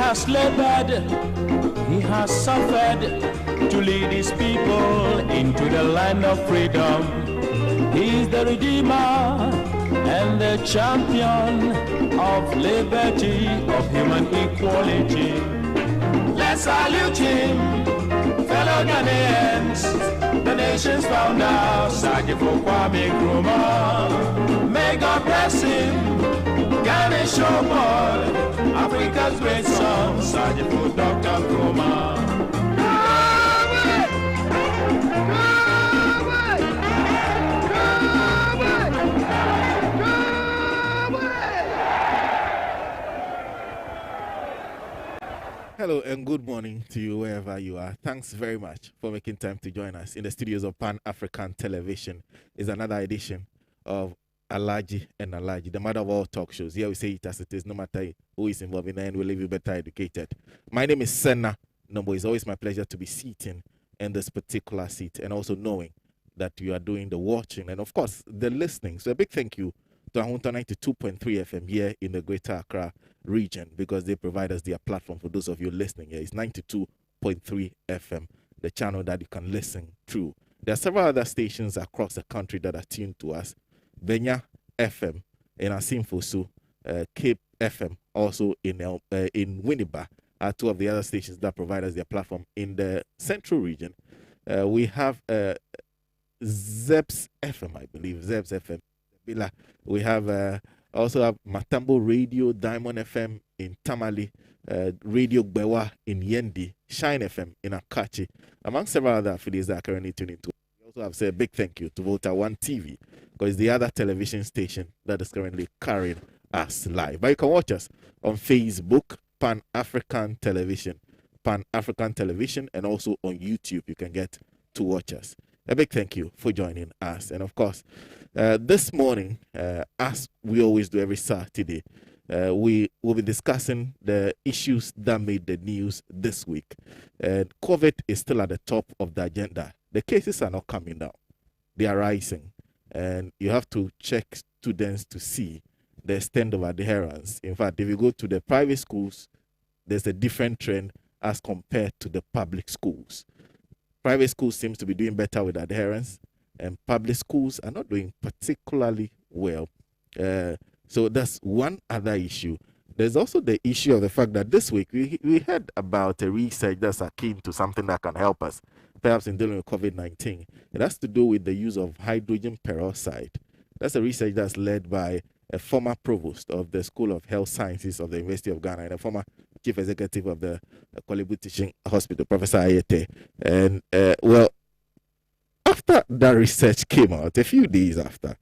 has labored, he has suffered to lead his people into the land of freedom. He is the Redeemer and the champion of liberty, of human equality. Let's salute him, fellow Ghanaians, the nation's founder, Sajifo Kwame Nkrumah. May God bless him, Ghana showboy, Africa's great son, Sajifo Dr. Nkrumah. Hello and good morning to you wherever you are. Thanks very much for making time to join us in the studios of Pan-African Television. It's another edition of Alhaji and Alhaji, the mother of all talk shows. Here we say it as it is, no matter who is involved in it, and we'll leave you better educated. My name is Sena. Nombo. It's always my pleasure to be sitting in this particular seat and also knowing that you are doing the watching and, of course, the listening. So a big thank you to Ahunta 92.3 FM here in the Greater Accra region, because they provide us their platform. For those of you listening here, it's 92.3 FM, the channel that you can listen through. There are several other stations across the country that are tuned to us. Benya FM in Asimfosu, Cape FM also in Winneba are two of the other stations that provide us their platform in the central region. We have Zebs FM, I believe, Zebs FM. We have also have Matambo Radio, Diamond FM in Tamale, Radio Gbewa in Yendi, Shine FM in Akachi, among several other affiliates that are currently tuning to. We also have to say a big thank you to Volta One TV, because it's the other television station that is currently carrying us live. But you can watch us on Facebook, Pan-African Television, and also on YouTube. You can get to watch us. A big thank you for joining us. And of course, this morning, as we always do every Saturday, we will be discussing the issues that made the news this week. And COVID is still at the top of the agenda. The cases are not coming down. They are rising. And you have to check students to see the extent of adherence. In fact, if you go to the private schools, there's a different trend as compared to the public schools. Private schools seems to be doing better with adherence, and public schools are not doing particularly well. So that's one other issue. There's also the issue of the fact that this week we heard about a research that's akin to something that can help us, perhaps in dealing with COVID-19. It has to do with the use of hydrogen peroxide. That's a research that's led by a former provost of the School of Health Sciences of the University of Ghana and a former chief executive of the Kolebu Teaching Hospital, Professor Ayete. And, well, after that research came out, a few days after,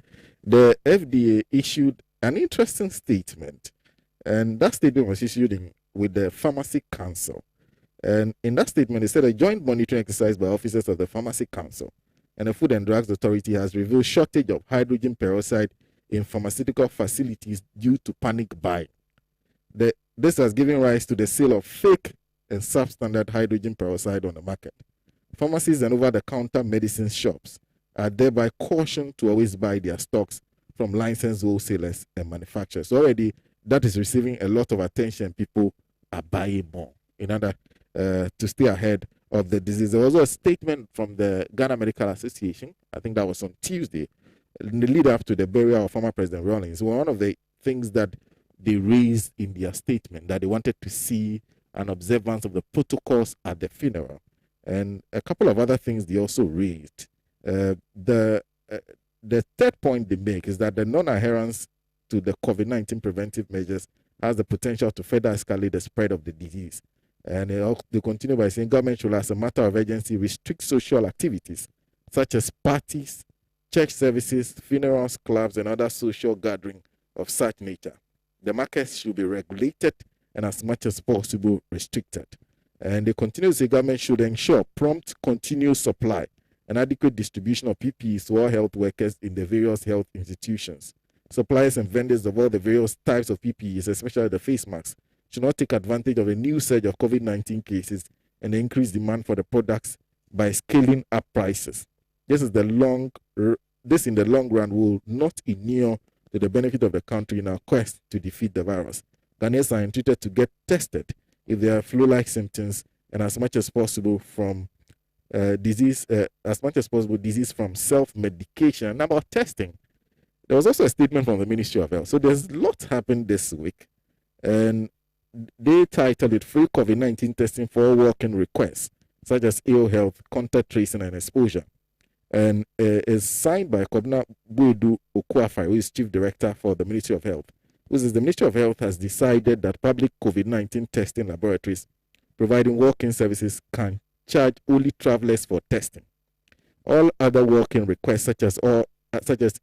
the FDA issued an interesting statement. And that statement was issued with the Pharmacy Council. And in that statement, it said a joint monitoring exercise by officers of the Pharmacy Council and the Food and Drugs Authority has revealed shortage of hydrogen peroxide in pharmaceutical facilities due to panic buying. This has given rise to the sale of fake and substandard hydrogen peroxide on the market. Pharmacies and over-the-counter medicine shops are thereby cautioned to always buy their stocks from licensed wholesalers and manufacturers. So already, that is receiving a lot of attention. People are buying more in order to stay ahead of the disease. There was also a statement from the Ghana Medical Association, I think that was on Tuesday, in the lead up to the burial of former President Rawlings. One of the things that they raised in their statement, that they wanted to see an observance of the protocols at the funeral. And a couple of other things they also raised. The third point they make is that the non-adherence to the COVID-19 preventive measures has the potential to further escalate the spread of the disease. And they continue by saying government should, as a matter of urgency, restrict social activities such as parties, church services, funerals, clubs, and other social gatherings of such nature. The markets should be regulated and as much as possible restricted. And they continue to say government should ensure prompt, continuous supply and adequate distribution of PPEs to all health workers in the various health institutions. Suppliers and vendors of all the various types of PPEs, especially the face masks, should not take advantage of a new surge of COVID-19 cases and increase demand for the products by scaling up prices. This in the long run will not inure to the benefit of the country in our quest to defeat the virus. Ghanaians are entreated to get tested if there are flu-like symptoms, and as much as possible disease from self-medication, and about testing. There was also a statement from the Ministry of Health. So there's a lot happened this week, and they titled it "Free COVID-19 Testing for All Walk-in Requests, such as ill health, contact tracing, and exposure." And is signed by Kobna Buedu Okwafai, who is Chief Director for the Ministry of Health. Who says the Ministry of Health has decided that public COVID-19 testing laboratories providing walk-in services can charge only travelers for testing. All other walk-in requests, such as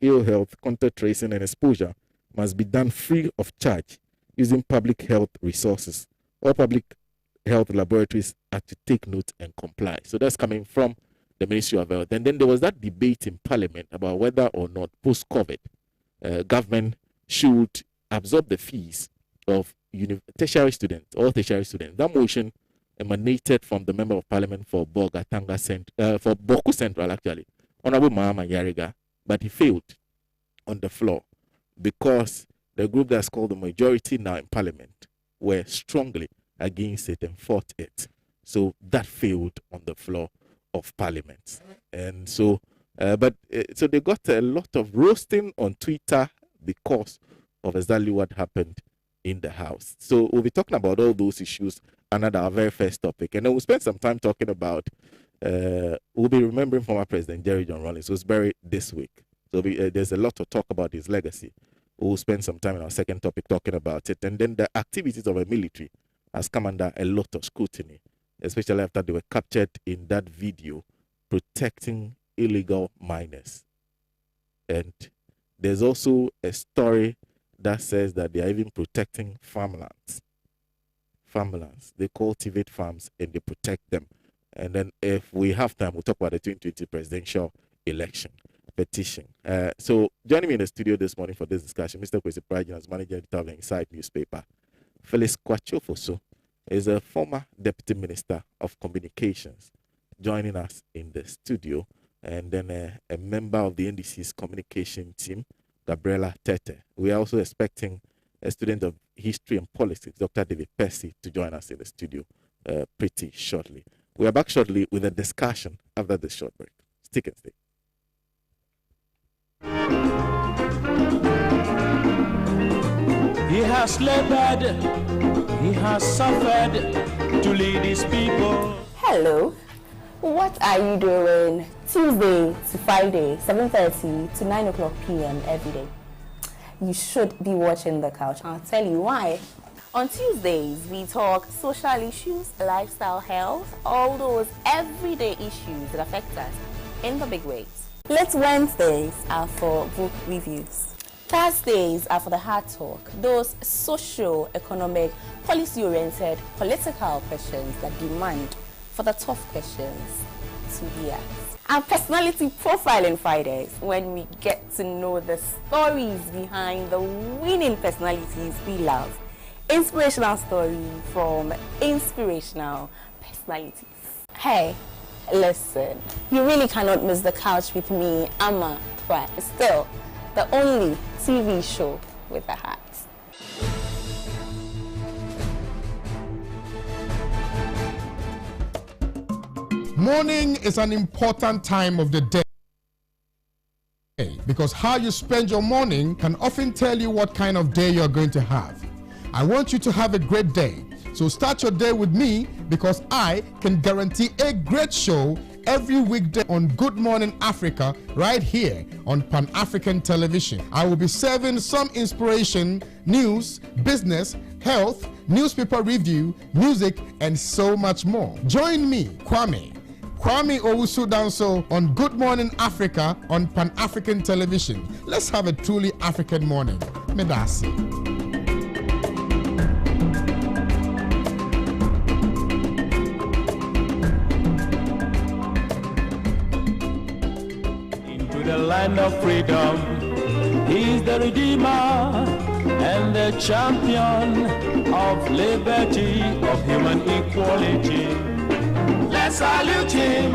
ill health, contact tracing, and exposure, must be done free of charge using public health resources. All public health laboratories are to take note and comply. So that's coming from the Ministry of Health. And then there was that debate in Parliament about whether or not post-COVID government should absorb the fees of tertiary students. That motion emanated from the Member of Parliament for for Boku Central, actually, Honorable Mahama Yariga, but he failed on the floor because the group that's called the majority now in Parliament were strongly against it and fought it. So that failed on the floor of Parliament. And so, so they got a lot of roasting on Twitter because of exactly what happened in the House. So we'll be talking about all those issues under our very first topic. And then we'll spend some time talking about, we'll be remembering former President Jerry John Rawlings, who was buried this week. So there's a lot to talk about his legacy. We'll spend some time in our second topic talking about it. And then the activities of the military has come under a lot of scrutiny, especially after they were captured in that video protecting illegal miners. And there's also a story that says that they are even protecting farmlands. They cultivate farms and they protect them. And then if we have time, we'll talk about the 2020 presidential election petition. So joining me in the studio this morning for this discussion, Mr. Kwesi Prajan, as manager editor of the Inside newspaper. Felix Kwachofoso is a former Deputy Minister of Communications, joining us in the studio, and then a member of the NDC's communication team, Gabriela Tete. We are also expecting a student of history and politics, Dr. David Percy, to join us in the studio pretty shortly. We are back shortly with a discussion after this short break. Stick and stay. He has labored, he has suffered to lead his people. Hello, what are you doing Tuesday to Friday, 7:30 to 9 o'clock p.m. every day? You should be watching The Couch. I'll tell you why. On Tuesdays, we talk social issues, lifestyle, health, all those everyday issues that affect us in the big ways. Late Wednesdays are for book reviews. Thursdays are for the hard talk, those socio-economic, policy-oriented, political questions that demand for the tough questions to be asked. Our personality profiling Fridays, when we get to know the stories behind the winning personalities we love. Inspirational story from inspirational personalities. Hey, listen, you really cannot miss The Couch with me, Amma, but still the only TV show with a hat. Morning is an important time of the day because how you spend your morning can often tell you what kind of day you're going to have. I want you to have a great day. So start your day with me because I can guarantee a great show every weekday on Good Morning Africa right here on Pan-African Television. I will be serving some inspiration, news, business, health, newspaper review, music, and so much more. Join me, Kwame Owusu-Danso on Good Morning Africa on Pan-African Television. Let's have a truly African morning. Medasi. The land of freedom. He's the Redeemer and the champion of liberty, of human equality. Let's salute him,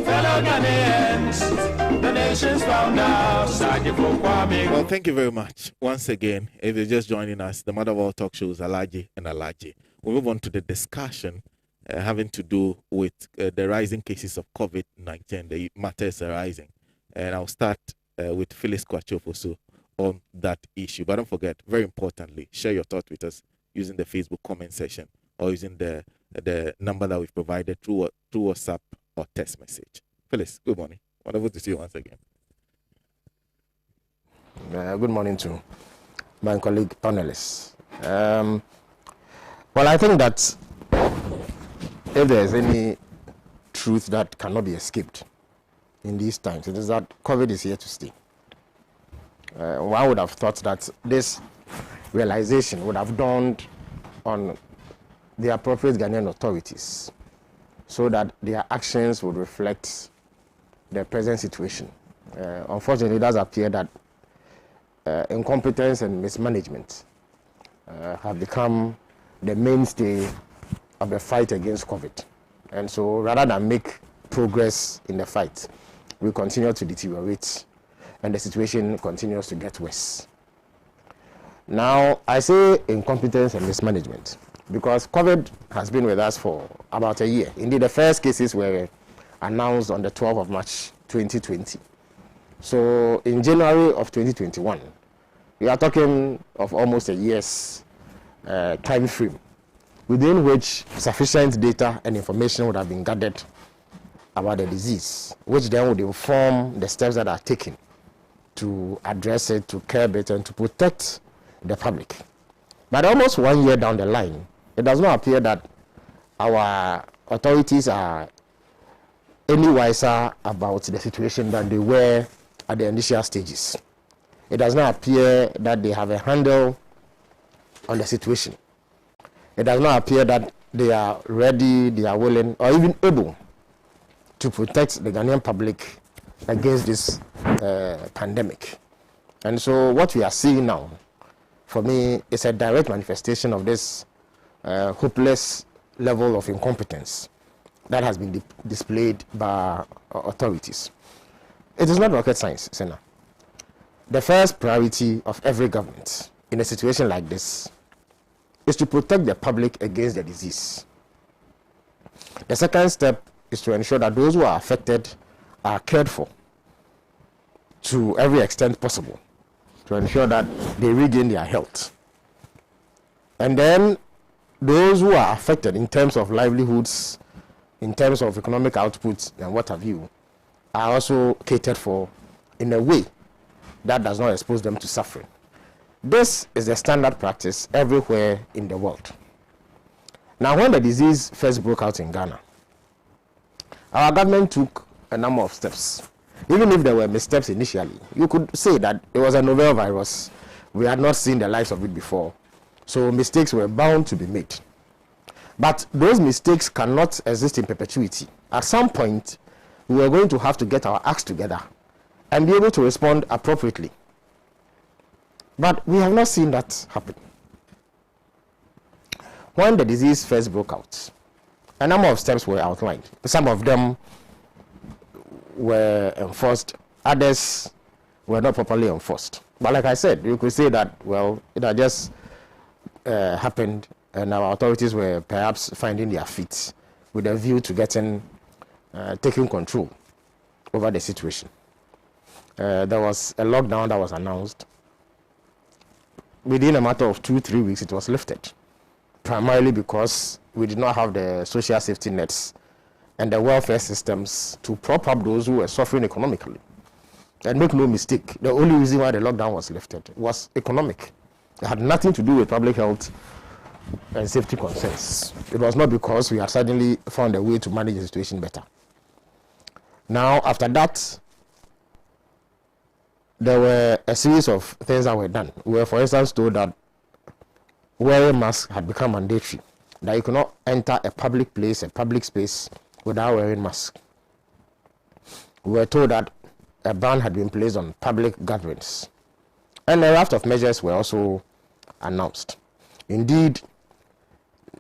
fellow Ghanaians, the nation's founder, Sajifo Kwame. Well, thank you very much. Once again, if you're just joining us, the mother of all talk shows, Alhaji and Alhaji. we move on to the discussion having to do with the rising cases of COVID-19, the matters arising. And I'll start with Phyllis Kwachofoso on that issue. But don't forget, very importantly, share your thoughts with us using the Facebook comment section or using the number that we've provided through WhatsApp or text message. Phyllis, good morning. Wonderful to see you once again. Good morning to my colleague panelists. Well, I think that if there's any truth that cannot be escaped in these times, it is that COVID is here to stay. One would have thought that this realization would have dawned on the appropriate Ghanaian authorities so that their actions would reflect the present situation. Unfortunately, it does appear that incompetence and mismanagement have become the mainstay of the fight against COVID. And so rather than make progress in the fight, we continue to deteriorate and the situation continues to get worse. Now, I say incompetence and mismanagement because COVID has been with us for about a year. Indeed, the first cases were announced on the 12th of March 2020. So in January of 2021, we are talking of almost a year's time frame within which sufficient data and information would have been gathered about the disease, which then would inform the steps that are taken to address it, to curb it, and to protect the public. But almost 1 year down the line, it does not appear that our authorities are any wiser about the situation than they were at the initial stages. It does not appear that they have a handle on the situation. It does not appear that they are ready, they are willing, or even able to protect the Ghanaian public against this pandemic. And so what we are seeing now, for me, is a direct manifestation of this hopeless level of incompetence that has been displayed by authorities. It is not rocket science, Sena. The first priority of every government in a situation like this is to protect the public against the disease. The second step is to ensure that those who are affected are cared for to every extent possible, to ensure that they regain their health. And then those who are affected in terms of livelihoods, in terms of economic outputs and what have you, are also catered for in a way that does not expose them to suffering. This is the standard practice everywhere in the world. Now, when the disease first broke out in Ghana, our government took a number of steps. Even if there were missteps initially, you could say that it was a novel virus. We had not seen the likes of it before. So mistakes were bound to be made. But those mistakes cannot exist in perpetuity. At some point, we are going to have to get our acts together and be able to respond appropriately. But we have not seen that happen. When the disease first broke out, a number of steps were outlined. Some of them were enforced, others were not properly enforced. But like I said, you could say that, well, it had just happened and our authorities were perhaps finding their feet with a view to taking control over the situation. There was a lockdown that was announced. Within a matter of 2-3 weeks, it was lifted, primarily because we did not have the social safety nets and the welfare systems to prop up those who were suffering economically. And make no mistake, the only reason why the lockdown was lifted was economic. It had nothing to do with public health and safety concerns. It was not because we had suddenly found a way to manage the situation better. Now, after that, there were a series of things that were done. We were, for instance, told that wearing masks had become mandatory, that you cannot enter a public place, a public space, without wearing mask. We were told that a ban had been placed on public gatherings. And a raft of measures were also announced. Indeed,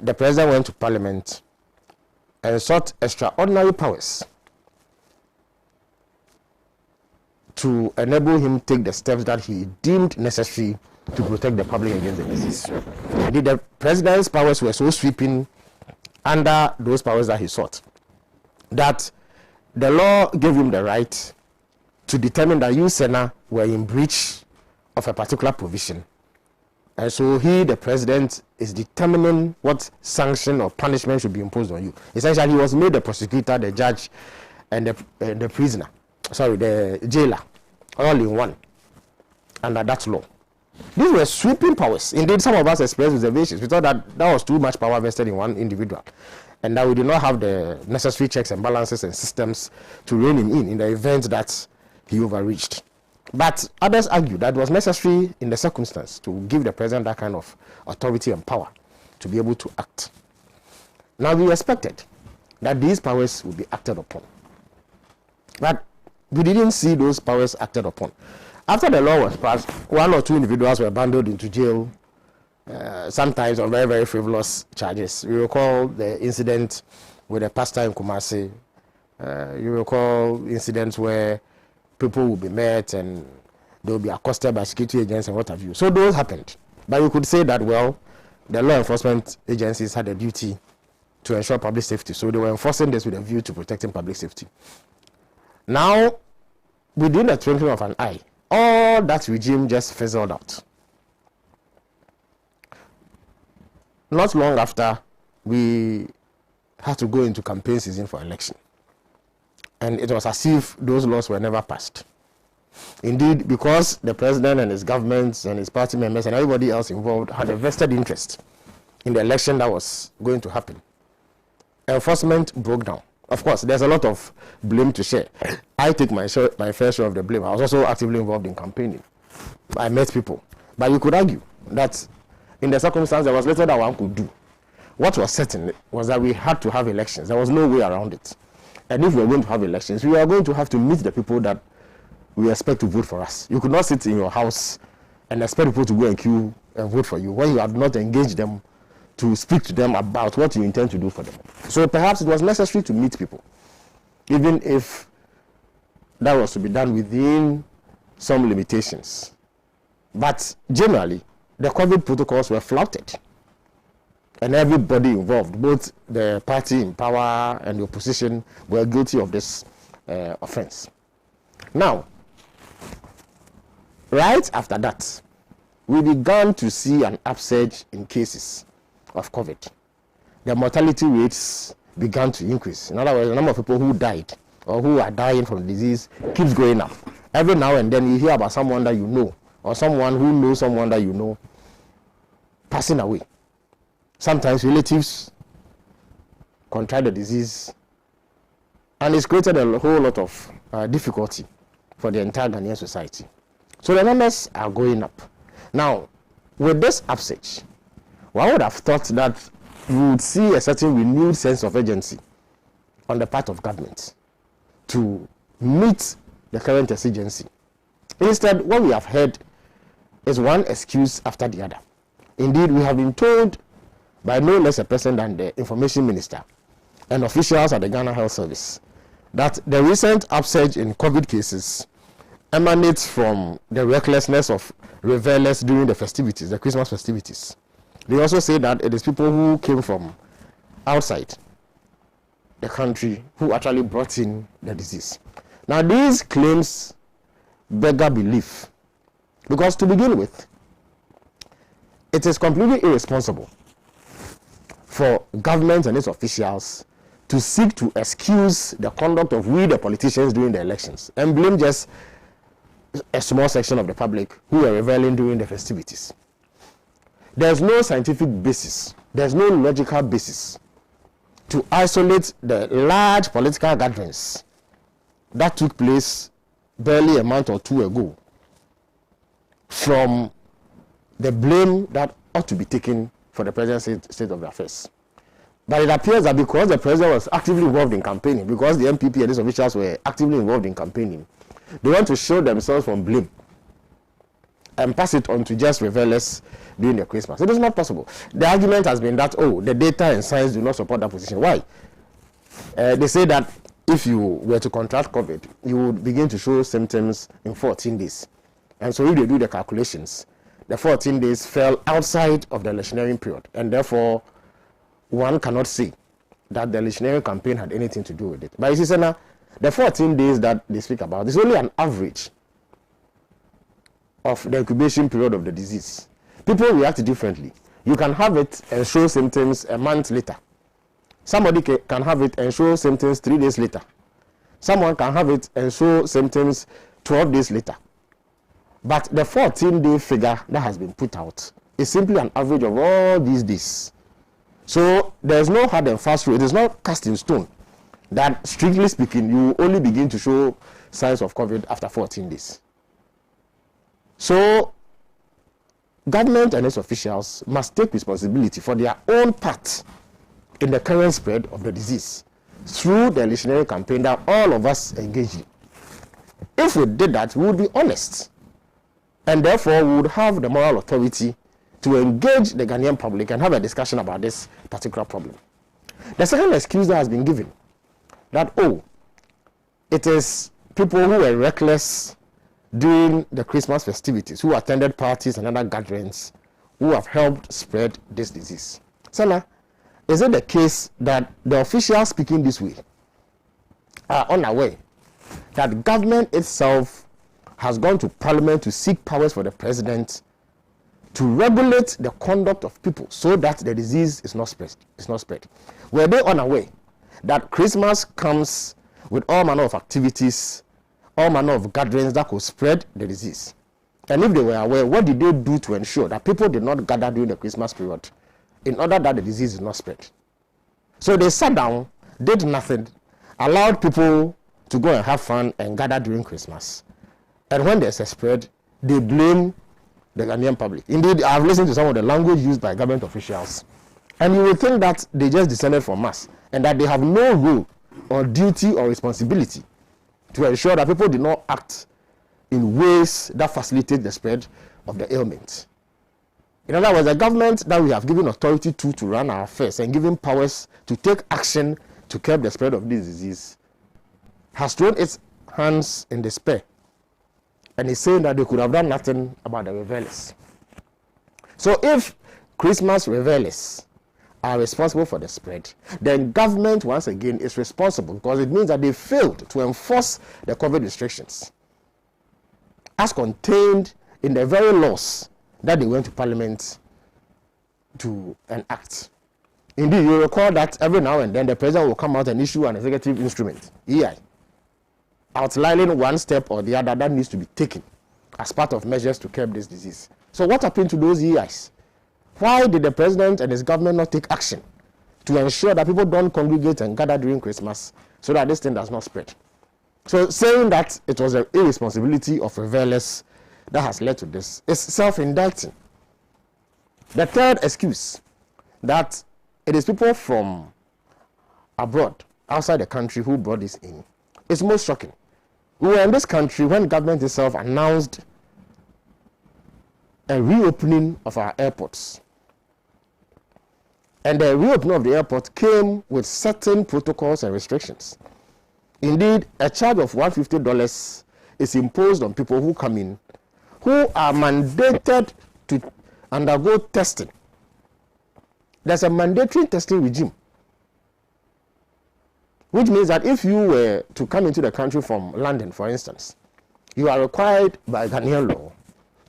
the president went to Parliament and sought extraordinary powers to enable him take the steps that he deemed necessary to protect the public against the disease. Indeed, the president's powers were so sweeping under those powers that he sought that the law gave him the right to determine that you, Sena, were in breach of a particular provision. And so he, the president, is determining what sanction or punishment should be imposed on you. Essentially, he was made the prosecutor, the judge, and the prisoner, the jailer, all in one, under that law. These were sweeping powers. Indeed, some of us expressed reservations. We thought that was too much power vested in one individual, and that we did not have the necessary checks and balances and systems to rein him in the event that he overreached. But others argue that it was necessary in the circumstance to give the president that kind of authority and power to be able to act. Now, we expected that these powers would be acted upon, but we didn't see those powers acted upon. After the law was passed, one or two individuals were bundled into jail, sometimes on very, very frivolous charges. You recall the incident with the pastor in Kumasi. You recall incidents where people will be met and they will be accosted by security agents and what have you. So those happened. But you could say that, well, the law enforcement agencies had a duty to ensure public safety. So they were enforcing this with a view to protecting public safety. Now, within the twinkling of an eye, all that regime just fizzled out. Not long after, we had to go into campaign season for election. And it was as if those laws were never passed. Indeed, because the president and his governments and his party members and everybody else involved had a vested interest in the election that was going to happen, enforcement broke down. Of course, there's a lot of blame to share. I take my fair share of the blame. I was also actively involved in campaigning. I met people. But you could argue that in the circumstance, there was little that one could do. What was certain was that we had to have elections. There was no way around it. And if we were going to have elections, we are going to have to meet the people that we expect to vote for us. You could not sit in your house and expect people to go and queue and vote for you when you have not engaged them to speak to them about what you intend to do for them. So perhaps it was necessary to meet people, even if that was to be done within some limitations. But generally, the COVID protocols were flouted. And everybody involved, both the party in power and the opposition, were guilty of this offense. Now, right after that, we began to see an upsurge in cases of COVID. The mortality rates began to increase. In other words, the number of people who died or who are dying from the disease keeps going up. Every now and then you hear about someone that you know or someone who knows someone that you know passing away. Sometimes relatives contract the disease, and it's created a whole lot of difficulty for the entire Ghanaian society. So the numbers are going up. Now, with this upsurge, one would have thought that you would see a certain renewed sense of urgency on the part of government to meet the current exigency. Instead, what we have heard is one excuse after the other. Indeed, we have been told by no less a person than the information minister and officials at the Ghana Health Service that the recent upsurge in COVID cases emanates from the recklessness of revelers during the festivities, the Christmas festivities. They also say that it is people who came from outside the country who actually brought in the disease. Now, these claims beggar belief, because to begin with, it is completely irresponsible for government and its officials to seek to excuse the conduct of we, the politicians, during the elections and blame just a small section of the public who were reveling during the festivities. There's no scientific basis, there's no logical basis to isolate the large political gatherings that took place barely a month or two ago from the blame that ought to be taken for the present state of the affairs. But it appears that because the president was actively involved in campaigning, because the MPP and these officials were actively involved in campaigning, they want to shield themselves from blame and pass it on to just revelers during the Christmas. It is not possible. The argument has been that, the data and science do not support that position. Why? They say that if you were to contract COVID, you would begin to show symptoms in 14 days. And so if they do the calculations, the 14 days fell outside of the electioneering period, and therefore one cannot say that the electioneering campaign had anything to do with it. But you see, Sena, the 14 days that they speak about is only an average of the incubation period of the disease. People react differently. You can have it and show symptoms a month later. Somebody can have it and show symptoms 3 days later. Someone can have it and show symptoms 12 days later. But the 14-day figure that has been put out is simply an average of all these days. So there's no hard and fast rule. It is not cast in stone that, strictly speaking, you only begin to show signs of COVID after 14 days. So government and its officials must take responsibility for their own part in the current spread of the disease through the electioneering campaign that all of us engage in. If we did that, we would be honest. And therefore, we would have the moral authority to engage the Ghanaian public and have a discussion about this particular problem. The second excuse that has been given, that, it is people who were reckless during the Christmas festivities, who attended parties and other gatherings, who have helped spread this disease. Sena, is it the case that the officials speaking this way are unaware that government itself has gone to parliament to seek powers for the president to regulate the conduct of people so that the disease is not spread? Were they unaware that Christmas comes with all manner of activities, all manner of gatherings that could spread the disease? And if they were aware, what did they do to ensure that people did not gather during the Christmas period in order that the disease is not spread? So they sat down, did nothing, allowed people to go and have fun and gather during Christmas. And when there's a spread, they blame the Ghanaian public. Indeed, I've listened to some of the language used by government officials, and you would think that they just descended from us and that they have no role or duty or responsibility to ensure that people do not act in ways that facilitate the spread of the ailment. In other words, the government that we have given authority to run our affairs and given powers to take action to curb the spread of this disease has thrown its hands in despair and is saying that they could have done nothing about the revelers. So if Christmas revelers are responsible for the spread, then government once again is responsible, because it means that they failed to enforce the COVID restrictions as contained in the very laws that they went to parliament to enact. Indeed, you recall that every now and then the president will come out and issue an executive instrument, EI, outlining one step or the other that needs to be taken as part of measures to curb this disease. So what happened to those EIs? Why did the president and his government not take action to ensure that people don't congregate and gather during Christmas so that this thing does not spread? So saying that it was an irresponsibility of revelers that has led to this is self-indicting. The third excuse, that it is people from abroad, outside the country, who brought this in, is most shocking. We were in this country when government itself announced a reopening of our airports. And the reopening of the airport came with certain protocols and restrictions. Indeed, a charge of $150 is imposed on people who come in, who are mandated to undergo testing. There's a mandatory testing regime, which means that if you were to come into the country from London, for instance, you are required by Ghanaian law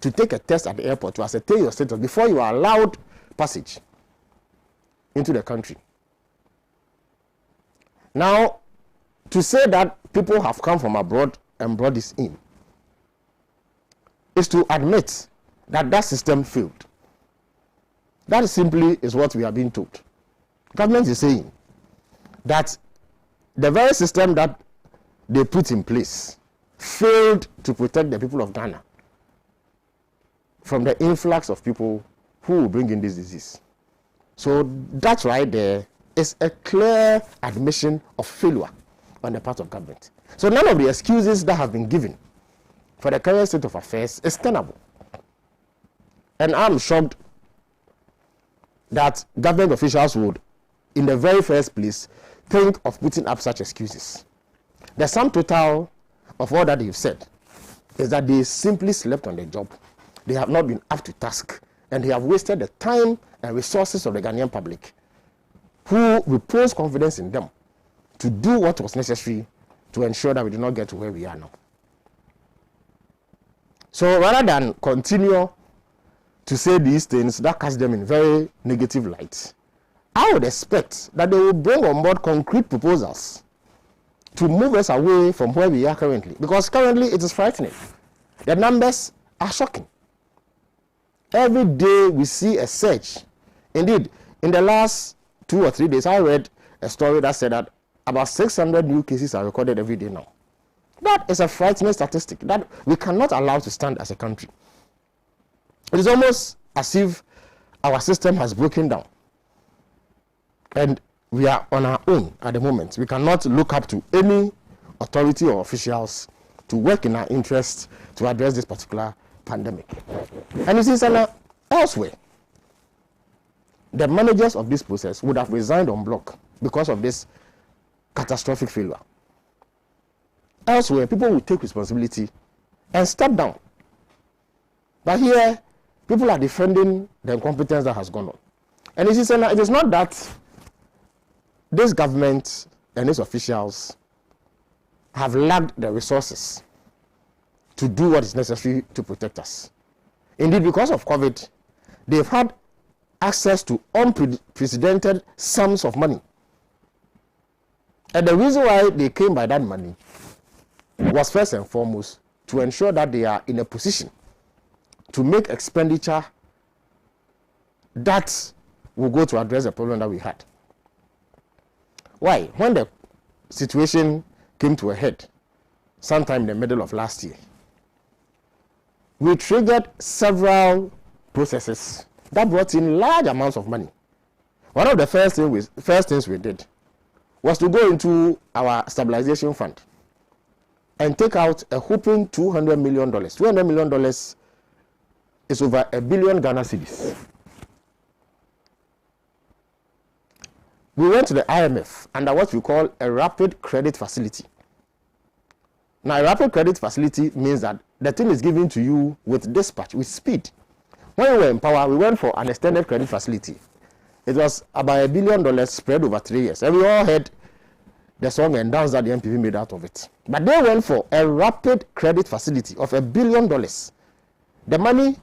to take a test at the airport to ascertain your status before you are allowed passage into the country. Now, to say that people have come from abroad and brought this in is to admit that that system failed. That simply is what we are being told. Government is saying that the very system that they put in place failed to protect the people of Ghana from the influx of people who will bring in this disease. So that's why there is a clear admission of failure on the part of government. So none of the excuses that have been given for the current state of affairs is tenable. And I'm shocked that government officials would, in the very first place, think of putting up such excuses. The sum total of all that you've said is that they simply slept on the job they have not been up to task, and they have wasted the time and resources of the Ghanaian public, who repose confidence in them to do what was necessary to ensure that we do not get to where we are now. So rather than continue to say these things that cast them in very negative light, I would expect that they will bring on board concrete proposals to move us away from where we are currently, because currently it is frightening. The numbers are shocking. Every day we see a surge. Indeed, in the last 2 or 3 days, I read a story that said that about 600 new cases are recorded every day now. That is a frightening statistic that we cannot allow to stand as a country. It is almost as if our system has broken down, and we are on our own at the moment. We cannot look up to any authority or officials to work in our interest to address this particular pandemic. And you see, Sena, elsewhere, the managers of this process would have resigned en bloc because of this catastrophic failure. Elsewhere, people will take responsibility and step down. But here, people are defending the incompetence that has gone on. And you see, Sena, it is not that this government and its officials have lacked the resources to do what is necessary to protect us. Indeed, because of COVID, they've had access to unprecedented sums of money. And the reason why they came by that money was first and foremost to ensure that they are in a position to make expenditure that will go to address the problem that we had. Why? When the situation came to a head, sometime in the middle of last year, we triggered several processes that brought in large amounts of money. One of the first things we did was to go into our stabilization fund and take out a whopping $200 million. $200 million is over 1 billion Ghana cedis. We went to the IMF under what we call a rapid credit facility. Now, a rapid credit facility means that the thing is given to you with dispatch, with speed. When we were in power, we went for an extended credit facility. It was about $1 billion spread over 3 years. And we all heard the song and dance that the MPP made out of it. But they went for a rapid credit facility of $1 billion. The money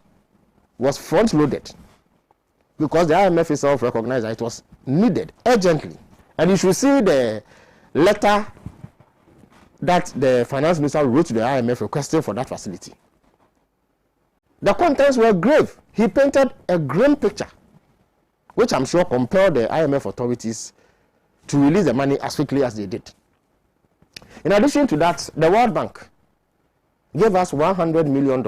was front-loaded because the IMF itself recognized that it was needed urgently. And you should see the letter that the finance minister wrote to the IMF requesting for that facility. The contents were grave. He painted a grim picture, which I'm sure compelled the IMF authorities to release the money as quickly as they did. In addition to that, the World Bank gave us $100 million.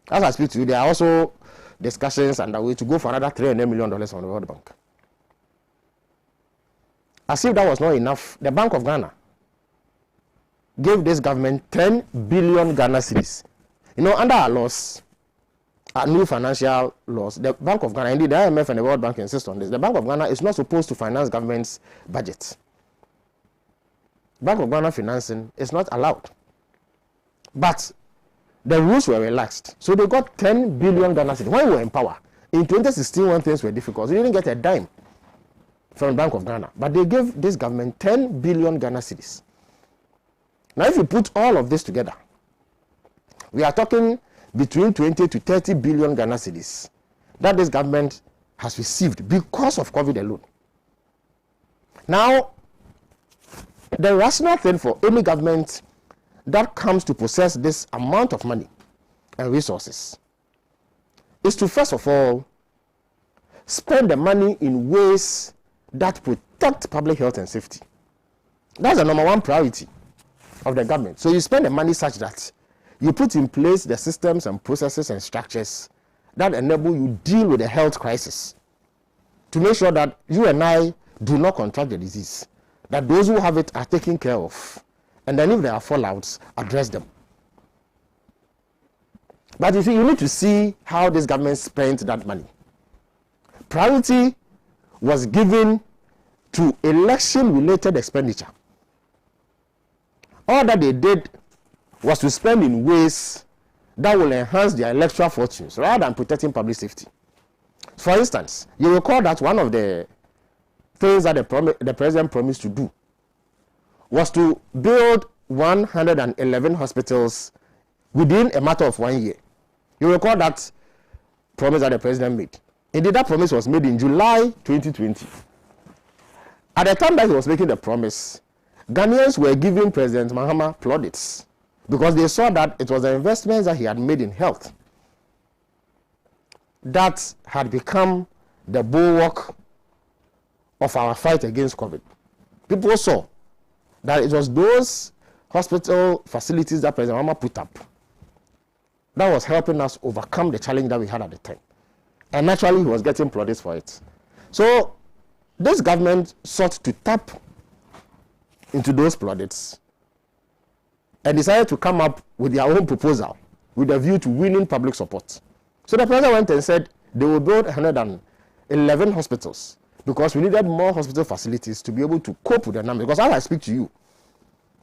As I speak to you, there are also discussions underway to go for another $300 million from the World Bank. As if that was not enough, the Bank of Ghana gave this government 10 billion Ghana cedis. You know, under our laws, our new financial laws, the Bank of Ghana, indeed the IMF and the World Bank insist on this, the Bank of Ghana is not supposed to finance government's budget. Bank of Ghana financing is not allowed. But the rules were relaxed. So they got 10 billion Ghana cedis. When we were in power, in 2016 when things were difficult, they didn't get a dime from the Bank of Ghana. But they gave this government 10 billion Ghana cedis. Now if you put all of this together, we are talking between 20 to 30 billion Ghana cedis that this government has received because of COVID alone. Now, the rational thing for any government that comes to possess this amount of money and resources is to first of all spend the money in ways that protect public health and safety. That's the number one priority of the government. So you spend the money such that you put in place the systems and processes and structures that enable you deal with the health crisis to make sure that you and I do not contract the disease, that those who have it are taken care of, and then if there are fallouts, address them. But you see, you need to see how this government spent that money. Priority was given to election-related expenditure. All that they did was to spend in ways that will enhance their electoral fortunes rather than protecting public safety. For instance, you recall that one of the things that the president promised to do was to build 111 hospitals within a matter of 1 year. You recall that promise that the president made. Indeed, that promise was made in July 2020. At the time that he was making the promise, Ghanaians were giving President Mahama plaudits because they saw that it was the investments that he had made in health that had become the bulwark of our fight against COVID. People saw that it was those hospital facilities that President Mahama put up that was helping us overcome the challenge that we had at the time. And naturally, he was getting plaudits for it. So this government sought to tap into those plaudits and decided to come up with their own proposal with a view to winning public support. So the president went and said they will build 111 hospitals because we needed more hospital facilities to be able to cope with the number. Because as I speak to you,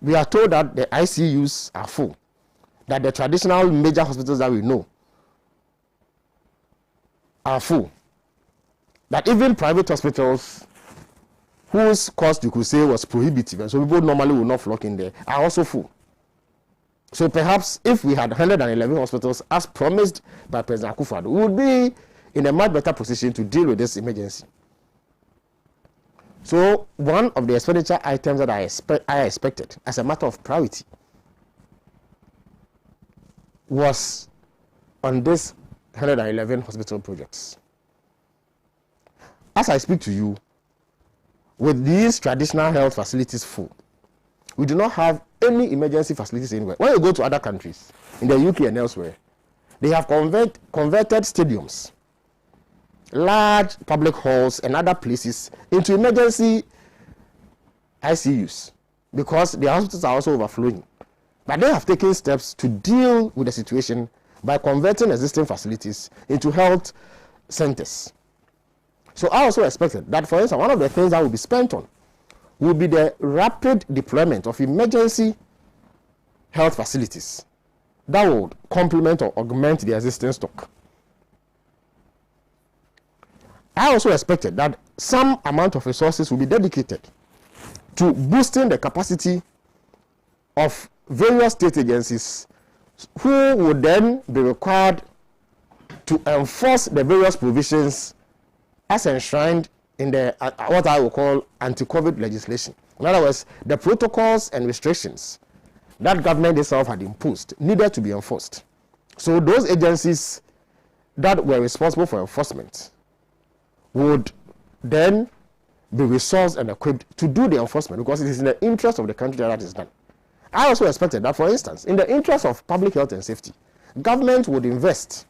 we are told that the ICUs are full, that the traditional major hospitals that we know are full, that even private hospitals whose cost you could say was prohibitive and so people normally will not flock in there are also full. So perhaps if we had 111 hospitals as promised by President Akufo-Addo, we would be in a much better position to deal with this emergency. So one of the expenditure items that I expected as a matter of priority was on this 111 hospital projects. As I speak to you, with these traditional health facilities full, we do not have any emergency facilities anywhere. When you go to other countries, in the UK and elsewhere, they have converted stadiums, large public halls and other places into emergency ICUs because their hospitals are also overflowing. But they have taken steps to deal with the situation by converting existing facilities into health centers. So I also expected that, for instance, one of the things that will be spent on will be the rapid deployment of emergency health facilities that would complement or augment the existing stock. I also expected that some amount of resources will be dedicated to boosting the capacity of various state agencies who would then be required to enforce the various provisions as enshrined in the what I will call anti-COVID legislation. In other words, the protocols and restrictions that government itself had imposed needed to be enforced. So those agencies that were responsible for enforcement would then be resourced and equipped to do the enforcement because it is in the interest of the country that is done. I also expected that, for instance, in the interest of public health and safety, government would invest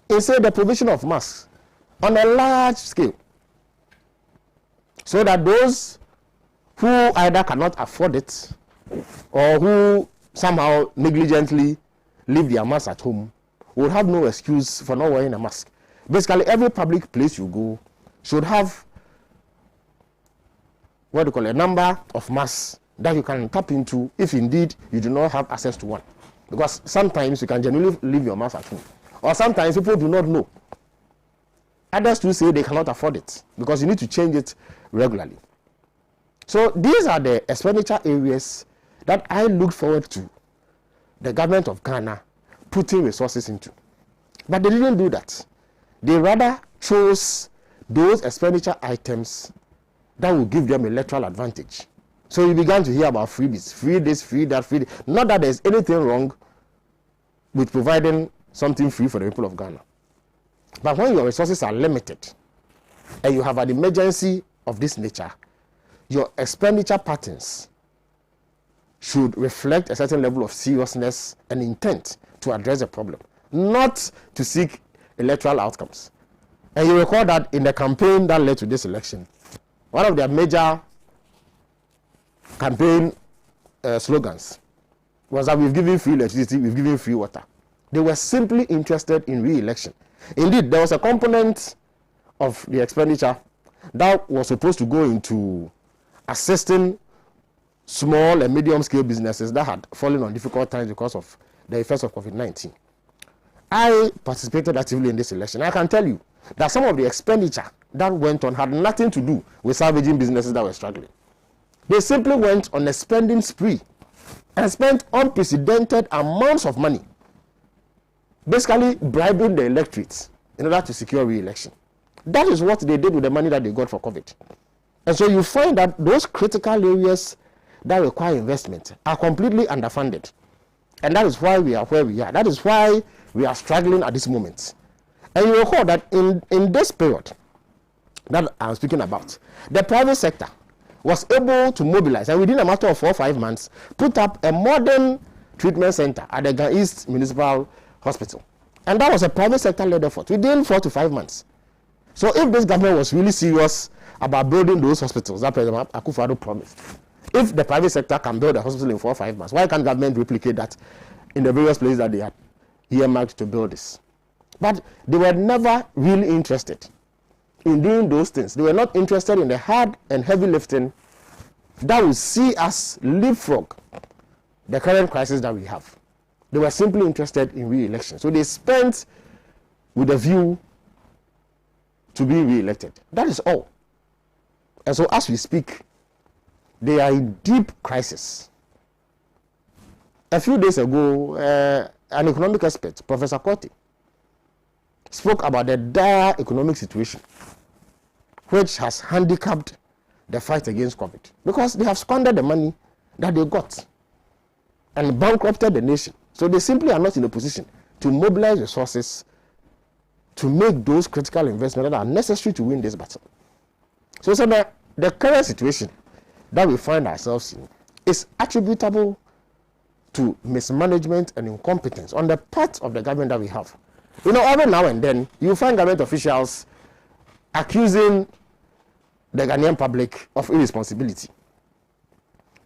in, say, the provision of masks on a large scale so that those who either cannot afford it or who somehow negligently leave their masks at home would have no excuse for not wearing a mask. Basically, every public place you go should have what you call a number of masks that you can tap into if indeed you do not have access to one. Because sometimes you can genuinely leave your mask at home. Or sometimes people do not know. Others too say they cannot afford it because you need to change it regularly. So these are the expenditure areas that I look forward to the government of Ghana putting resources into. But they didn't do that. They rather chose those expenditure items that will give them electoral advantage. So you began to hear about freebies, free this, free that, free. Not that there's anything wrong with providing something free for the people of Ghana. But when your resources are limited and you have an emergency of this nature, your expenditure patterns should reflect a certain level of seriousness and intent to address the problem, not to seek electoral outcomes. And you recall that in the campaign that led to this election, one of their major campaign slogans was that we've given free electricity, we've given free water. They were simply interested in re-election. Indeed, there was a component of the expenditure that was supposed to go into assisting small and medium-scale businesses that had fallen on difficult times because of the effects of COVID-19. I participated actively in this election. I can tell you that some of the expenditure that went on had nothing to do with salvaging businesses that were struggling. They simply went on a spending spree and spent unprecedented amounts of money, basically bribing the electorate in order to secure re-election. That is what they did with the money that they got for COVID. And so you find that those critical areas that require investment are completely underfunded. And that is why we are where we are. That is why we are struggling at this moment. And you recall that in this period that I'm speaking about, the private sector was able to mobilize, and within a matter of 4 or 5 months, put up a modern treatment center at the Gan East Municipal Hospital. And that was a private sector-led effort within 4 to 5 months. So if this government was really serious about building those hospitals that President Akufo-Addo promised, if the private sector can build a hospital in 4 or 5 months, why can't government replicate that in the various places that they had earmarked to build this? But they were never really interested in doing those things. They were not interested in the hard and heavy lifting that will see us leapfrog the current crisis that we have. They were simply interested in re-election. So they spent with a view to be re-elected. That is all. And so as we speak, they are in deep crisis. A few days ago, an economic expert, Professor Korte, spoke about the dire economic situation which has handicapped the fight against COVID, because they have squandered the money that they got and bankrupted the nation. So they simply are not in a position to mobilize resources to make those critical investments that are necessary to win this battle. So the current situation that we find ourselves in is attributable to mismanagement and incompetence on the part of the government that we have. You know, every now and then, you find government officials accusing the Ghanaian public of irresponsibility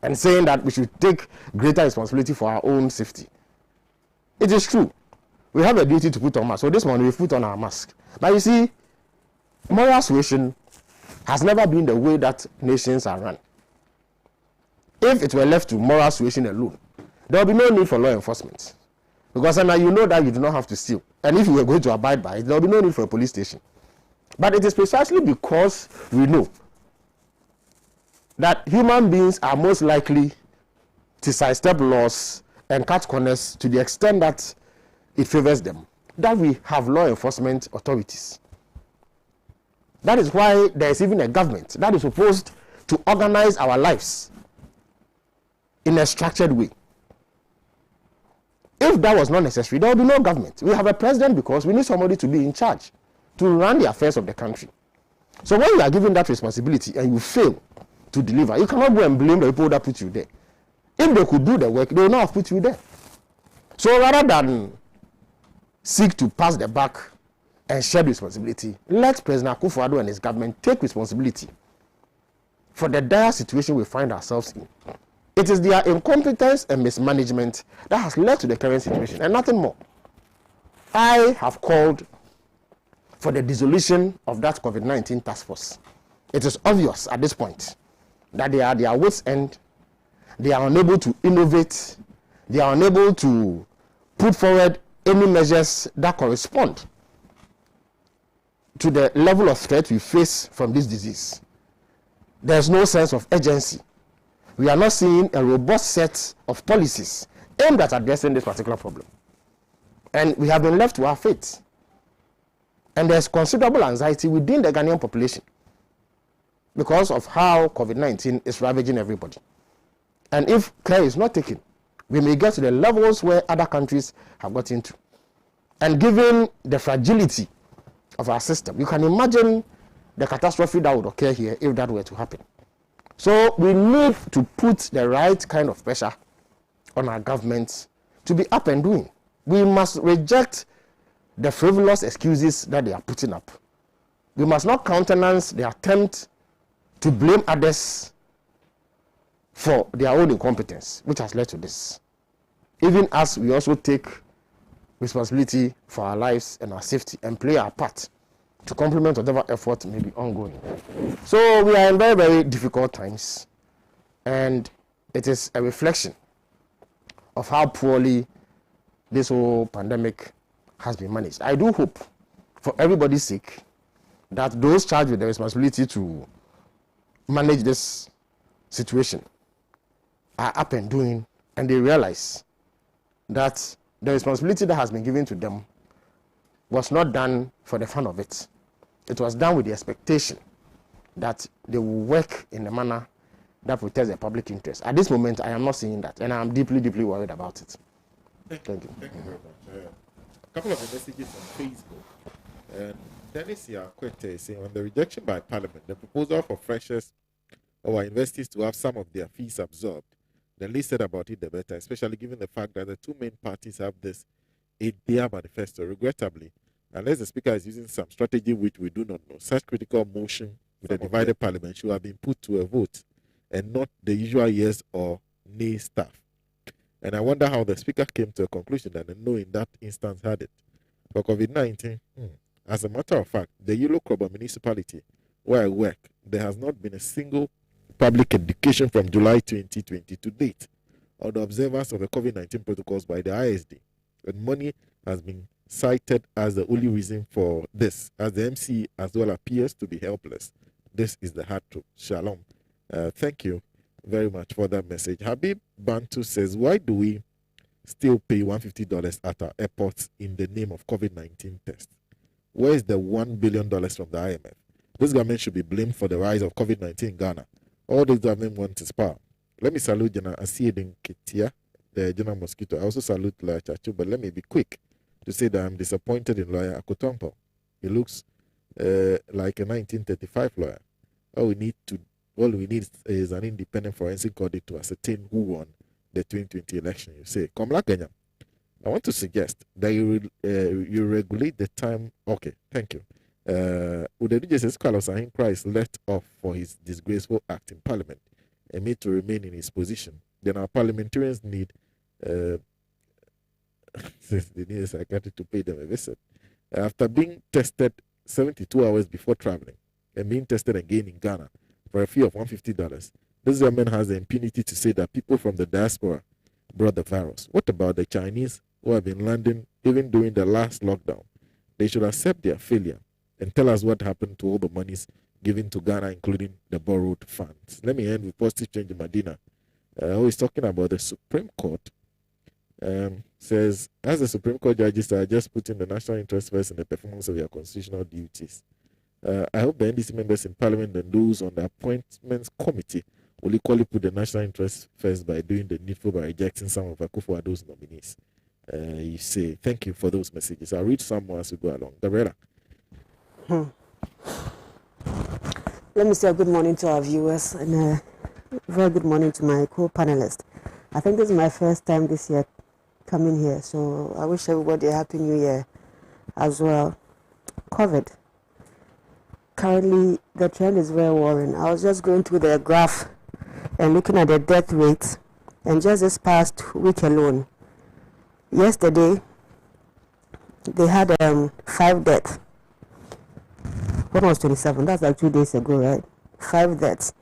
and saying that we should take greater responsibility for our own safety. It is true. We have a duty to put on masks. So this morning we put on our mask. But you see, moral suasion has never been the way that nations are run. If it were left to moral suasion alone, there will be no need for law enforcement. Because now you know that you do not have to steal. And if you were going to abide by it, there will be no need for a police station. But it is precisely because we know that human beings are most likely to sidestep laws and cut corners to the extent that it favors them, that we have law enforcement authorities. That is why there is even a government that is supposed to organize our lives in a structured way. If that was not necessary, there will be no government. We have a president because we need somebody to be in charge, to run the affairs of the country. So when you are given that responsibility and you fail to deliver, you cannot go and blame the people that put you there. If they could do the work, they would not have put you there. So rather than seek to pass the buck and share the responsibility, let President Akufo-Addo and his government take responsibility for the dire situation we find ourselves in. It is their incompetence and mismanagement that has led to the current situation, and nothing more. I have called for the dissolution of that COVID-19 task force. It is obvious at this point that they are at their wits' end. They are unable to innovate. They are unable to put forward any measures that correspond to the level of threat we face from this disease. There's no sense of urgency. We are not seeing a robust set of policies aimed at addressing this particular problem. And we have been left to our fate. And there's considerable anxiety within the Ghanaian population because of how COVID-19 is ravaging everybody. And if care is not taken, we may get to the levels where other countries have got into. And given the fragility of our system, you can imagine the catastrophe that would occur here if that were to happen. So we need to put the right kind of pressure on our governments to be up and doing. We must reject the frivolous excuses that they are putting up. We must not countenance the attempt to blame others for their own incompetence, which has led to this. Even as we also take responsibility for our lives and our safety and play our part to complement whatever effort may be ongoing. So we are in very, very difficult times, and it is a reflection of how poorly this whole pandemic has been managed. I do hope, for everybody's sake, that those charged with the responsibility to manage this situation are up and doing, and they realize that the responsibility that has been given to them was not done for the fun of it. It was done with the expectation that they will work in a manner that protects the public interest. At this moment, I am not seeing that, and I am deeply, deeply worried about it. Thank you. Thank you very much. A couple of the messages on Facebook. And Dennis Yakwete is saying, on the rejection by Parliament, the proposal for freshers or universities to have some of their fees absorbed, the least said about it, the better, especially given the fact that the two main parties have this in their manifesto. Regrettably, unless the Speaker is using some strategy which we do not know, such critical motion with a divided Parliament should have been put to a vote and not the usual yes or nay stuff. And I wonder how the Speaker came to a conclusion that the no in that instance had it. For COVID-19, as a matter of fact, the Yellow Krobo municipality where I work, there has not been a single public education from July 2020 to date on the observance of the COVID-19 protocols by the ISD. And money has been cited as the only reason for this, as the MC as well appears to be helpless. This is the hard truth. Shalom. Thank you very much for that message. Habib Bantu says, why do we still pay $150 at our airports in the name of COVID-19 tests? Where is the $1 billion from the IMF? This government should be blamed for the rise of COVID-19 in Ghana. All this government wants is power. Let me salute General Asiedin Ketia, the General Mosquito. I also salute Lawyer Chachu, but let me be quick to say that I'm disappointed in Lawyer Akotompo. He looks like a 1935 lawyer. All we need is an independent forensic audit to ascertain who won the 2020 election. You say, Komla Kenya, I want to suggest that you regulate the time. Okay, thank you. Udedije says Carlos Ahim Christ let off for his disgraceful act in Parliament and made to remain in his position. Then our parliamentarians need they need a psychiatrist to pay them a visit. After being tested 72 hours before traveling and being tested again in Ghana for a fee of $150, this government has the impunity to say that people from the diaspora brought the virus. What about the Chinese who have been landing even during the last lockdown? They should accept their failure and tell us what happened to all the monies given to Ghana, including the borrowed funds. Let me end with positive change in Medina. Who is talking about the Supreme Court. Says, as the Supreme Court judges are just putting the national interest first in the performance of their constitutional duties. I hope the NDC members in Parliament and those on the Appointments Committee will equally put the national interest first by doing the needful by rejecting some of Akufo-Addo's nominees. You say, thank you for those messages. I'll read some more as we go along. Gabriela. Let me say a good morning to our viewers and a very good morning to my co-panelists. I think this is my first time this year coming here, so I wish everybody a happy new year as well. COVID. Currently, the trend is very worrying. I was just going through the graph and looking at the death rates, and just this past week alone, yesterday, they had 5 deaths. When was 27? That's like 2 days ago, right? 5 deaths.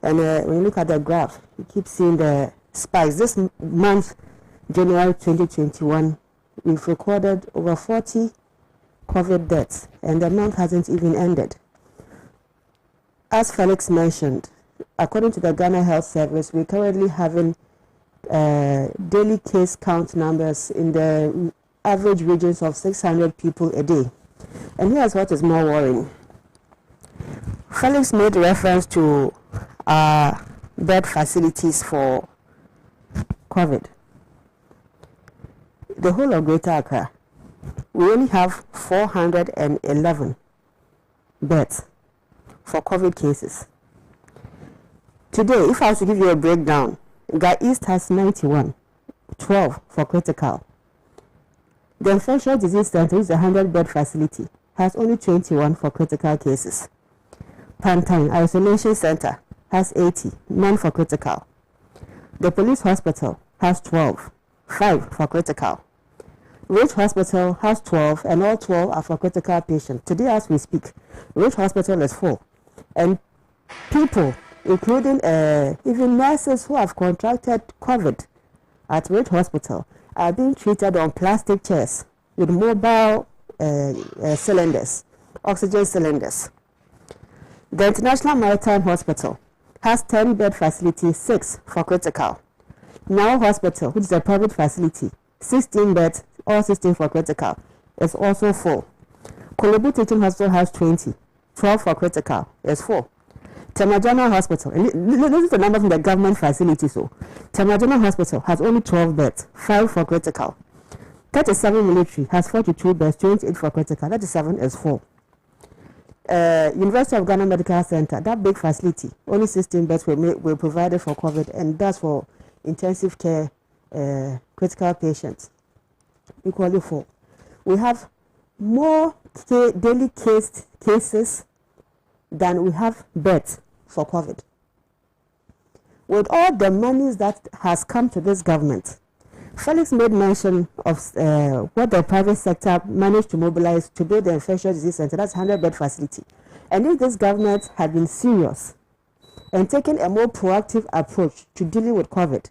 And when you look at the graph, you keep seeing the spikes. This month, January 2021, we've recorded over 40 COVID deaths, and the month hasn't even ended. As Felix mentioned, according to the Ghana Health Service, we're currently having daily case count numbers in the average regions of 600 people a day. And here's what is more worrying. Felix made reference to bed facilities for COVID. The whole of Greater Accra, we only have 411 beds for COVID cases. Today, if I was to give you a breakdown, Ga East has 91, 12 for critical. The Infectious Disease Center, which is a 100-bed facility, has only 21 for critical cases. Pantine Isolation Center has 80, none for critical. The Police Hospital has 12, 5 for critical. Roach Hospital has 12, and all 12 are for critical patients. Today, as we speak, Roach Hospital is full. And people, including even nurses who have contracted COVID at Roach Hospital, are being treated on plastic chairs with mobile cylinders, oxygen cylinders. The International Maritime Hospital has 10-bed facility, 6 for critical. Now Hospital, which is a private facility, 16 beds, all 16 for critical, is also full. Kolebu Teaching Hospital has 20, 12 for critical, is full. Temajana Hospital, and this is the number from the government facility, so Temajana Hospital has only 12 beds, 5 for critical. 37 military has 42 beds, 28 for critical, 37 is full. University of Ghana Medical Center, that big facility, only 16 beds were provided for COVID, and that's for intensive care critical patients, equally full. We have more daily cases than we have beds for COVID. With all the monies that has come to this government, Felix made mention of what the private sector managed to mobilize to build the infectious disease center. That's 100-bed facility. And if this government had been serious and taken a more proactive approach to dealing with COVID,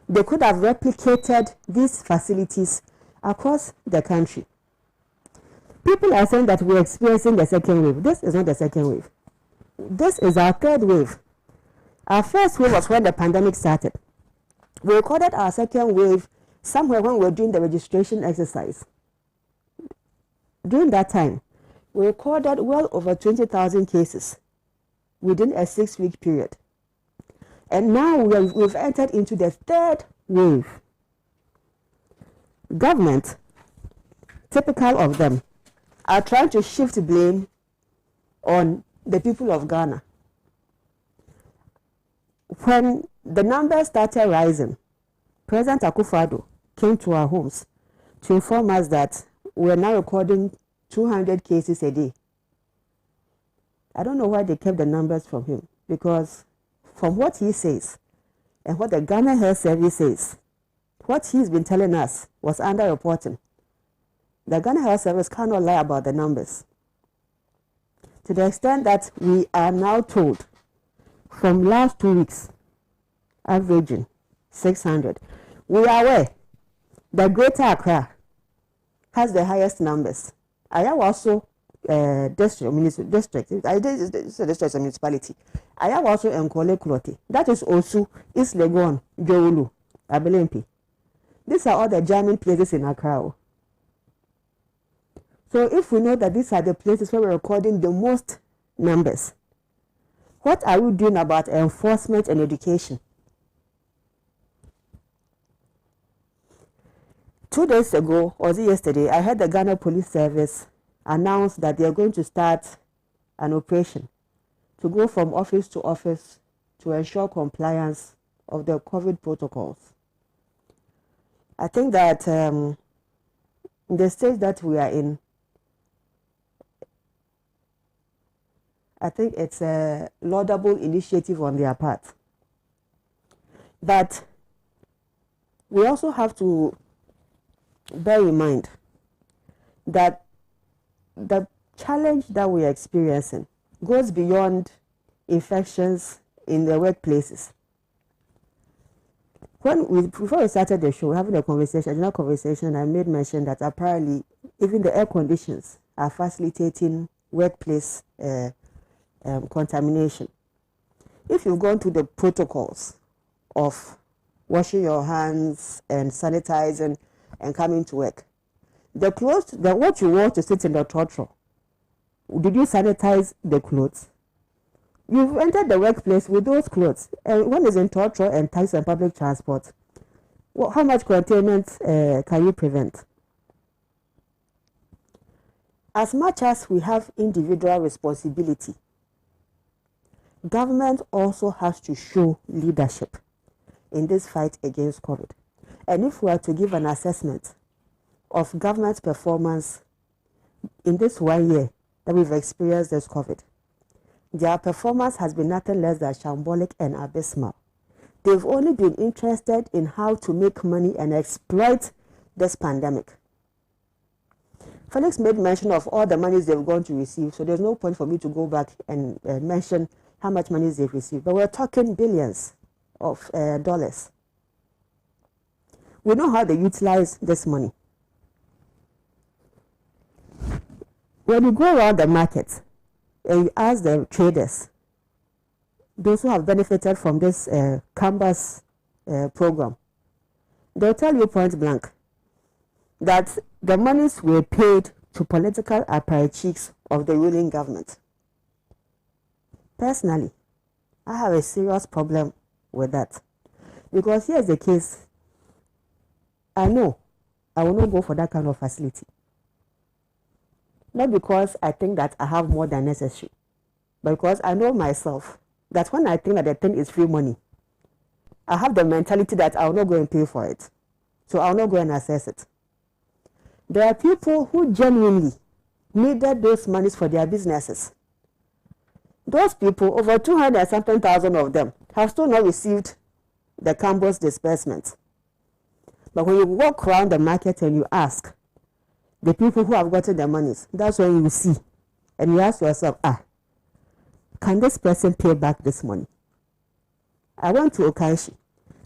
they could have replicated these facilities across the country. People are saying that we're experiencing the second wave. This is not the second wave. This is our third wave. Our first wave was when the pandemic started. We recorded our second wave somewhere when we were doing the registration exercise. During that time, we recorded well over 20,000 cases within a 6-week period. And now we've entered into the third wave. Government, typical of them, are trying to shift blame on the people of Ghana. When the numbers started rising, President Akufo-Addo came to our homes to inform us that we're now recording 200 cases a day. I don't know why they kept the numbers from him, because from what he says and what the Ghana Health Service says, what he's been telling us was underreporting. The Ghana Health Service cannot lie about the numbers. To the extent that we are now told from last 2 weeks, averaging 600. We are aware that Greater Accra has the highest numbers. I have also district, I did district municipality. I have also Nkole Klote. That is also East Legon, Jowulu, Abelempi. These are all the jamming places in Accra. So if we know that these are the places where we're recording the most numbers, what are we doing about enforcement and education? 2 days ago, or was it yesterday, I heard the Ghana Police Service announce that they are going to start an operation to go from office to office to ensure compliance of the COVID protocols. I think that in the stage that we are in, I think it's a laudable initiative on their part. But we also have to bear in mind that the challenge that we are experiencing goes beyond infections in the workplaces. Before we started the show, having a general conversation, I made mention that apparently even the air conditions are facilitating workplace contamination. If you've gone through the protocols of washing your hands and sanitizing and coming to work, what you wore to sit in the torture, did you sanitize the clothes? You've entered the workplace with those clothes, and one is in torture and taxi and public transport. Well, how much containment can you prevent? As much as we have individual responsibility, government also has to show leadership in this fight against COVID. And if we are to give an assessment of government's performance in this 1 year that we've experienced this COVID, their performance has been nothing less than shambolic and abysmal. They've only been interested in how to make money and exploit this pandemic. Felix made mention of all the monies they've gone to receive, so there's no point for me to go back and mention how much money they've received. But we're talking billions of dollars. We know how they utilize this money. when you go around the market and you ask the traders, those who have benefited from this canvas program, they'll tell you point blank that the monies were paid to political apparatchiks of the ruling government. Personally, I have a serious problem with that, because here's the case. I know I will not go for that kind of facility. Not because I think that I have more than necessary, but because I know myself that when I think that the thing is free money, I have the mentality that I will not go and pay for it. So I will not go and access it. There are people who genuinely needed those monies for their businesses. Those people, over 200 and something thousand of them, have still not received the campus disbursement. But when you walk around the market and you ask the people who have gotten the monies, that's when you see and you ask yourself, can this person pay back this money? I went to Okashi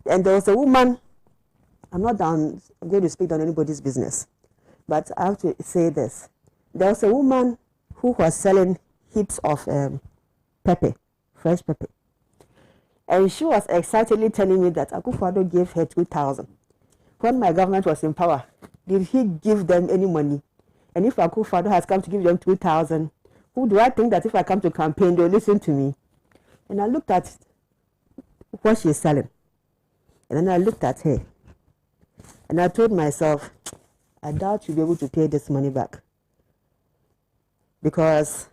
and there was a woman. I'm going to speak on anybody's business, but I have to say this. There was a woman who was selling heaps of pepper, fresh pepper. And she was excitedly telling me that Akufo-Addo gave her 2,000. When my government was in power, did he give them any money? And if Akufo-Addo has come to give them 2,000, who do I think that if I come to campaign, they'll listen to me? And I looked at what she's selling. And then I looked at her. And I told myself, I doubt you'll be able to pay this money back. Because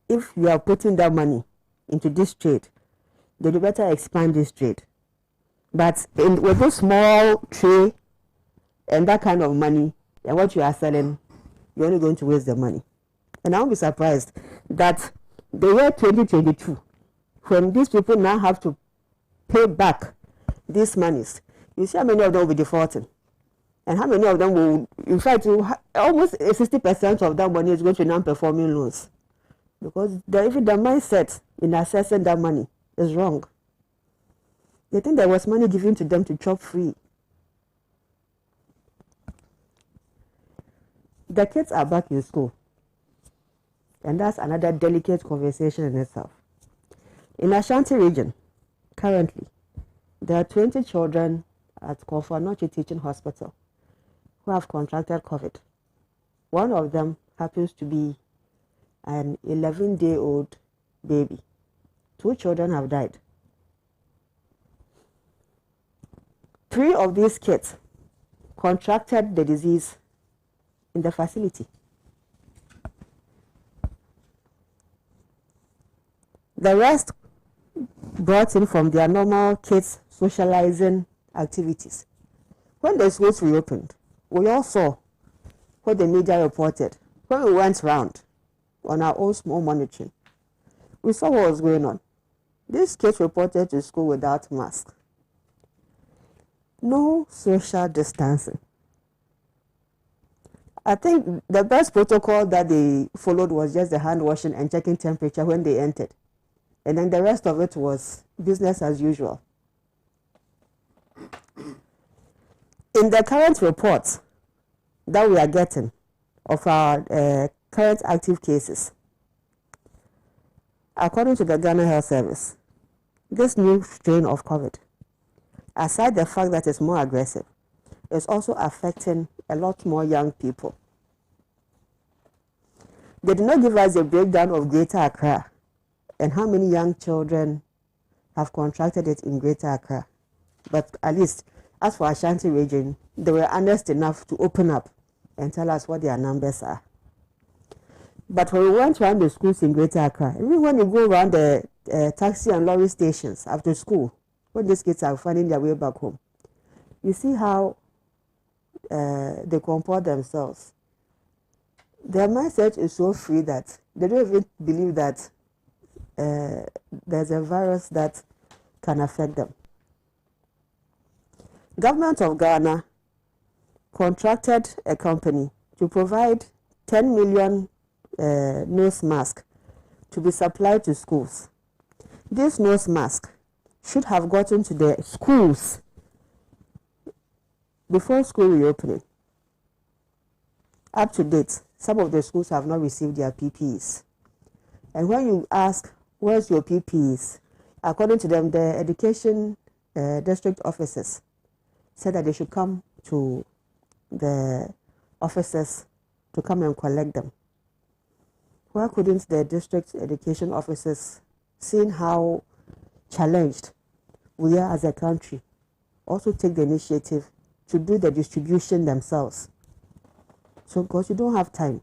if you are putting that money into this trade, then you better expand this trade. But with this small tray and that kind of money and what you are selling, you're only going to waste the money. And I won't be surprised that the year 2022, when these people now have to pay back these monies, you see how many of them will be defaulting. And how many of them will, in fact, almost 60% of that money is going to non-performing loans. Because even the mindset in assessing that money is wrong. They think there was money given to them to chop free. The kids are back in school. And that's another delicate conversation in itself. In Ashanti region, currently, there are 20 children at Kofoanochi Teaching Hospital who have contracted COVID. One of them happens to be an 11-day-old baby. 2 children have died. 3 of these kids contracted the disease in the facility. The rest brought in from their normal kids socializing activities. When the schools reopened, we all saw what the media reported. When we went round on our own small monitoring, we saw what was going on. These kids reported to school without masks. No social distancing. I think the best protocol that they followed was just the hand washing and checking temperature when they entered. And then the rest of it was business as usual. In the current reports that we are getting of our current active cases, according to the Ghana Health Service, this new strain of COVID, aside the fact that it's more aggressive, is also affecting a lot more young people. They did not give us a breakdown of Greater Accra and how many young children have contracted it in Greater Accra. But at least, as for Ashanti region, they were honest enough to open up and tell us what their numbers are. But when we went around the schools in Greater Accra, even when you go around the taxi and lorry stations after school, when these kids are finding their way back home, you see how they comport themselves. Their mindset is so free that they don't even believe that there's a virus that can affect them. Government of Ghana contracted a company to provide 10 million nose masks to be supplied to schools. This nose mask should have gotten to the schools before school reopening. Up to date, some of the schools have not received their PPEs. And when you ask, where's your PPEs? According to them, the education district officers said that they should come to the officers to come and collect them. Why couldn't the district education officers, seeing how challenged we are as a country, also take the initiative to do the distribution themselves? So, because you don't have time.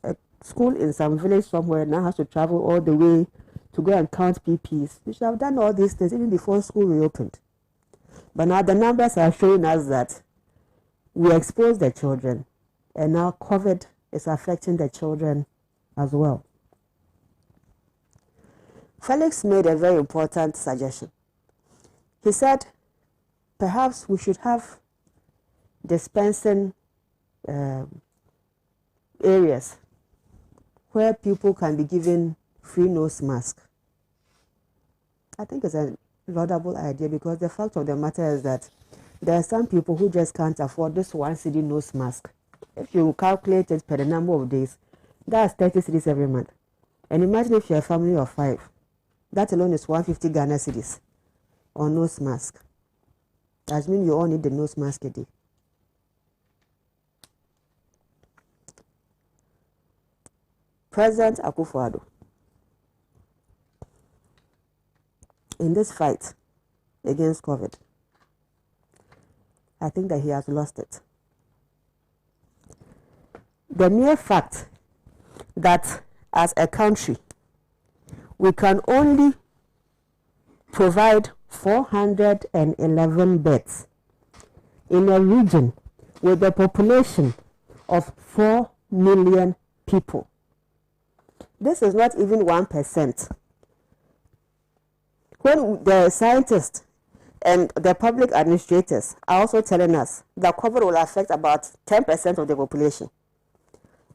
A school in some village somewhere now has to travel all the way to go and count PPs. You should have done all these things even before school reopened. But now the numbers are showing us that we expose the children, and now COVID is affecting the children as well. Felix made a very important suggestion. He said, perhaps we should have dispensing areas where people can be given free nose mask. I think it's a laudable idea, because the fact of the matter is that there are some people who just can't afford this 1 cedi nose mask. If you calculate it per the number of days, that's 30 cedis every month. And imagine if you're a family of 5. That alone is 150 Ghana cedis on nose mask. That means you all need the nose mask a day. President Akufo-Addo, in this fight against COVID, I think that he has lost it. The mere fact that as a country we can only provide 411 beds in a region with a population of 4 million people. This is not even 1%. When the scientists and the public administrators are also telling us that COVID will affect about 10% of the population,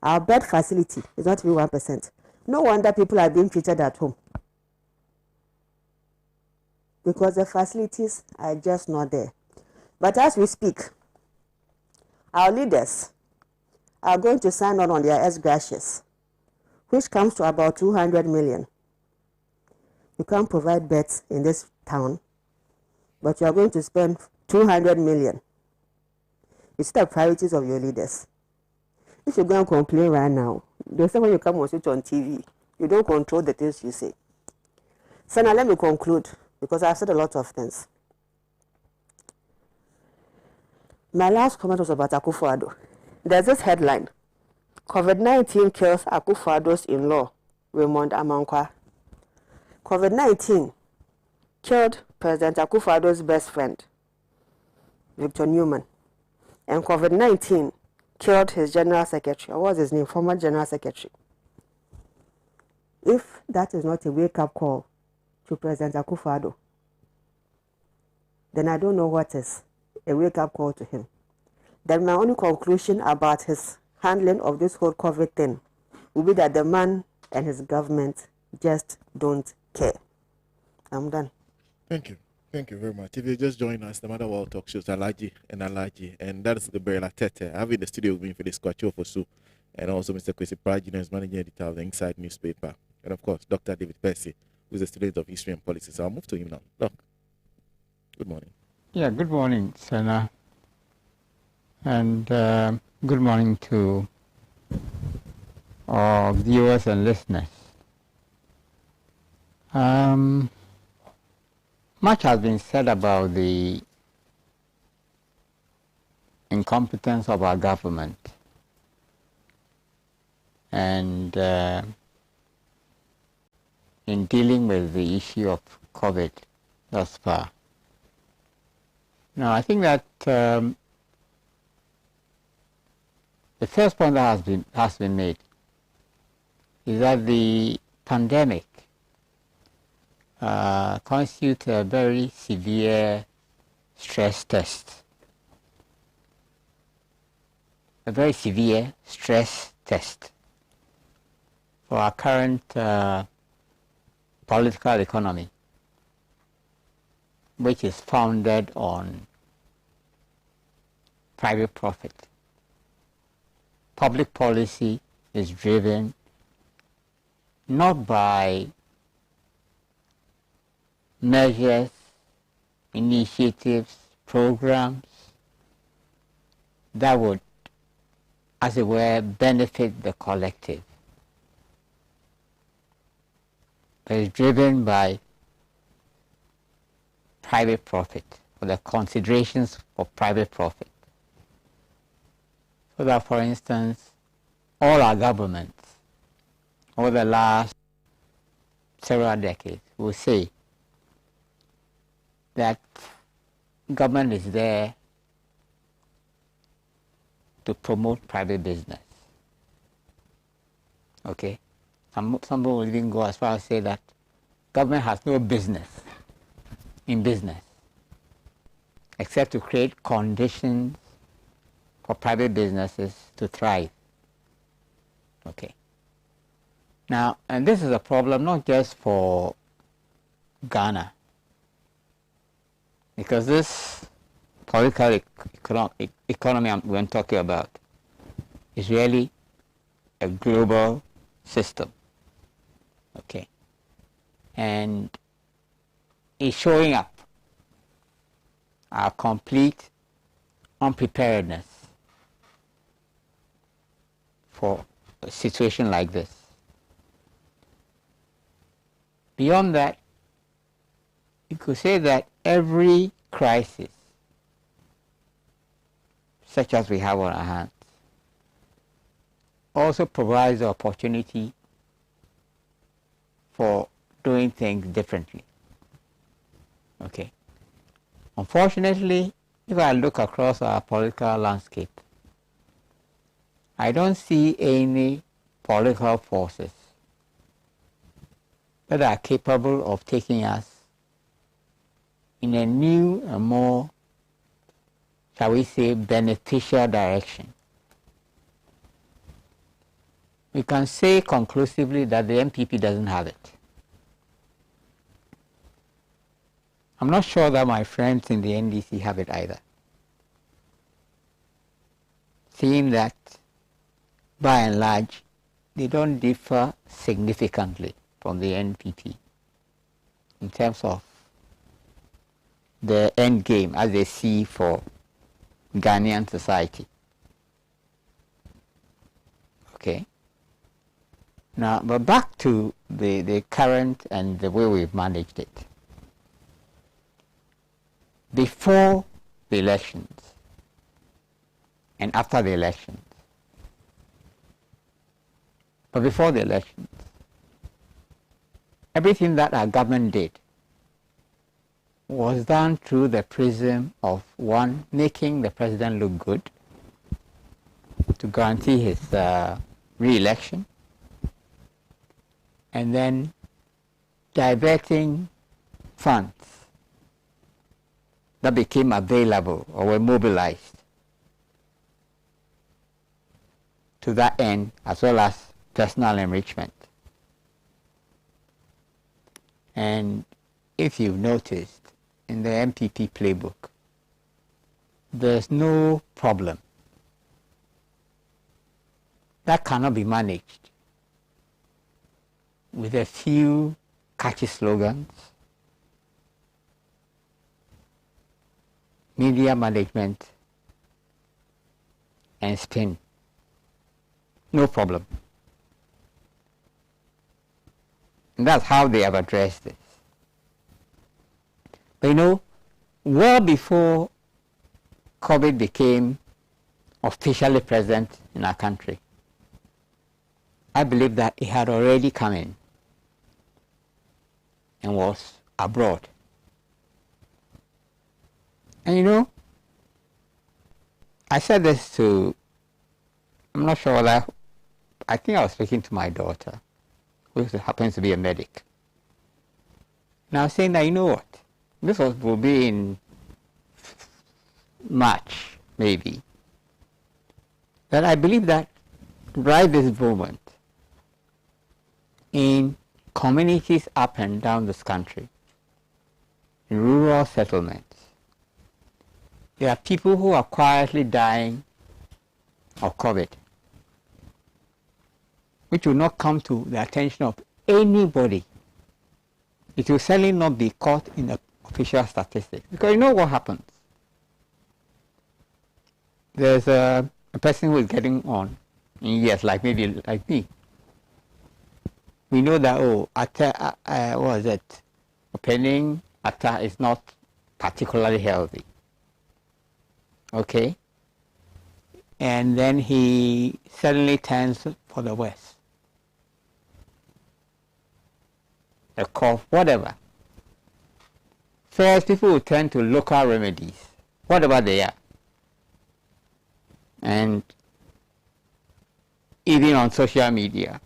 our bed facility is not even 1%. No wonder people are being treated at home, because the facilities are just not there. But as we speak, our leaders are going to sign on their ex-gracious, which comes to about 200 million. You can't provide beds in this town, but you are going to spend 200 million. It's the priorities of your leaders. If you go and complain right now, they say when you come and sit on TV, you don't control the things you say. So now let me conclude, because I've said a lot of things. My last comment was about Akufo-Addo. There's this headline: COVID-19 kills Akufo-Addo's in-law, Raymond Amankwa. COVID-19 killed President Akufo-Addo's best friend, Victor Newman. And COVID-19 killed his general secretary. What was his name? Former general secretary. If that is not a wake-up call to President Akufo-Addo, then I don't know what is a wake-up call to him. Then my only conclusion about his handling of this whole COVID thing will be that the man and his government just don't care. I'm done. Thank you. Thank you very much. If you just join us, the Mother World Talk shows Alhaji, and that is Gabriela Tete. I have in the studio with me for this Kwacho Fosu, and also Mr. Kwesi Prajina is managing editor of the Inside newspaper, and of course Dr. David Percy, who is a student of history and policy. So I'll move to him now. Doc, good morning. Yeah, good morning, Sena, and good morning to our viewers and listeners. Much has been said about the incompetence of our government and in dealing with the issue of COVID thus far. Now, I think that the first point that has been made is that the pandemic constitutes a very severe stress test. A very severe stress test for our current political economy, which is founded on private profit. public policy is driven not by measures, initiatives, programs that would, as it were, benefit the collective, but is driven by private profit, or the considerations for private profit. So that, for instance, all our governments over the last several decades will say that government is there to promote private business. Okay? Some people will even go as far as say that government has no business in business except to create conditions for private businesses to thrive. Okay. Now, and this is a problem not just for Ghana, because this political economy we're talking about is really a global system. Okay. And it's showing up our complete unpreparedness for a situation like this. Beyond that, you could say that every crisis, such as we have on our hands, also provides the opportunity for doing things differently. Okay. Unfortunately, if I look across our political landscape, I don't see any political forces that are capable of taking us in a new and more, shall we say, beneficial direction. We can say conclusively that the MPP doesn't have it. I'm not sure that my friends in the NDC have it either. Seeing that, by and large, they don't differ significantly from the NPP in terms of the end game as they see for Ghanaian society. Okay. Now, but back to the current and the way we've managed it. Before the elections and after the elections, but before the elections, everything that our government did was done through the prism of, one, making the president look good to guarantee his re-election, and then diverting funds that became available or were mobilized to that end, as well as personal enrichment. And if you've noticed, in the MPP playbook, there's no problem that cannot be managed with a few catchy slogans, media management, and spin. No problem. And that's how they have addressed this. But you know, well before COVID became officially present in our country, I believe that it had already come in and was abroad. And you know, I said this to, I'm not sure whether, I think I was speaking to my daughter, who happens to be a medic. And I was saying that, you know what, this will be in March, maybe, that I believe that right this moment, in communities up and down this country, in rural settlements, there are people who are quietly dying of COVID which will not come to the attention of anybody. It will certainly not be caught in the official statistics. Because you know what happens? There's a person who is getting on in years, like maybe like me. We know that, what is it? Opening attack is not particularly healthy. Okay? And then he suddenly turns for the West. A cough, whatever. First, people will turn to local remedies, whatever they are. And even on social media,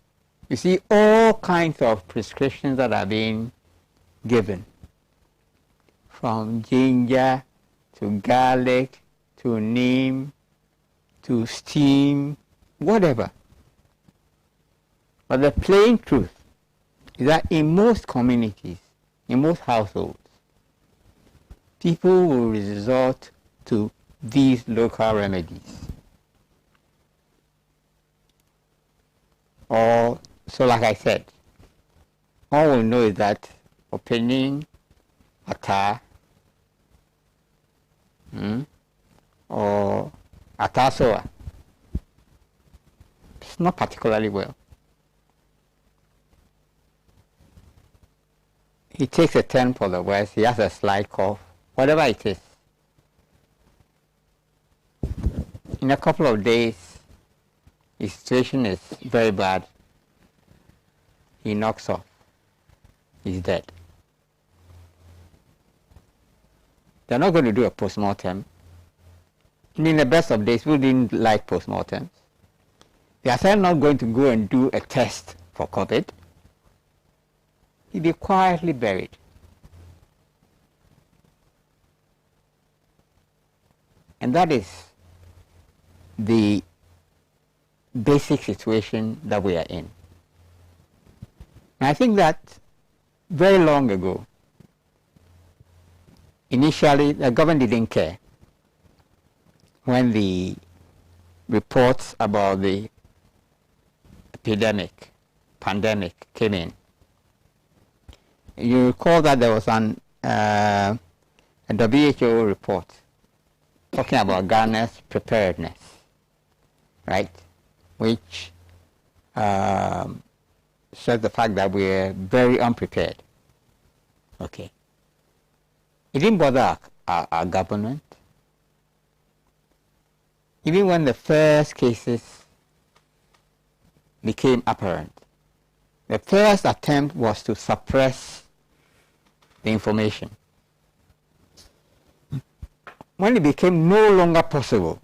you see all kinds of prescriptions that are being given, from ginger to garlic to neem to steam, whatever. But the plain truth is that in most communities, in most households, people will resort to these local remedies. Or, so like I said, all we know is that opening atar or atasoa, it's not particularly well. He takes a turn for the West, he has a slight cough, whatever it is. In a couple of days, his situation is very bad. He knocks off. He's dead. They're not going to do a post-mortem. In the best of days, we didn't like post-mortems. They are certainly not going to go and do a test for COVID. He'll be quietly buried. And that is the basic situation that we are in. And I think that very long ago, initially the government didn't care when the reports about the pandemic came in. You recall that there was a WHO report talking about Ghana's preparedness, right? Which shows the fact that we're very unprepared. Okay. It didn't bother our government. Even when the first cases became apparent, the first attempt was to suppress the information. When it became no longer possible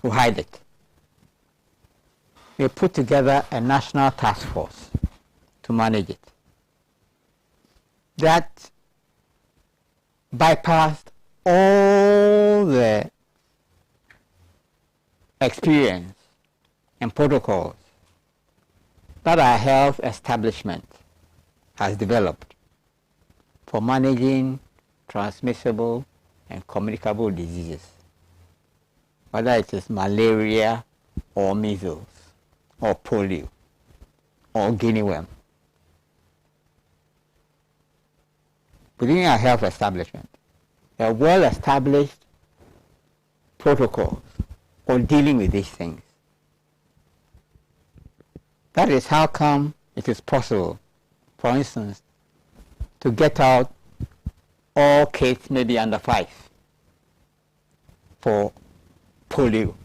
to hide it, they put together a national task force to manage it. That bypassed all the experience and protocols that our health establishment has developed for managing transmissible and communicable diseases, whether it is malaria or measles or polio or guinea worm. Within our health establishment, there are well-established protocols for dealing with these things. That is how come it is possible, for instance, to get out all kids maybe under 5 for polio.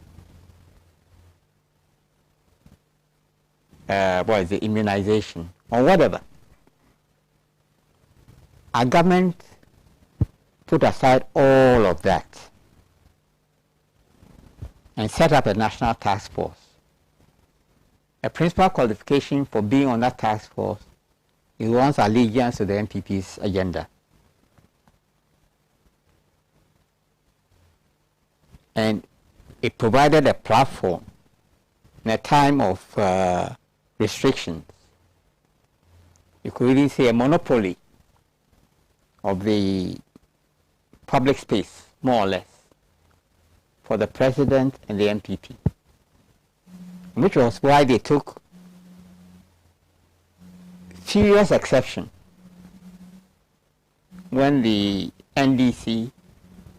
Immunization or whatever. Our government put aside all of that and set up a national task force. A principal qualification for being on that task force is one's allegiance to the NPP's agenda. And it provided a platform in a time of restrictions. You could even say a monopoly of the public space, more or less, for the president and the MPP, which was why they took serious exception when the NDC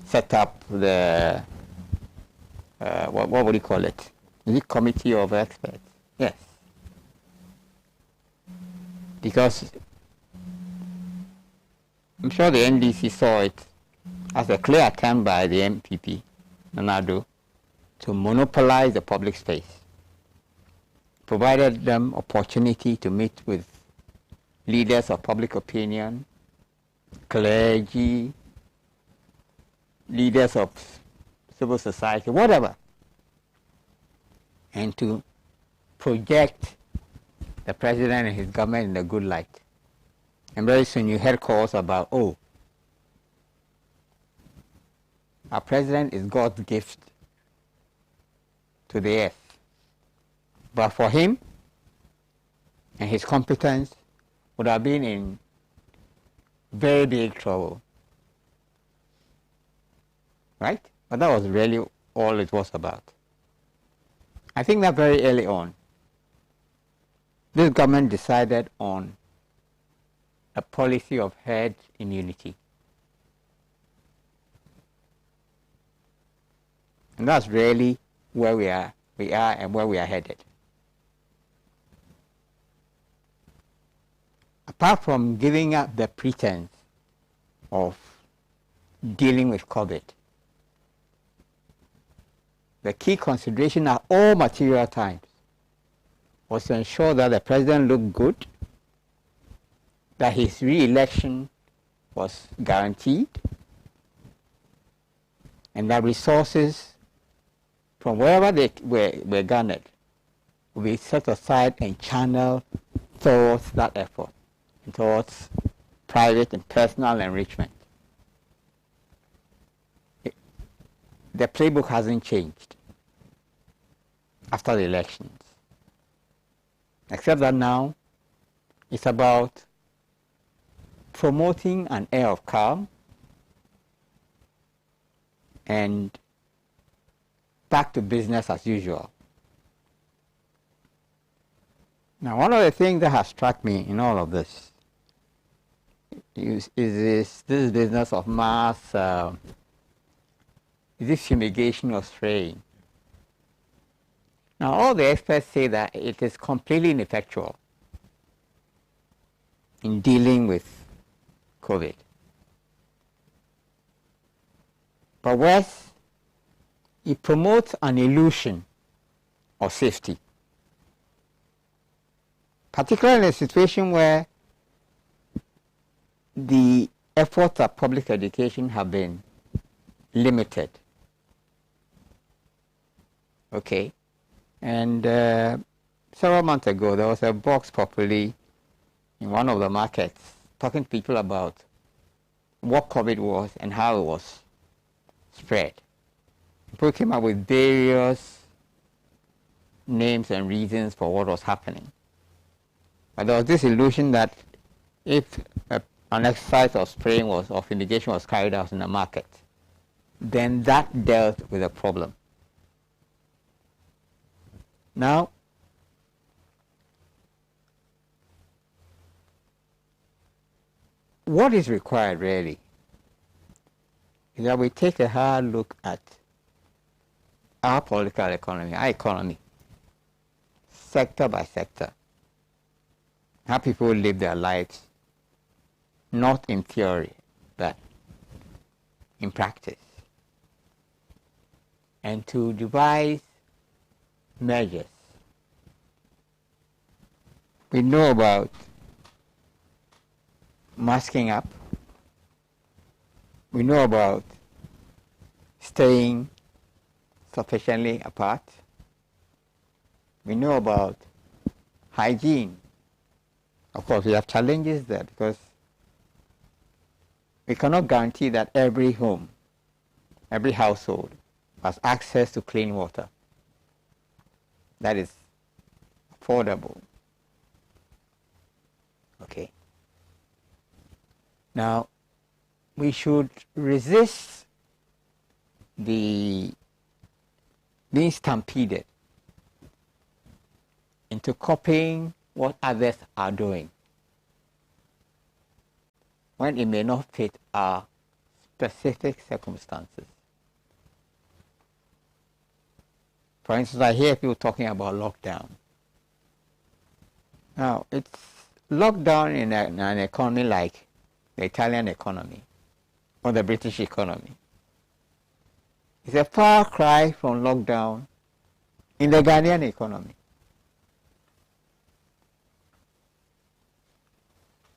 set up the, what would you call it? Is it committee of experts? Yes. Because I'm sure the NDC saw it as a clear attempt by the MPP, Nanado, to monopolize the public space. Provided them opportunity to meet with leaders of public opinion, clergy, leaders of civil society, whatever, and to project the president and his government in a good light. And very soon you heard calls about, oh, our president is God's gift to the earth. But for him and his competence would have been in very big trouble. Right? But that was really all it was about. I think that very early on, this government decided on a policy of herd immunity. And that's really where we are and where we are headed. Apart from giving up the pretense of dealing with COVID, the key consideration at all material times was to ensure that the president looked good, that his re-election was guaranteed, and that resources from wherever they were garnered will be set aside and channeled towards that effort, and towards private and personal enrichment. The playbook hasn't changed after the elections, except that now it's about promoting an air of calm and back to business as usual. Now, one of the things that has struck me in all of this is this business of mass, is this fumigation or spraying? Now, all the experts say that it is completely ineffectual in dealing with COVID. But worse, it promotes an illusion of safety, particularly in a situation where the efforts of public education have been limited. Okay, and several months ago there was a box popularly in one of the markets talking to people about what COVID was and how it was spread. People came up with various names and reasons for what was happening. But there was this illusion that if an exercise of spraying or fumigation was carried out in a market, then that dealt with a problem. Now, what is required really is that we take a hard look at our political economy, our economy, sector by sector, how people live their lives, not in theory, but in practice, and to devise measures. We know about masking up. We know about staying sufficiently apart. We know about hygiene. Of course, we have challenges there because we cannot guarantee that every home, every household has access to clean water that is affordable. Okay. Now, we should resist being stampeded into copying what others are doing. when it may not fit our specific circumstances. For instance, I hear people talking about lockdown. Now, it's lockdown in an economy like the Italian economy or the British economy. It's a far cry from lockdown in the Ghanaian economy.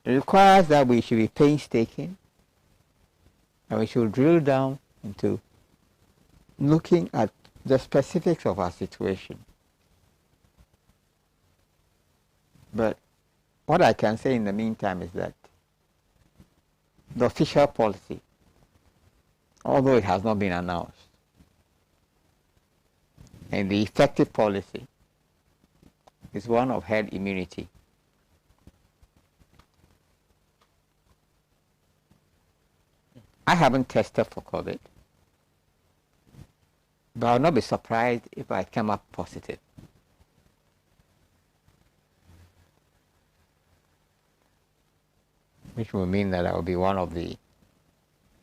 It requires that we should be painstaking and we should drill down into looking at the specifics of our situation. But what I can say in the meantime is that the official policy, although it has not been announced, and the effective policy is one of herd immunity. I haven't tested for COVID, but I'll not be surprised if I come up positive. Which will mean that I will be one of the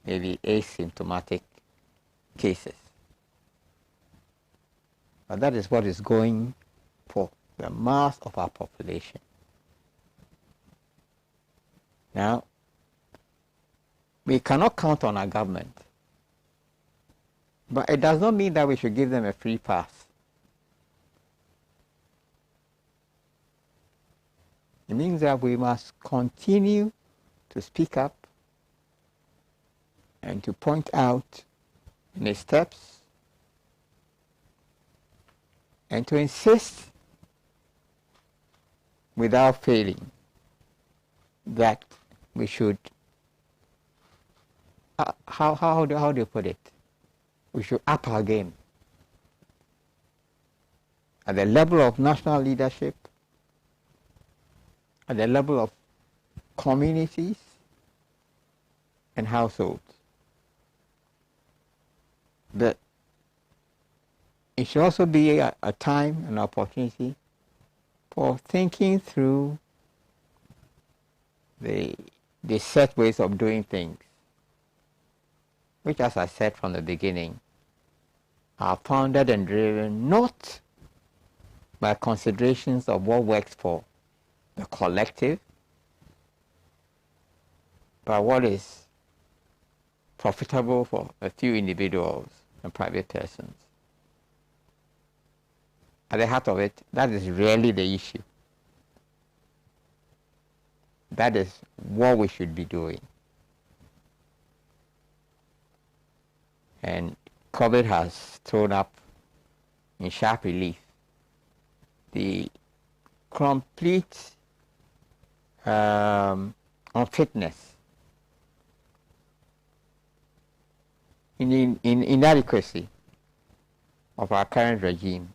maybe asymptomatic cases. But that is what is going for the mass of our population. Now, we cannot count on our government, but it does not mean that we should give them a free pass. It means that we must continue to speak up and to point out any steps and to insist without failing that we should, how do you put it? We should up our game at the level of national leadership, at the level of communities and households. But it should also be a time, an opportunity for thinking through the set ways of doing things, which, as I said from the beginning, are founded and driven not by considerations of what works for the collective, but what is profitable for a few individuals and private persons. At the heart of it, that is really the issue. That is what we should be doing. And COVID has thrown up in sharp relief the complete unfitness, in inadequacy of our current regime.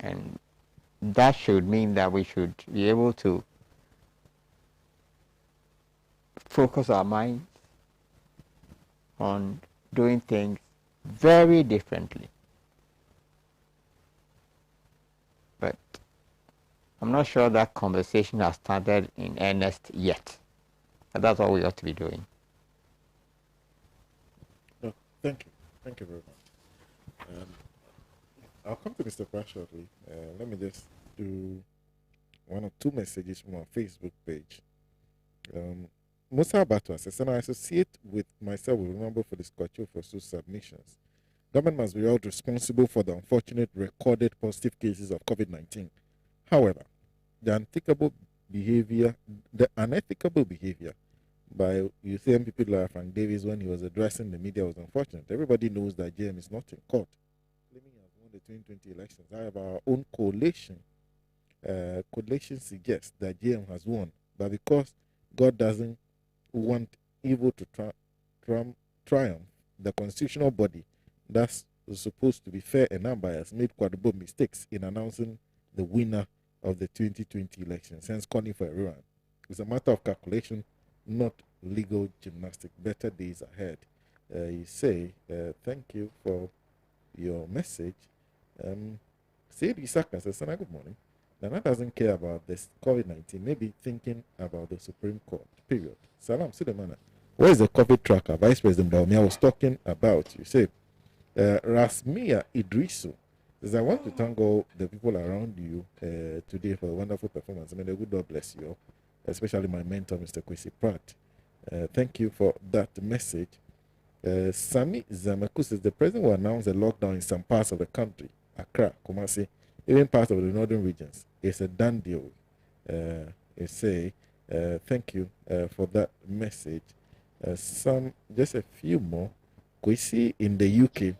And that should mean that we should be able to focus our minds on doing things very differently. But I'm not sure that conversation has started in earnest yet. But that's what we ought to be doing. No, thank you. Thank you very much. I'll come to Mr. Pratt shortly. Let me just do one or two messages from our Facebook page. Musa Batwa says, and I associate with myself with Nombo for the Scotch for social submissions. Government must be held responsible for the unfortunate recorded positive cases of COVID-19. However, the unethical behavior by people like Frank Davis when he was addressing the media was unfortunate. Everybody knows that JM is not in court, claiming he has won the 2020 elections. However, our own collation suggests that JM has won, but because God doesn't want evil to triumph, the constitutional body that's supposed to be fair and unbiased made quadruple mistakes in announcing the winner of the 2020 elections, hence calling for a rerun. It's a matter of calculation, not legal gymnastics. Better days ahead. You say, thank you for your message. Said Isaka says, Sena, good morning. Nana doesn't care about this COVID-19, maybe thinking about the Supreme Court, period. Salam Sulemana. Where is the COVID tracker? Vice President Baumia was talking about. You say, Rasmia Idrisu says, I want to thank all the people around you today for a wonderful performance. I mean, the good God bless you all, especially my mentor, Mr. Kwesi Pratt. Thank you for that message. Sami Zamaku says, the president will announce a lockdown in some parts of the country, Accra, Kumasi, even parts of the northern regions. It's a done deal. Thank you for that message. Just a few more. Kwesi in the UK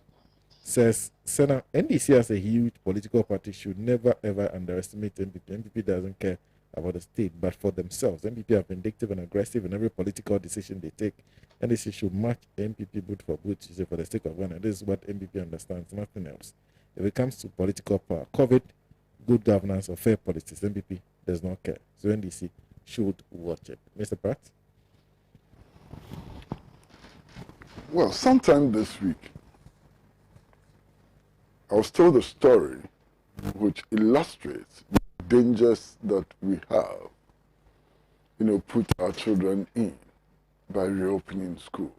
says, Sena, NDC as a huge political party should never ever underestimate MPP. MPP doesn't care about the state, but for themselves. MPP are vindictive and aggressive in every political decision they take. NDC should match MPP boot for boot, she said, for the sake of Ghana. This is what MPP understands, nothing else. If it comes to political power, COVID, good governance, or fair politics, MPP does not care. So NDC should watch it. Mr. Pratt? Well, sometime this week, I was told a story which illustrates the dangers that we have, put our children in by reopening school.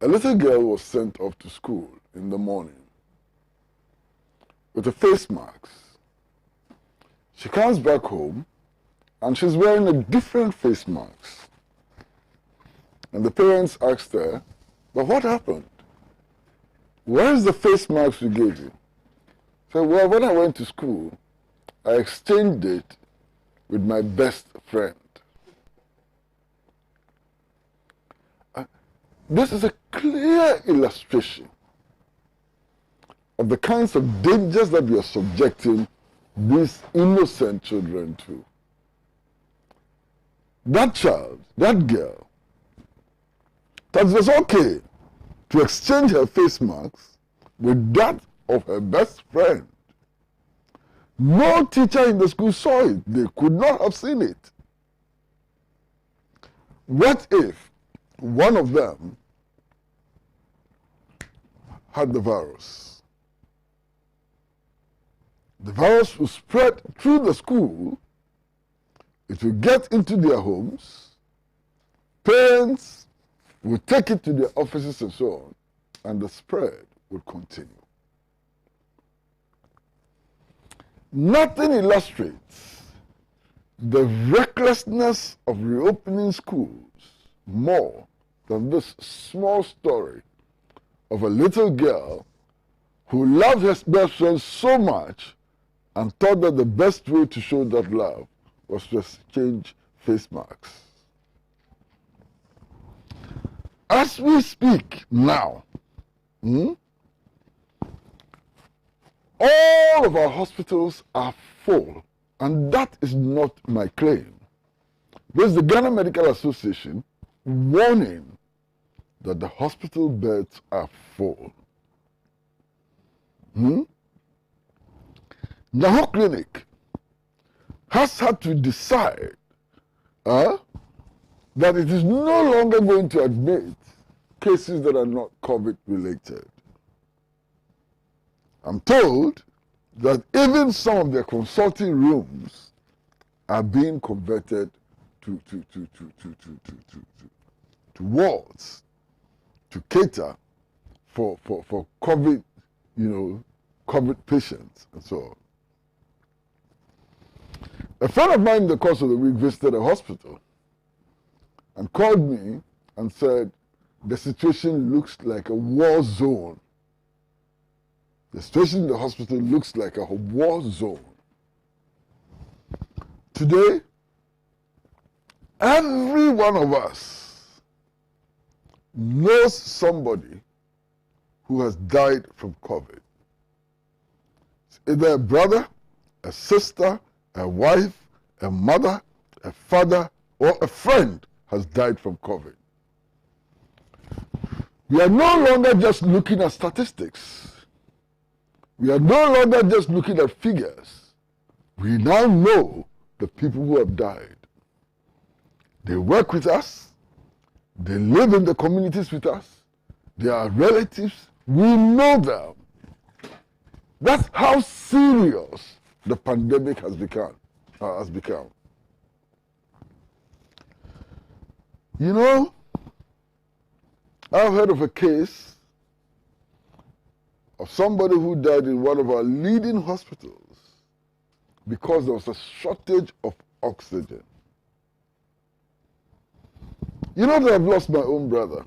A little girl was sent off to school in the morning with a face mask. She comes back home and she's wearing a different face mask. And the parents asked her, but what happened? Where is the face mask you gave you? She said, well, when I went to school, I exchanged it with my best friend. This is a clear illustration of the kinds of dangers that we are subjecting these innocent children to. That child, that girl, that it was okay to exchange her face mask with that of her best friend. No teacher in the school saw it. They could not have seen it. What if one of them had the virus? The virus will spread through the school. It will get into their homes. Parents will take it to their offices and so on, and the spread will continue. Nothing illustrates the recklessness of reopening schools more than this small story of a little girl who loved her best friend so much and thought that the best way to show that love was to exchange face masks. As we speak now, all of our hospitals are full, and that is not my claim. There's the Ghana Medical Association warning that the hospital beds are full. Naho Clinic has had to decide that it is no longer going to admit cases that are not COVID related. I'm told that even some of their consulting rooms are being converted to wards to cater for COVID, COVID patients and so on. A friend of mine in the course of the week visited a hospital and called me and said, the situation looks like a war zone. The situation in the hospital looks like a war zone. Today, every one of us knows somebody who has died from COVID. It's either a brother, a sister, a wife, a mother, a father, or a friend has died from COVID. We are no longer just looking at statistics. We are no longer just looking at figures. We now know the people who have died. They work with us. They live in the communities with us. They are relatives. We know them. That's how serious the pandemic has become. You know, I've heard of a case of somebody who died in one of our leading hospitals because there was a shortage of oxygen. You know that I've lost my own brother.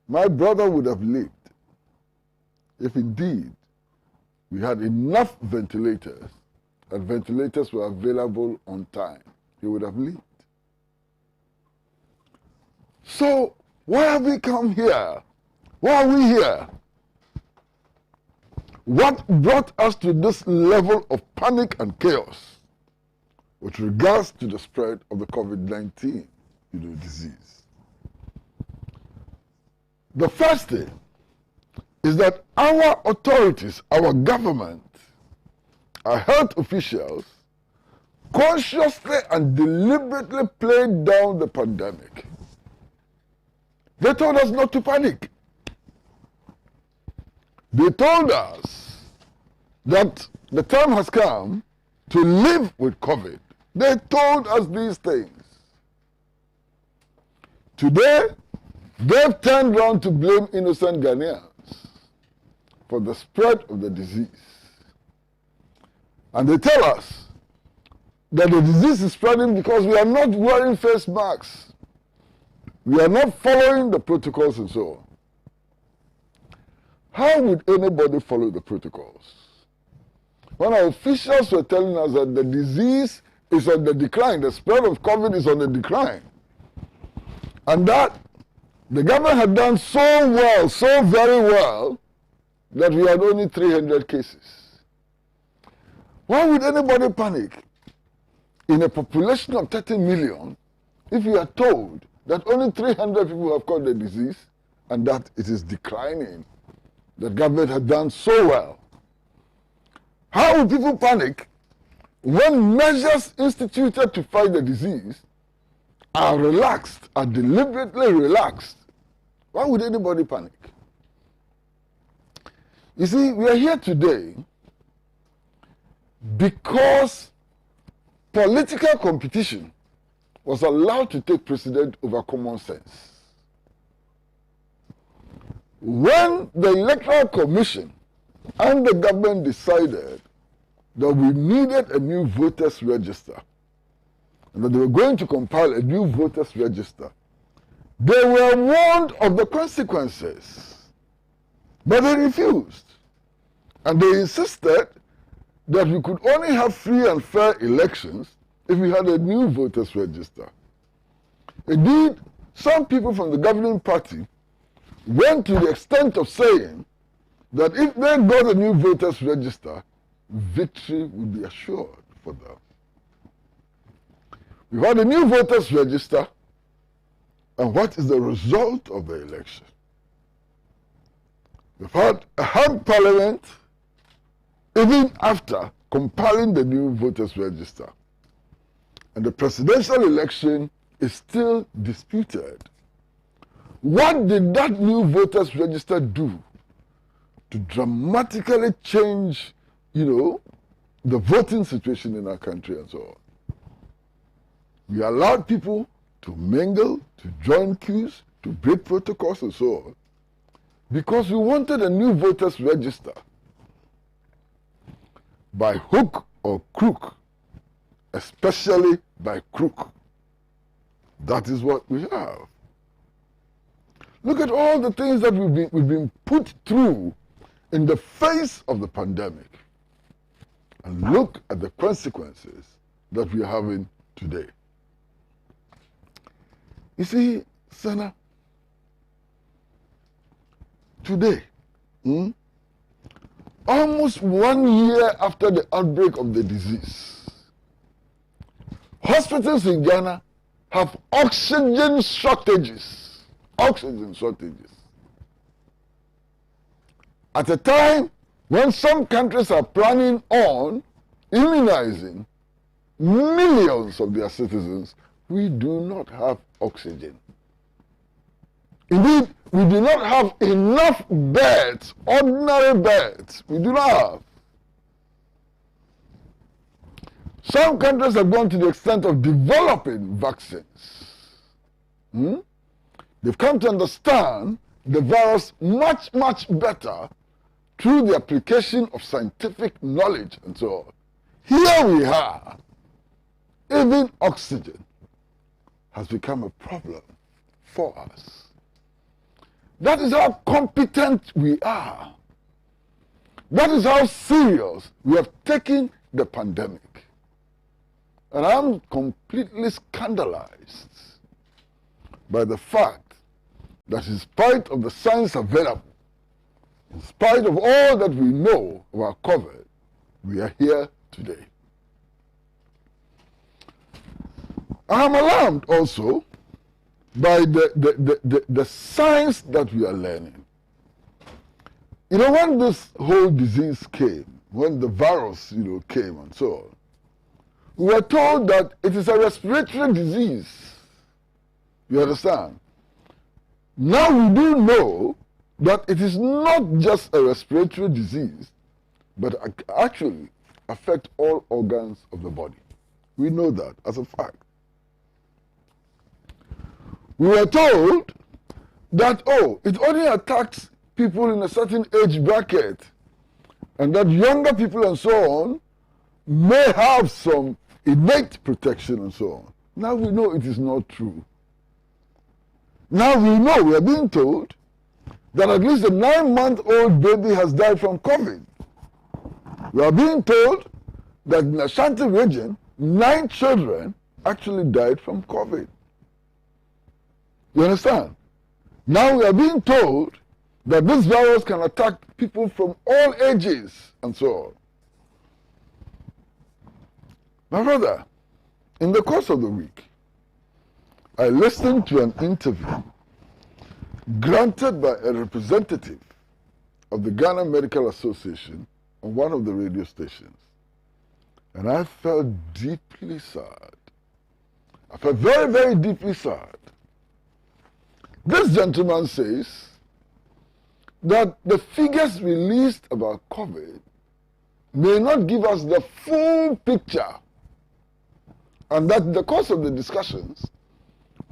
My brother would have lived if indeed we had enough ventilators and ventilators were available on time. He would have lived. So, why have we come here? Why are we here? What brought us to this level of panic and chaos with regards to the spread of the COVID-19 disease? The first thing is that our authorities, our government, our health officials consciously and deliberately played down the pandemic. They told us not to panic. They told us that the time has come to live with COVID. They told us these things. Today, they've turned around to blame innocent Ghanaians for the spread of the disease. And they tell us that the disease is spreading because we are not wearing face masks. We are not following the protocols and so on. How would anybody follow the protocols? When our officials were telling us that the disease is on the decline, the spread of COVID is on the decline, and that the government had done so well, so very well, that we had only 300 cases. Why would anybody panic in a population of 30 million if you are told that only 300 people have caught the disease and that it is declining? The government had done so well. How would people panic when measures instituted to fight the disease are relaxed, are deliberately relaxed? Why would anybody panic? You see, we are here today because political competition was allowed to take precedence over common sense. When the Electoral Commission and the government decided that we needed a new voters register and that they were going to compile a new voters register, they were warned of the consequences, but they refused. And they insisted that we could only have free and fair elections if we had a new voters register. Indeed, some people from the governing party went to the extent of saying that if they got a new voters register, victory would be assured for them. We've had a new voters register, and what is the result of the election? We've had a hung parliament even after compiling the new voters register. And the presidential election is still disputed. What did that new voters register do to dramatically change, the voting situation in our country and so on? We allowed people to mingle, to join queues, to break protocols and so on, because we wanted a new voters register. By hook or crook, especially by crook. That is what we have. Look at all the things that we've been put through in the face of the pandemic. And look at the consequences that we are having today. You see, Sena, today, almost 1 year after the outbreak of the disease, hospitals in Ghana have oxygen shortages. Oxygen shortages. At a time when some countries are planning on immunizing millions of their citizens, we do not have oxygen. Indeed, we do not have enough beds, ordinary beds. We do not have. Some countries have gone to the extent of developing vaccines. They've come to understand the virus much, much better through the application of scientific knowledge and so on. Here we are. Even oxygen has become a problem for us. That is how competent we are. That is how serious we have taken the pandemic. And I'm completely scandalized by the fact that in spite of the science available, in spite of all that we know about COVID, we are here today. I am alarmed also by the science that we are learning. You know, when this whole disease came, when the virus, came and so on, we were told that it is a respiratory disease. You understand? Now we do know that it is not just a respiratory disease, but actually affect all organs of the body. We know that as a fact. We were told that, it only attacks people in a certain age bracket, and that younger people and so on may have some innate protection and so on. Now we know it is not true. Now we are being told that at least a 9-month-old baby has died from COVID. We are being told that in the Ashanti region, 9 children actually died from COVID. You understand? Now we are being told that this virus can attack people from all ages and so on. My brother, in the course of the week, I listened to an interview granted by a representative of the Ghana Medical Association on one of the radio stations. And I felt deeply sad. I felt very, very deeply sad. This gentleman says that the figures released about COVID may not give us the full picture, and that in the course of the discussions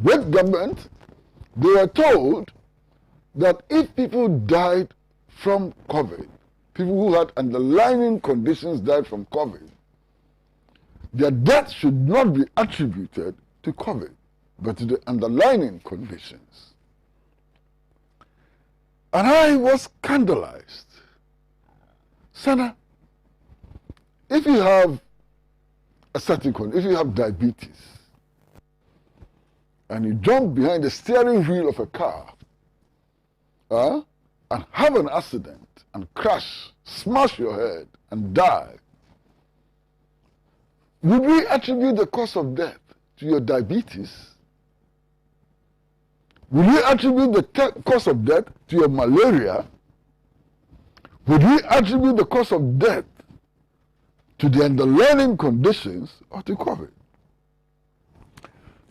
with government, they were told that if people died from COVID, people who had underlying conditions died from COVID, their death should not be attributed to COVID, but to the underlying conditions. And I was scandalized. Sena, if you have a certain condition, if you have diabetes, and you jump behind the steering wheel of a car, and have an accident, and crash, smash your head, and die, would we attribute the cause of death to your diabetes? Would we attribute the cause of death to your malaria? Would we attribute the cause of death to the underlying conditions or to COVID?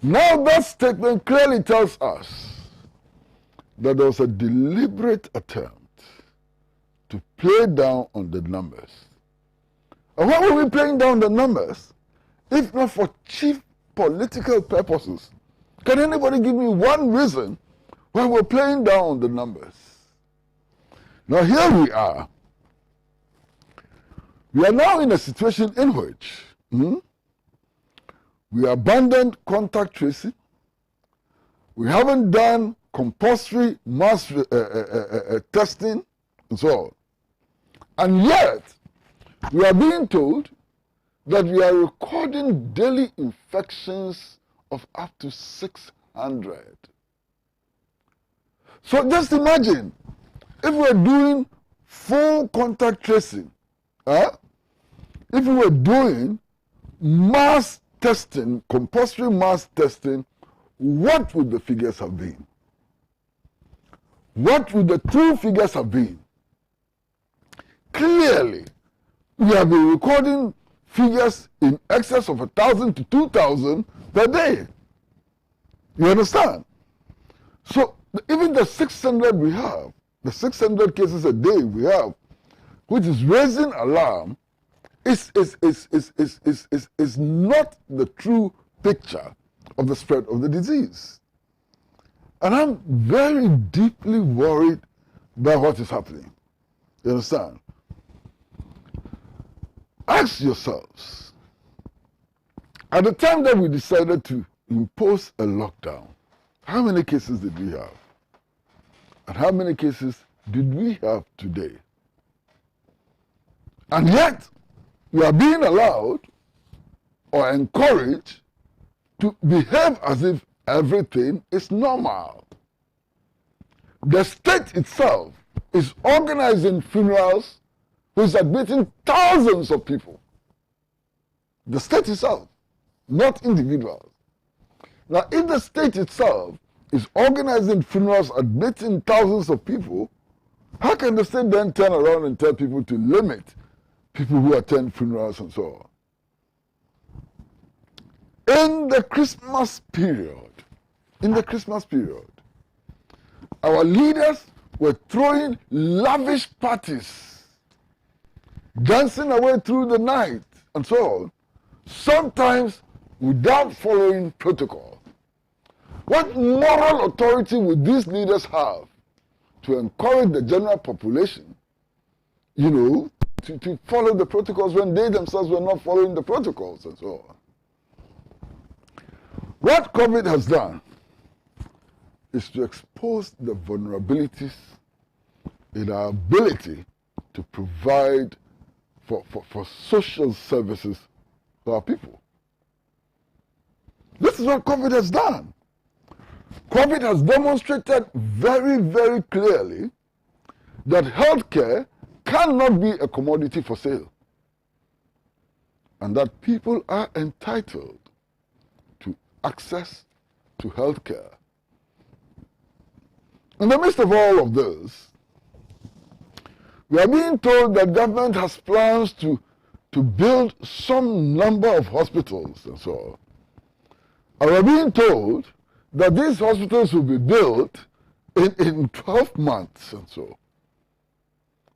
Now that statement clearly tells us that there was a deliberate attempt to play down on the numbers. And why were we playing down the numbers if not for cheap political purposes? Can anybody give me one reason why we're playing down on the numbers? Now here we are. We are now in a situation in which we abandoned contact tracing. We haven't done compulsory mass testing and so on. And yet, we are being told that we are recording daily infections of up to 600. So just imagine, if we were doing full contact tracing, if we were doing mass testing, compulsory mass testing, what would the figures have been? What would the true figures have been? Clearly, we have been recording figures in excess of 1,000 to 2,000 per day. You understand? So Even the 600 we have, the 600 cases a day we have, which is raising alarm, is not the true picture of the spread of the disease. And I'm very deeply worried by what is happening. You understand? Ask yourselves, at the time that we decided to impose a lockdown, how many cases did we have? And how many cases did we have today? And yet, we are being allowed or encouraged to behave as if everything is normal. The state itself is organizing funerals which is admitting thousands of people. The state itself, not individuals. Now, if the state itself is organizing funerals admitting thousands of people, how can the state then turn around and tell people to limit people who attend funerals and so on? In the Christmas period, our leaders were throwing lavish parties, dancing away through the night and so on, sometimes without following protocol. What moral authority would these leaders have to encourage the general population, to follow the protocols when they themselves were not following the protocols and so on? What COVID has done is to expose the vulnerabilities in our ability to provide for social services for our people. This is what COVID has done. COVID has demonstrated very, very clearly that healthcare cannot be a commodity for sale, and that people are entitled to access to healthcare. In the midst of all of this, we are being told that government has plans to build some number of hospitals and so on. And we are being told that these hospitals will be built in 12 months and so.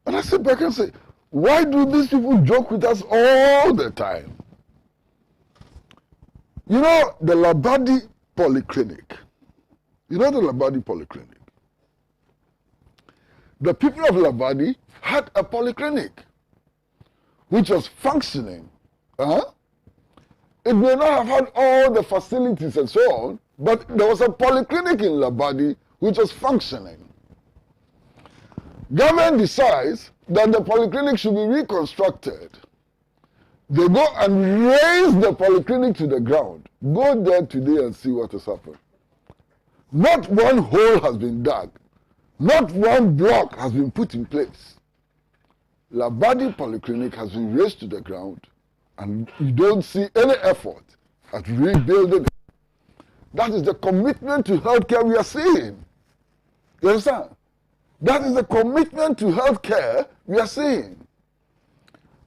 And I sit back and say, why do these people joke with us all the time? You know the Labadi Polyclinic. The people of Labadi had a polyclinic which was functioning. It may not have had all the facilities and so on, but there was a polyclinic in Labadi which was functioning. Government decides that the polyclinic should be reconstructed. They go and raise the polyclinic to the ground. Go there today and see what has happened. Not one hole has been dug. Not one block has been put in place. Labadi Polyclinic has been raised to the ground, and you don't see any effort at rebuilding it. That is the commitment to healthcare we are seeing. You understand? That is the commitment to healthcare we are seeing.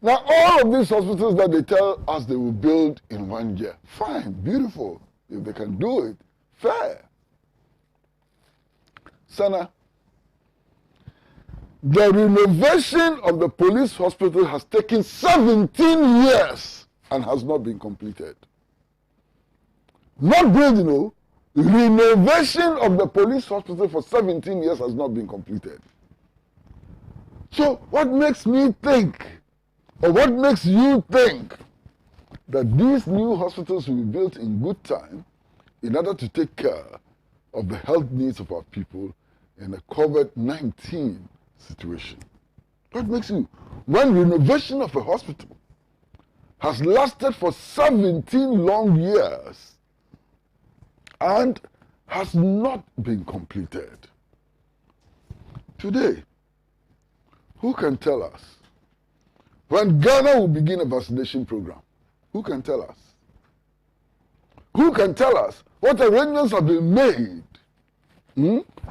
Now, all of these hospitals that they tell us they will build in 1 year, fine, beautiful. If they can do it, fair. Sena, the renovation of the police hospital has taken 17 years and has not been completed. Not building, renovation of the police hospital for 17 years has not been completed. So what makes me think, or what makes you think, that these new hospitals will be built in good time in order to take care of the health needs of our people in a COVID-19 situation? What makes you, when renovation of a hospital has lasted for 17 long years and has not been completed? Today, who can tell us when Ghana will begin a vaccination program? Who can tell us? Who can tell us what arrangements have been made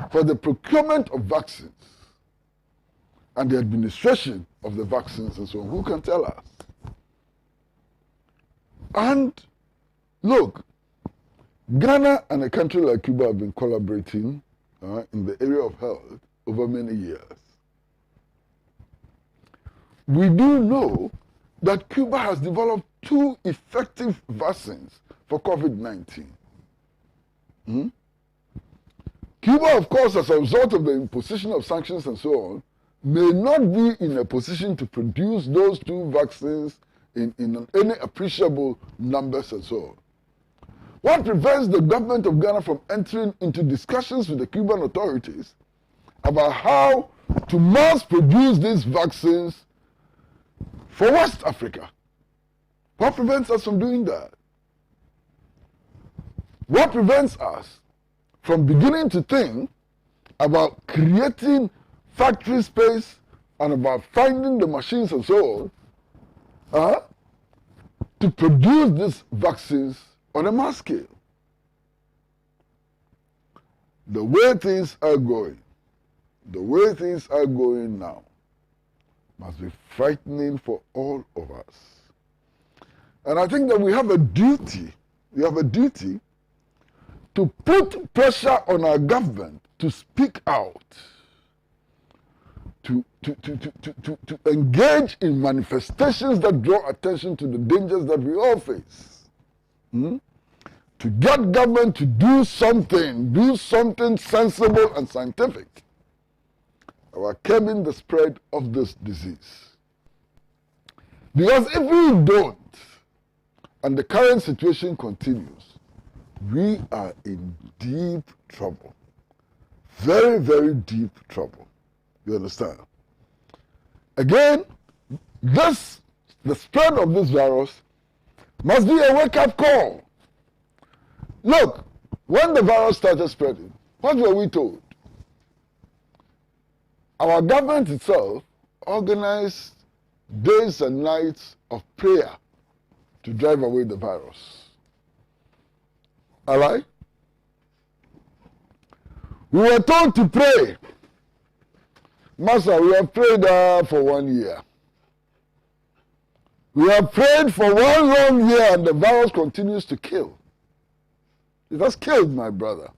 for the procurement of vaccines and the administration of the vaccines and so on? Who can tell us? And look, Ghana and a country like Cuba have been collaborating in the area of health over many years. We do know that Cuba has developed 2 effective vaccines for COVID-19. Cuba, of course, as a result of the imposition of sanctions and so on, may not be in a position to produce those 2 vaccines in any appreciable numbers and so on. What prevents the government of Ghana from entering into discussions with the Cuban authorities about how to mass produce these vaccines for West Africa? What prevents us from doing that? What prevents us from beginning to think about creating factory space and about finding the machines and so on to produce these vaccines on a mass scale? The way things are going now, must be frightening for all of us. And I think that we have a duty to put pressure on our government to speak out, to engage in manifestations that draw attention to the dangers that we all face. To get government to do something sensible and scientific about curbing the spread of this disease. Because if we don't, and the current situation continues, we are in deep trouble. Very, very deep trouble. You understand? Again, the spread of this virus must be a wake-up call. Look, when the virus started spreading, what were we told? Our government itself organized days and nights of prayer to drive away the virus. Alright? We were told to pray. Master, we have prayed for 1 year. We have prayed for 1 long year and the virus continues to kill. It has killed my brother.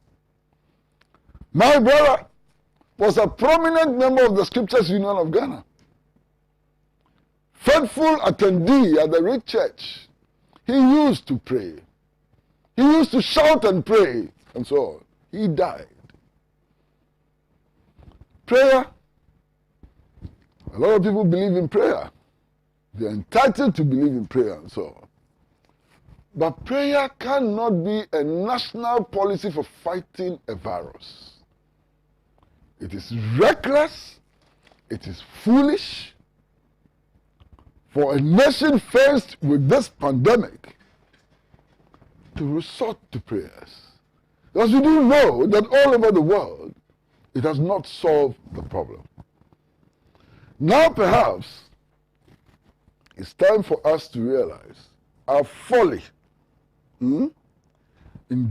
My brother was a prominent member of the Scriptures Union of Ghana. Faithful attendee at the Rich Church. He used to pray. He used to shout and pray and so on. He died. Prayer. A lot of people believe in prayer. They are entitled to believe in prayer and so on. But prayer cannot be a national policy for fighting a virus. It is reckless, it is foolish for a nation faced with this pandemic to resort to prayers. Because we do know that all over the world, it has not solved the problem. Now perhaps, it's time for us to realize our folly in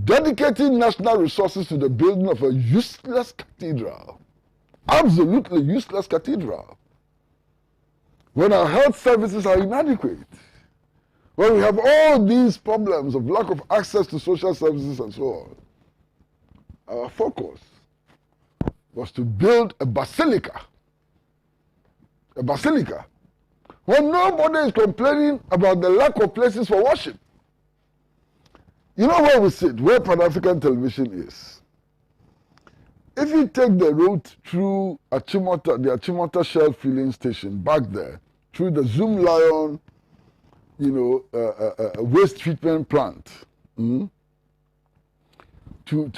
dedicating national resources to the building of a useless cathedral, absolutely useless cathedral, when our health services are inadequate, when we have all these problems of lack of access to social services and so on. Our focus was to build a basilica, when nobody is complaining about the lack of places for worship. You know where we sit, where Pan-African television is. If you take the route through Achimota, the Achimota Shell filling station back there, through the Zoom Lion, waste treatment plant, to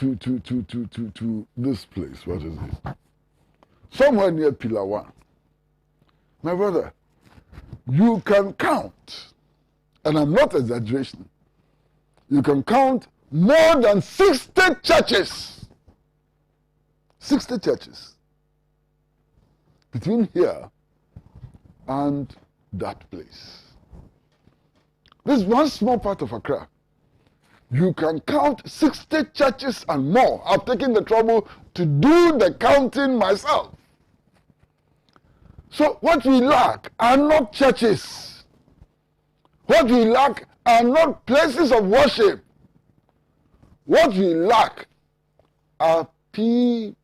this place, what is it? Somewhere near Pillar 1. My brother, you can count, and I'm not exaggerating, you can count more than 60 churches. 60 churches. Between here and that place. This is one small part of Accra. You can count 60 churches and more. I've taken the trouble to do the counting myself. So what we lack are not churches. What we lack are not places of worship. What we lack are people.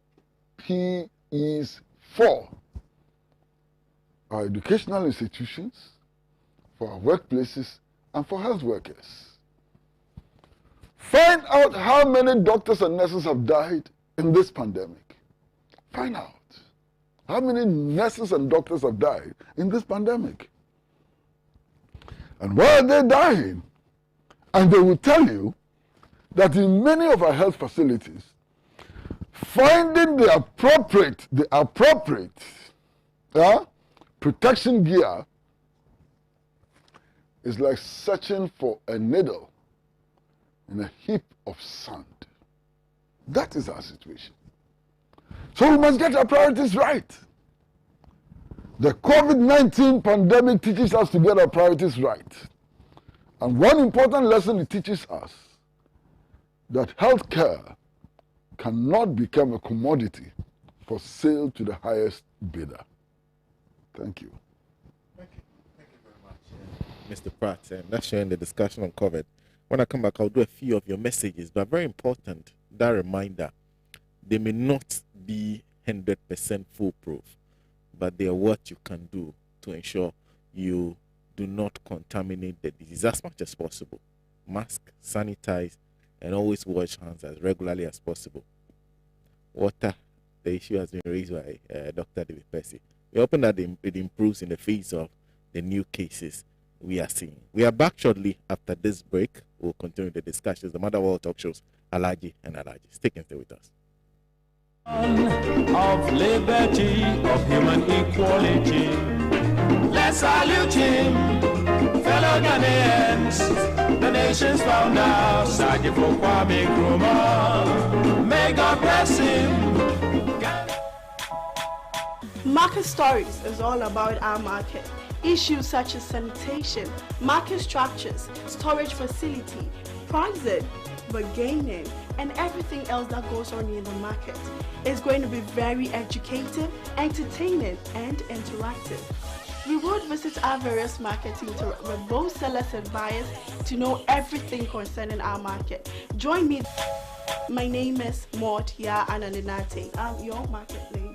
he is for our educational institutions, for our workplaces, and for health workers. Find out how many doctors and nurses have died in this pandemic. Find out how many nurses and doctors have died in this pandemic. And why are they dying? And they will tell you that in many of our health facilities, finding the appropriate protection gear is like searching for a needle in a heap of sand. That is our situation. So we must get our priorities right. The COVID-19 pandemic teaches us to get our priorities right. And one important lesson it teaches us, that healthcare cannot become a commodity for sale to the highest bidder. Thank you. Thank you very much, Mr. Pratt. And that's sharing the discussion on COVID. When I come back, I'll do a few of your messages, but very important, that reminder, they may not be 100% foolproof, but they are what you can do to ensure you do not contaminate the disease as much as possible. Mask, sanitize, and always wash hands as regularly as possible. Water, the issue has been raised by Dr. David Percy. We hope that it improves in the face of the new cases we are seeing. We are back shortly after this break. We'll continue the discussions. The Mother World Talk Shows, Alhaji and Alhaji. Stay with us. Of liberty, of human equality, let's salute him, fellow Ghanaians, the nation's founder, Sajifo Kwame Nkrumah. May God bless him. Market Stories is all about our market. Issues such as sanitation, market structures, storage facility, pricing, bargaining, and everything else that goes on in the market. It's going to be very educative, entertaining, and interactive. We would visit our various markets with both sellers and buyers to know everything concerning our market. Join me. My name is Mortia Ananinate. I'm your market lady.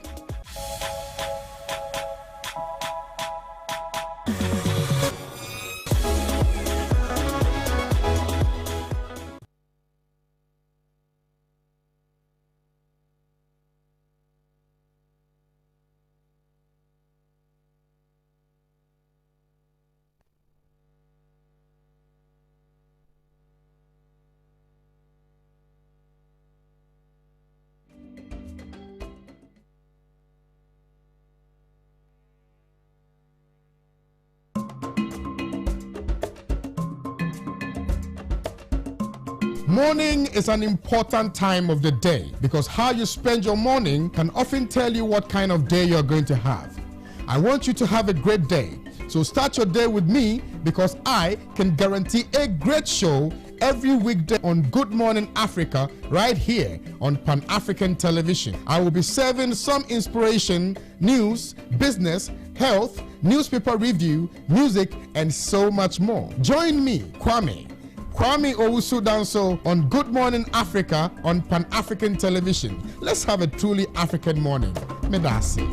Morning is an important time of the day because how you spend your morning can often tell you what kind of day you're going to have. I want you to have a great day. So start your day with me because I can guarantee a great show every weekday on Good Morning Africa right here on Pan-African Television. I will be serving some inspiration, news, business, health, newspaper review, music, and so much more. Join me, Kwame Owusu Danso on Good Morning Africa on Pan-African Television. Let's have a truly African morning. Medasi.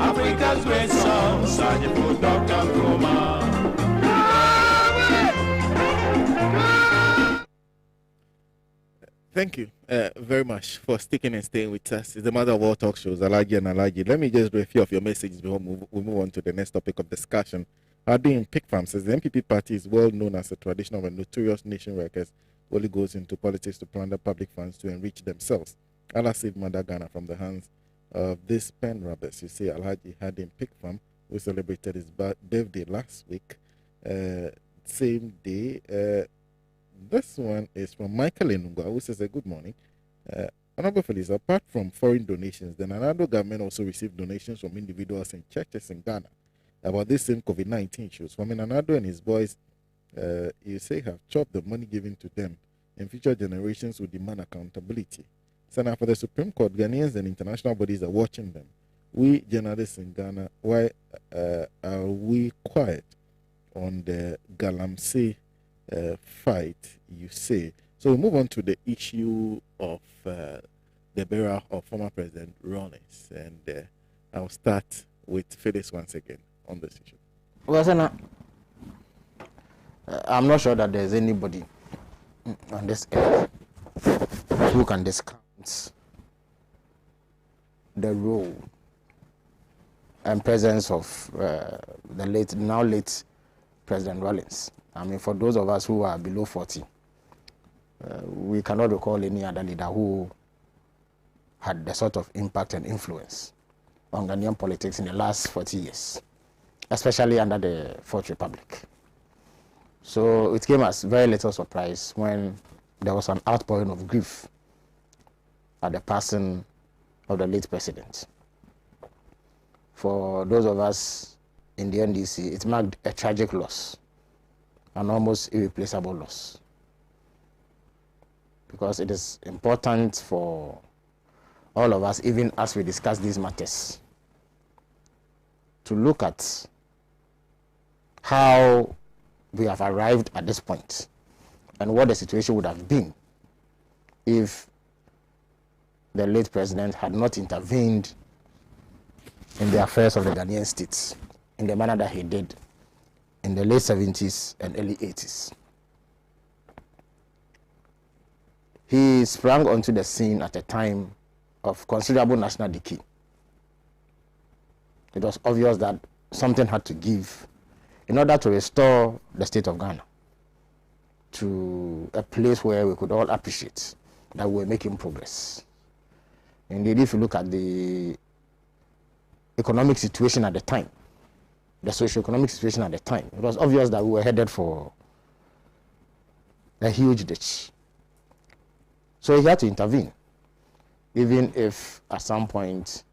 Africa's great song, Sajifo Dr. Nkrumah. Thank you very much for sticking and staying with us. It's the Mother of all talk shows, Alhaji and Alhaji. Let me just do a few of your messages before we move on to the next topic of discussion. Doing Pig Farm says the MPP party is well known as a tradition of a notorious nation workers who only goes into politics to plunder public funds to enrich themselves. Allah saved Mother Ghana from the hands of this pen robbers. You see, Alhaji had in Pig Farm, who celebrated his birthday last week, same day. This one is from Michael Enunga, who says, good morning. Honorable Feliz, apart from foreign donations, the Nanado government also received donations from individuals and churches in Ghana about this same COVID-19 issues. From Nanado and his boys You say have chopped the money given to them, and future generations will demand accountability. Sena, for the Supreme Court, Ghanaians and international bodies are watching them. We journalists in Ghana, why are we quiet on the Galamsey fight, you say? So we move on to the issue of the burial of former President Rawlings, and I'll start with Phyllis once again on this issue. Well, Sena, I'm not sure that there's anybody on this earth who can discount the role and presence of the now late President Rawlings. I mean, for those of us who are below 40, we cannot recall any other leader who had the sort of impact and influence on Ghanaian politics in the last 40 years, especially under the Fourth Republic. So it came as very little surprise when there was an outpouring of grief at the passing of the late president. For those of us in the NDC, it marked a tragic loss, an almost irreplaceable loss, because it is important for all of us, even as we discuss these matters, to look at how we have arrived at this point and what the situation would have been if the late president had not intervened in the affairs of the Ghanaian states in the manner that he did in the late 70s and early 80s. He sprang onto the scene at a time of considerable national decay. It was obvious that something had to give in order to restore the state of Ghana to a place where we could all appreciate that we were making progress. Indeed, if you look at the economic situation at the time, the socio-economic situation at the time, it was obvious that we were headed for a huge ditch. So he had to intervene, even if at some point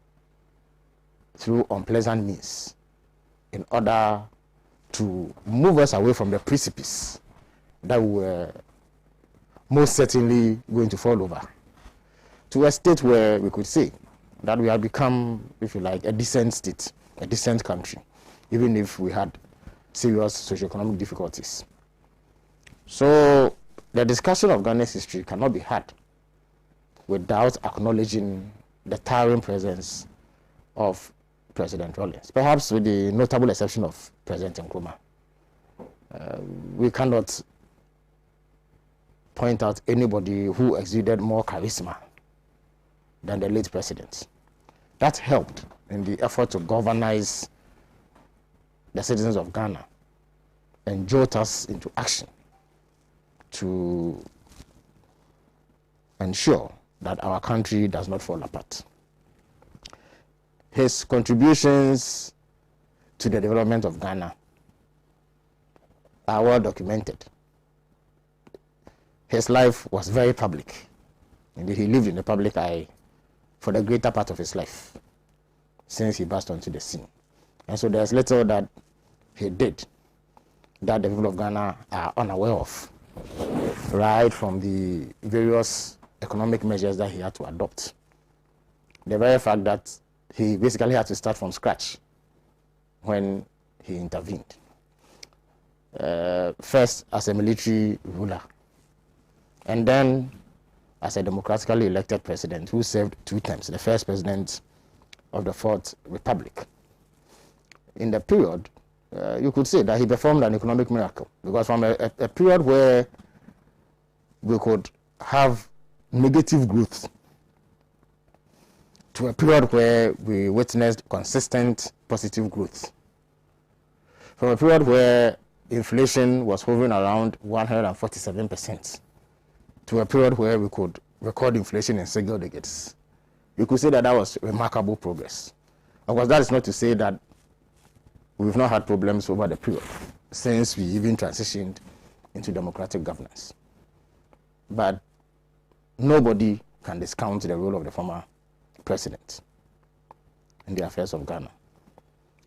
through unpleasant means, in order to move us away from the precipice that we were most certainly going to fall over, to a state where we could say that we had become, if you like, a decent state, a decent country, even if we had serious socio-economic difficulties. So the discussion of Ghana's history cannot be had without acknowledging the towering presence of President Rawlings, perhaps with the notable exception of President Nkrumah. We cannot point out anybody who exuded more charisma than the late president. That helped in the effort to galvanize the citizens of Ghana and jolt us into action to ensure that our country does not fall apart. His contributions to the development of Ghana are well documented. His life was very public. Indeed, he lived in the public eye for the greater part of his life since he burst onto the scene. And so there's little that he did that the people of Ghana are unaware of, right from the various economic measures that he had to adopt. The very fact that he basically had to start from scratch when he intervened. First as a military ruler, and then as a democratically elected president who served 2 terms, the first president of the Fourth Republic. In the period, you could say that he performed an economic miracle, because from a period where we could have negative growth to a period where we witnessed consistent positive growth, from a period where inflation was hovering around 147% to a period where we could record inflation in single digits. You could say that that was remarkable progress. Of course, that is not to say that we've not had problems over the period since we even transitioned into democratic governance. But nobody can discount the role of the former president in the affairs of Ghana.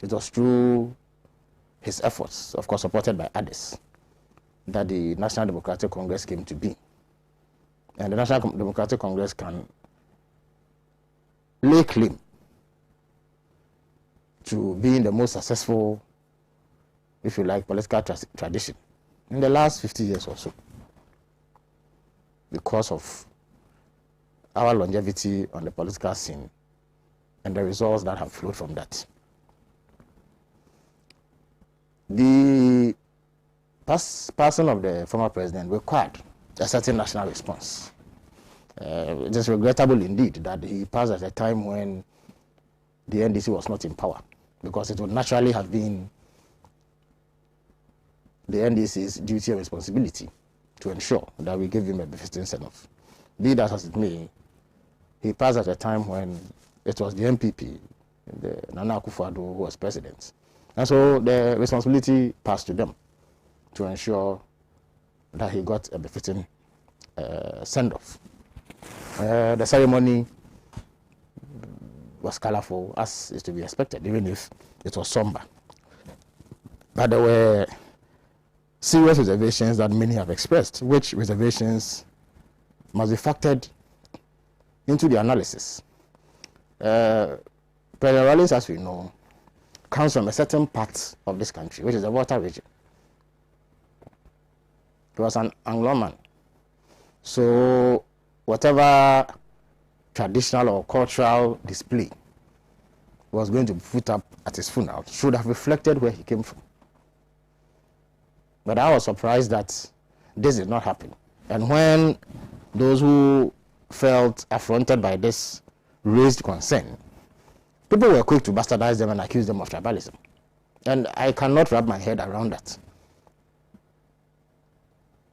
It was through his efforts, of course supported by others, that the National Democratic Congress came to be. And the National Democratic Congress can lay claim to being the most successful, if you like, political tradition in the last 50 years or so, because of our longevity on the political scene and the results that have flowed from that. The passing of the former president required a certain national response. It is regrettable indeed that he passed at a time when the NDC was not in power, because it would naturally have been the NDC's duty and responsibility to ensure that we give him a befitting send-off. Be that as it may, he passed at a time when it was the MPP, the Nana Akufo-Addo, who was president. And so the responsibility passed to them to ensure that he got a befitting send-off. The ceremony was colorful, as is to be expected, even if it was somber. But there were serious reservations that many have expressed, which reservations must be factored into the analysis. President Rawlings, as we know, comes from a certain part of this country, which is the Volta region. He was an Anglo-man. So whatever traditional or cultural display was going to be put up at his funeral should have reflected where he came from. But I was surprised that this did not happen. And when those who felt affronted by this raised concern, people were quick to bastardize them and accuse them of tribalism. And I cannot wrap my head around that.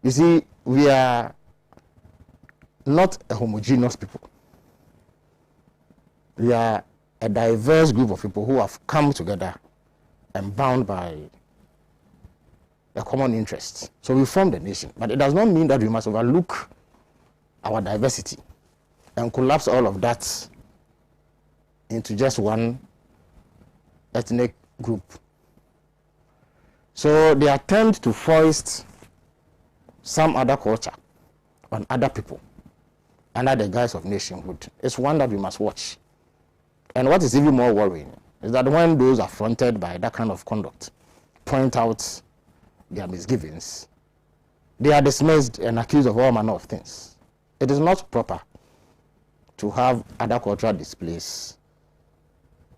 You see, we are not a homogeneous people. We are a diverse group of people who have come together and bound by a common interest. So we formed a nation. But it does not mean that we must overlook our diversity and collapse all of that into just one ethnic group. So the attempt to foist some other culture on other people under the guise of nationhood is one that we must watch. And what is even more worrying is that when those affronted by that kind of conduct point out their misgivings, they are dismissed and accused of all manner of things. It is not proper to have other cultural displays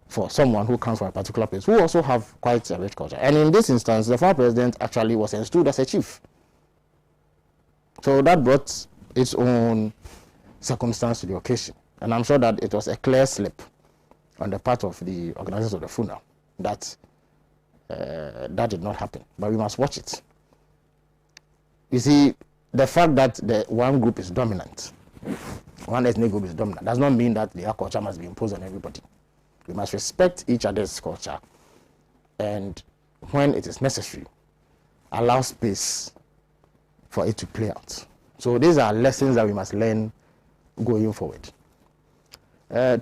for someone who comes from a particular place who also have quite a rich culture. And in this instance, the former president actually was installed as a chief. So that brought its own circumstance to the occasion. And I'm sure that it was a clear slip on the part of the organizers of the funeral that that did not happen. But we must watch it. You see, the fact that the one group is dominant, one ethnic group is dominant, does not mean that their culture must be imposed on everybody. We must respect each other's culture, and when it is necessary, allow space for it to play out. So these are lessons that we must learn going forward.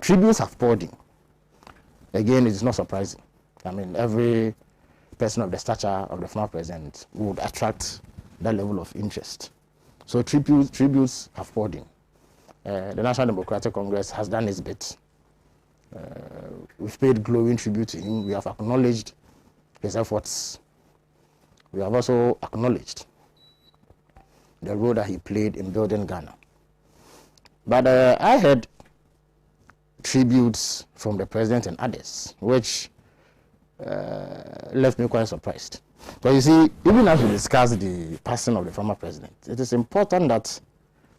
Tributes have poured in. Again, it is not surprising. I mean, every person of the stature of the former president would attract that level of interest. So tributes have poured in. The National Democratic Congress has done its bit. We've paid glowing tribute to him. We have acknowledged his efforts. We have also acknowledged the role that he played in building Ghana. But I heard tributes from the president and others, which left me quite surprised. But you see, even as we discuss the passing of the former president, it is important that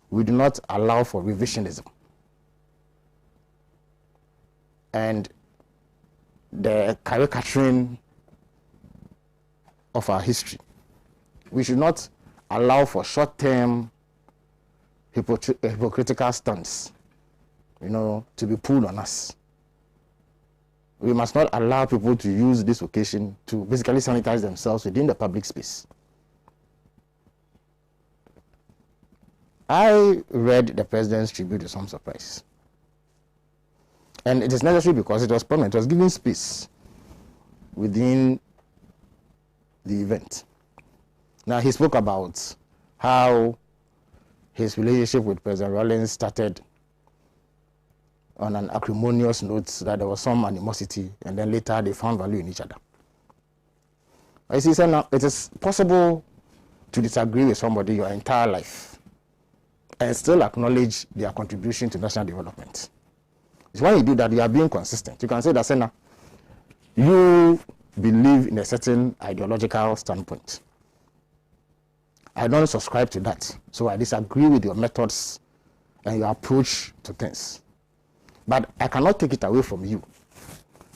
we do not allow for revisionism and the caricaturing of our history. We should not allow for short-term hypocritical stunts, to be pulled on us. We must not allow people to use this occasion to basically sanitize themselves within the public space. I read the president's tribute to some surprise. And it is necessary because it was prominent. It was giving space within the event. Now, he spoke about how his relationship with President Rawlings started on an acrimonious note, that there was some animosity, and then later they found value in each other. I see, Sena, it is possible to disagree with somebody your entire life and still acknowledge their contribution to national development. It's when you do that, you are being consistent. You can say that, Sena, you believe in a certain ideological standpoint. I don't subscribe to that, so I disagree with your methods and your approach to things. But I cannot take it away from you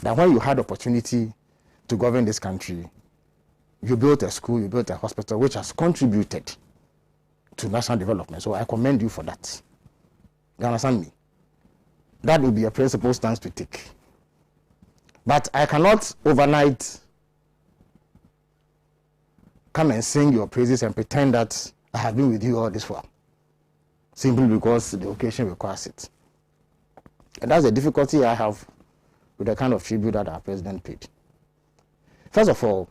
that when you had opportunity to govern this country, you built a school, you built a hospital, which has contributed to national development. So I commend you for that. You understand me? That would be a principled stance to take. But I cannot overnight come and sing your praises and pretend that I have been with you all this while, simply because the occasion requires it. And that's the difficulty I have with the kind of tribute that our president paid. First of all,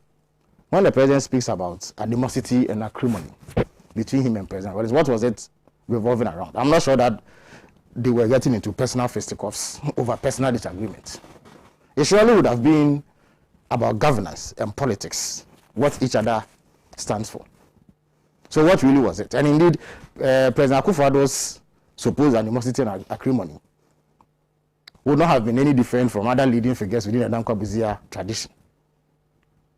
when the president speaks about animosity and acrimony between him and President Rawlings, what was it revolving around? I'm not sure that they were getting into personal fisticuffs over personal disagreements. It surely would have been about governance and politics, what each other stands for. So what really was it? And indeed, President Akufo-Addo's supposed animosity and acrimony would not have been any different from other leading figures within the Dankwa-Busia tradition,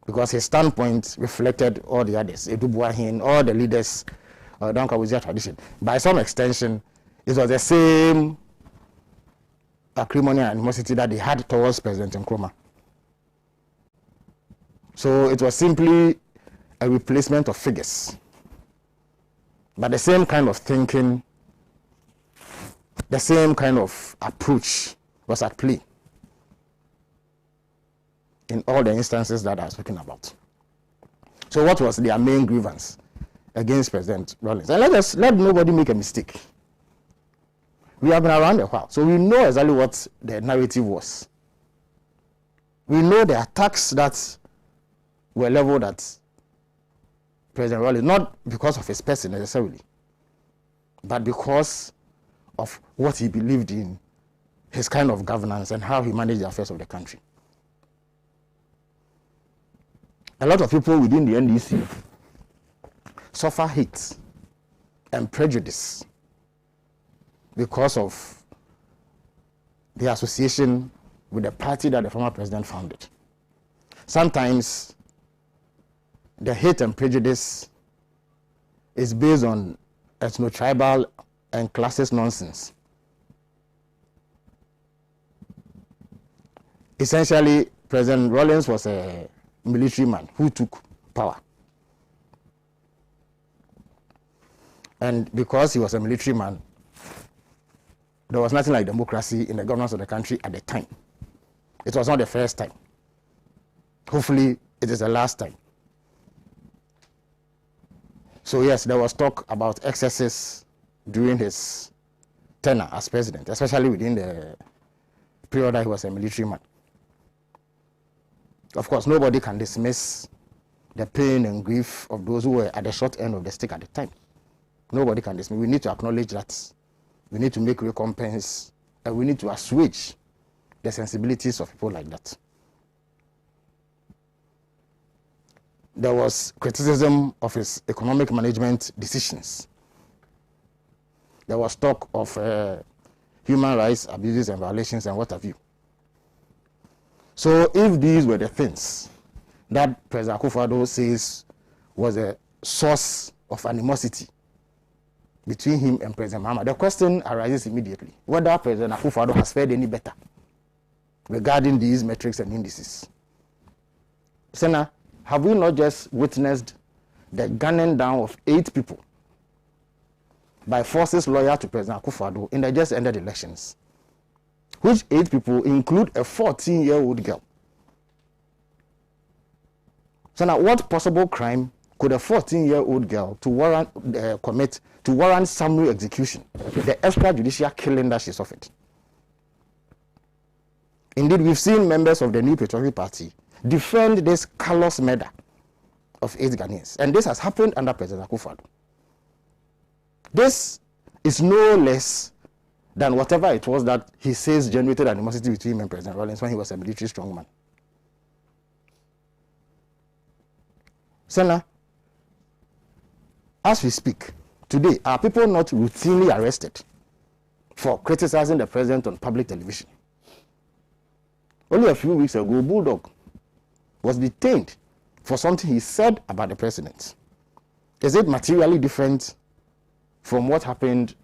because his standpoint reflected all the others, Edubuahin, all the leaders of the Dankwa-Busia tradition. By some extension, it was the same acrimony and animosity that they had towards President Nkrumah. So it was simply a replacement of figures. But the same kind of thinking, the same kind of approach was at play in all the instances that I was speaking about. So what was their main grievance against President Rawlings? And let nobody make a mistake. We have been around a while, so we know exactly what the narrative was. We know the attacks that were leveled at President Rawlings, not because of his person necessarily, but because of what he believed in, his kind of governance, and how he managed the affairs of the country. A lot of people within the NDC suffer hate and prejudice because of the association with the party that the former president founded. Sometimes the hate and prejudice is based on ethno-tribal and classist nonsense. Essentially, President Rawlings was a military man who took power. And because he was a military man, there was nothing like democracy in the governance of the country at the time. It was not the first time. Hopefully, it is the last time. So yes, there was talk about excesses during his tenure as president, especially within the period that he was a military man. Of course, nobody can dismiss the pain and grief of those who were at the short end of the stick at the time. Nobody can dismiss. We need to acknowledge that. We need to make recompense, and we need to assuage the sensibilities of people like that. There was criticism of his economic management decisions. There was talk of human rights abuses and violations and what have you. So if these were the things that President Akufo-Addo says was a source of animosity between him and President Mahama, the question arises immediately whether President Akufo-Addo has fared any better regarding these metrics and indices. Sena, have we not just witnessed the gunning down of 8 people by forces loyal to President Akufo-Addo in the just ended elections, which 8 people include a 14-year-old girl? So now, what possible crime could a 14-year-old girl commit to warrant summary execution, the extrajudicial killing that she suffered? Indeed, we've seen members of the New Patriotic Party defend this callous murder of 8 Ghanaians. And this has happened under President Akufo-Addo. This is no less than whatever it was that he says generated animosity between him and President Rawlings when he was a military strongman. Sena, as we speak, today, are people not routinely arrested for criticizing the president on public television? Only a few weeks ago, Bulldog was detained for something he said about the president. Is it materially different from what happened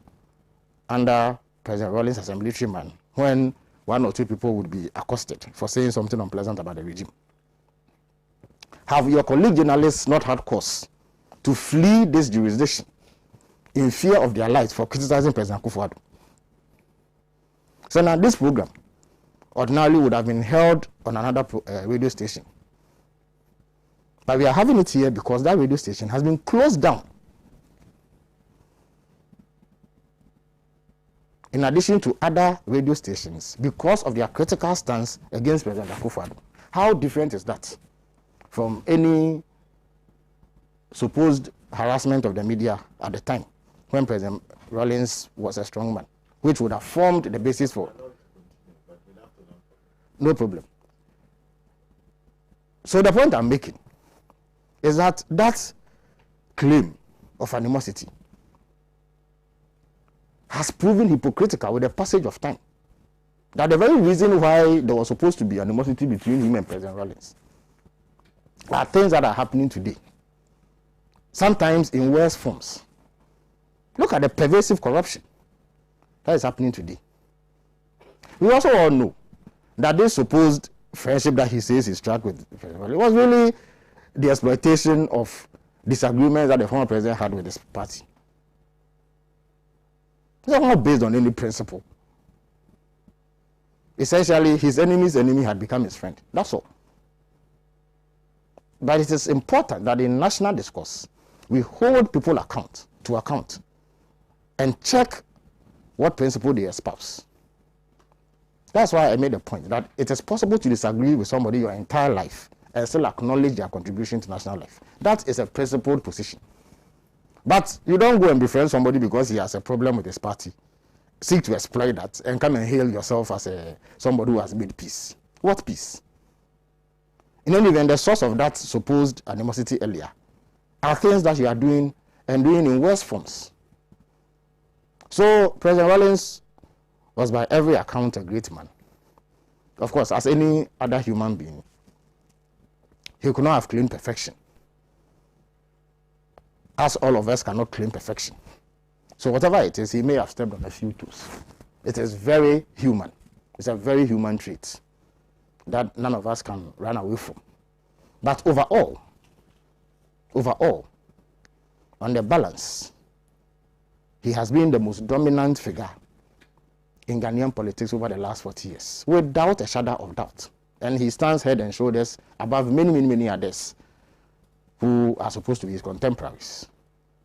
under President Rawlings as a military man, when 1 or 2 people would be accosted for saying something unpleasant about the regime? Have your colleague journalists not had cause to flee this jurisdiction in fear of their lives for criticizing President Akufo-Addo? So now this program ordinarily would have been held on another radio station. But we are having it here because that radio station has been closed down. In addition to other radio stations, because of their critical stance against President Akufo-Addo. How different is that from any supposed harassment of the media at the time when President Rawlings was a strong man, which would have formed the basis for... No problem. So the point I'm making is that that claim of animosity has proven hypocritical with the passage of time. That the very reason why there was supposed to be animosity between him and President Rawlings are things that are happening today, sometimes in worse forms. Look at the pervasive corruption that is happening today. We also all know that this supposed friendship that he says he struck with President Rawlings was really the exploitation of disagreements that the former president had with his party. It's not based on any principle. Essentially, his enemy's enemy had become his friend. That's all. But it is important that in national discourse, we hold people to account and check what principle they espouse. That's why I made the point that it is possible to disagree with somebody your entire life and still acknowledge their contribution to national life. That is a principled position. But you don't go and befriend somebody because he has a problem with his party, seek to exploit that, and come and hail yourself as somebody who has made peace. What peace? In any event, the source of that supposed animosity earlier are things that you are doing and doing in worse forms. So President Rawlings was by every account a great man. Of course, as any other human being, he could not have claimed perfection, as all of us cannot claim perfection. So whatever it is, he may have stepped on a few toes. It is very human. It's a very human trait that none of us can run away from. But overall, on the balance, he has been the most dominant figure in Ghanaian politics over the last 40 years, without a shadow of doubt. And he stands head and shoulders above many others who are supposed to be his contemporaries.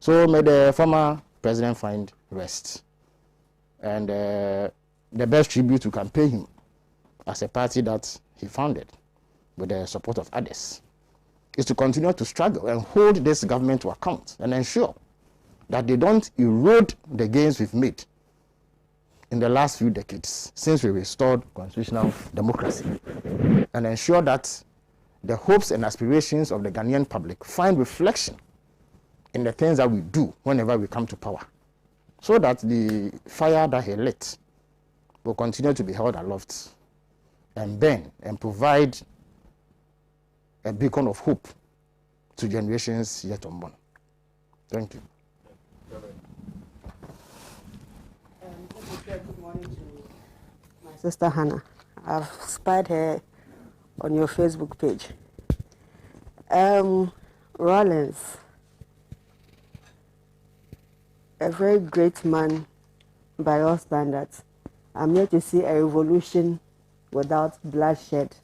So may the former president find rest. And the best tribute we can pay him as a party that he founded with the support of others is to continue to struggle and hold this government to account and ensure that they don't erode the gains we've made in the last few decades since we restored constitutional democracy, and ensure that the hopes and aspirations of the Ghanaian public find reflection in the things that we do whenever we come to power, so that the fire that he lit will continue to be held aloft and burn and provide a beacon of hope to generations yet unborn. Thank you. Good morning to my sister Hannah. I've spied her on your Facebook page. Rawlings, a very great man by all standards. I'm here to see a revolution without bloodshed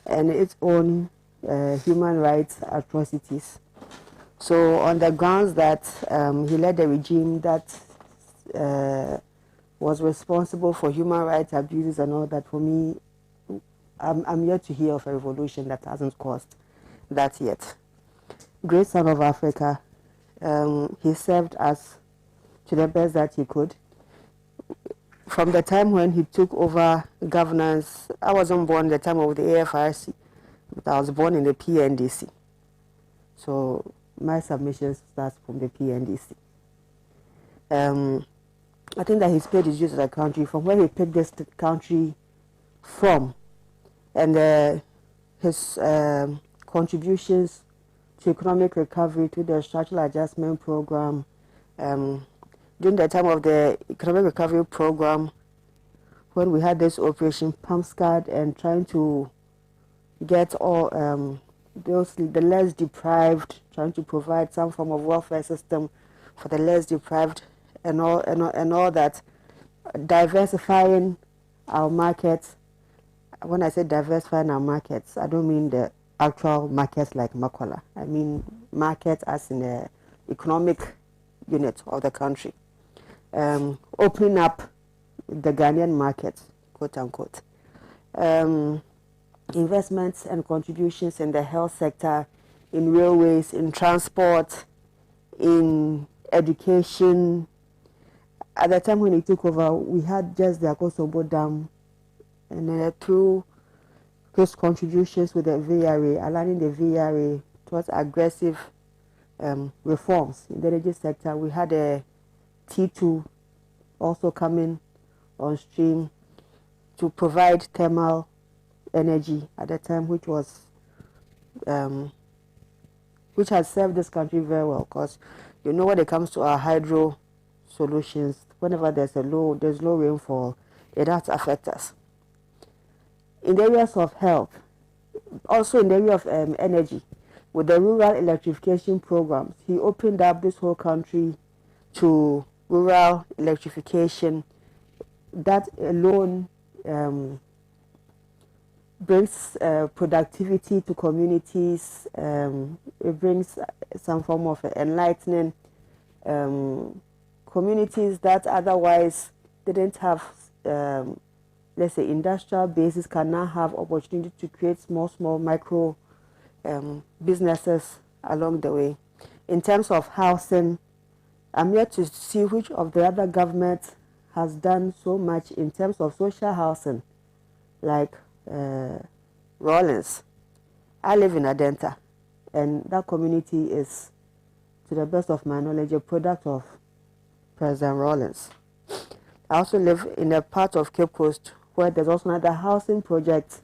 and its own human rights atrocities. So on the grounds that he led a regime that was responsible for human rights abuses and all that, for me, I'm yet to hear of a revolution that hasn't caused that yet. great son of Africa. He served us to the best that he could. From the time when he took over governance, I wasn't born the time of the AFRC, but I was born in the PNDC. So my submission starts from the PNDC. I think that he's paid his dues to the country from where he picked this country from, and his contributions to economic recovery through the structural adjustment program. During the time of the economic recovery program, when we had this Operation Pumpscard and trying to get all the less deprived, trying to provide some form of welfare system for the less deprived, and all that, diversifying our markets. When I say diversifying our markets, I don't mean the actual markets like Makola. I mean markets as in the economic unit of the country. Opening up the Ghanaian market, quote unquote. Investments and contributions in the health sector, in railways, in transport, in education. At the time when he took over, we had just the Akosombo Dam, and through his contributions with the VRA, aligning the VRA towards aggressive reforms in the energy sector, we had a T2 also coming on stream to provide thermal energy at the time, which was which has served this country very well, because you know when it comes to our hydro solutions, whenever there's low rainfall, it has to affect us. In the areas of health, also in the area of energy, with the rural electrification programs, he opened up this whole country to rural electrification. That alone brings productivity to communities. It brings some form of enlightening. Communities that otherwise didn't have, let's say, industrial bases can now have opportunity to create small micro businesses along the way. In terms of housing, I'm yet to see which of the other governments has done so much in terms of social housing, like Rawlins. I live in Adenta, and that community is, to the best of my knowledge, a product of President Rawlins. I also live in a part of Cape Coast where there's also another housing project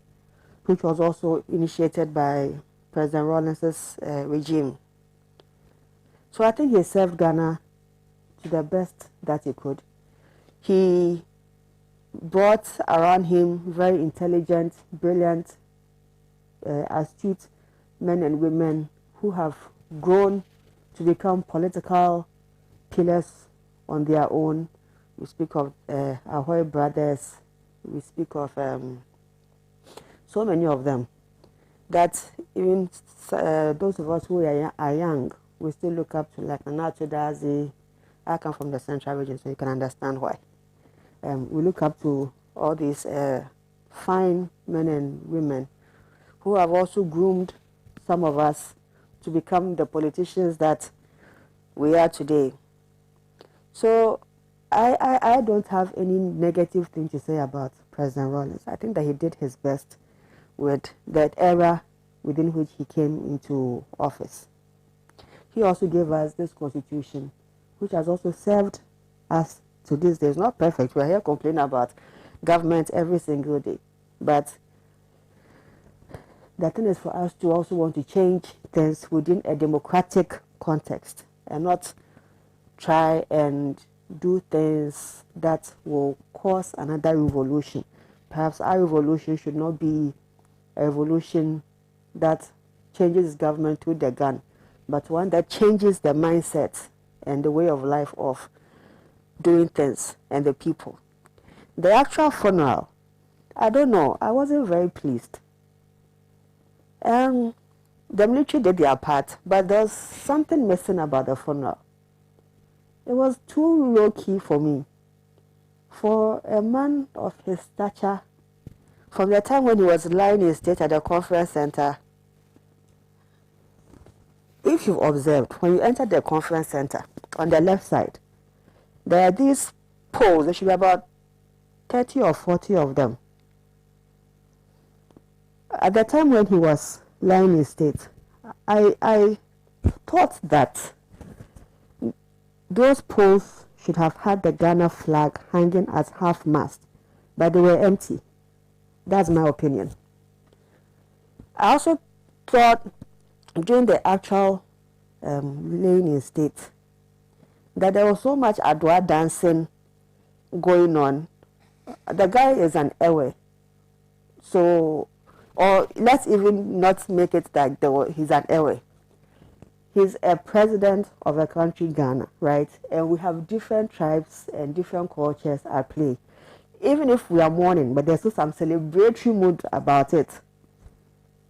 which was also initiated by President Rawlins' regime. So I think he served Ghana to the best that he could. He brought around him very intelligent, brilliant, astute men and women who have grown to become political pillars on their own. We speak of Ahoy brothers, we speak of so many of them, that even those of us who are young, we still look up to, like Nanato Dazi. I come from the central region, so you can understand why. We look up to all these fine men and women who have also groomed some of us to become the politicians that we are today. So I don't have any negative thing to say about President Rawlins. I think that he did his best with that era within which he came into office. He also gave us this constitution, which has also served us to this day. It's not perfect. We're here complaining about government every single day. But the thing is for us to also want to change things within a democratic context and not try and do things that will cause another revolution. Perhaps our revolution should not be a revolution that changes government with the gun, but one that changes the mindset and the way of life of doing things and the people. The actual funeral, I don't know, I wasn't very pleased. The military did their part, but there's something missing about the funeral. It was too low-key for me. For a man of his stature, from the time when he was lying in state at the conference center, if if you've observed, when you enter the conference center, on the left side, there are these poles. There should be about 30 or 40 of them. At the time when he was lying in state, I thought that those poles should have had the Ghana flag hanging as half-mast, but they were empty. That's my opinion. I also thought during the actual laying in state that there was so much adwa dancing going on. The guy is an Ewe. So, or let's even not make it like he's an Ewe. He's a president of a country, Ghana, right? And we have different tribes and different cultures at play. Even if we are mourning, but there's still some celebratory mood about it.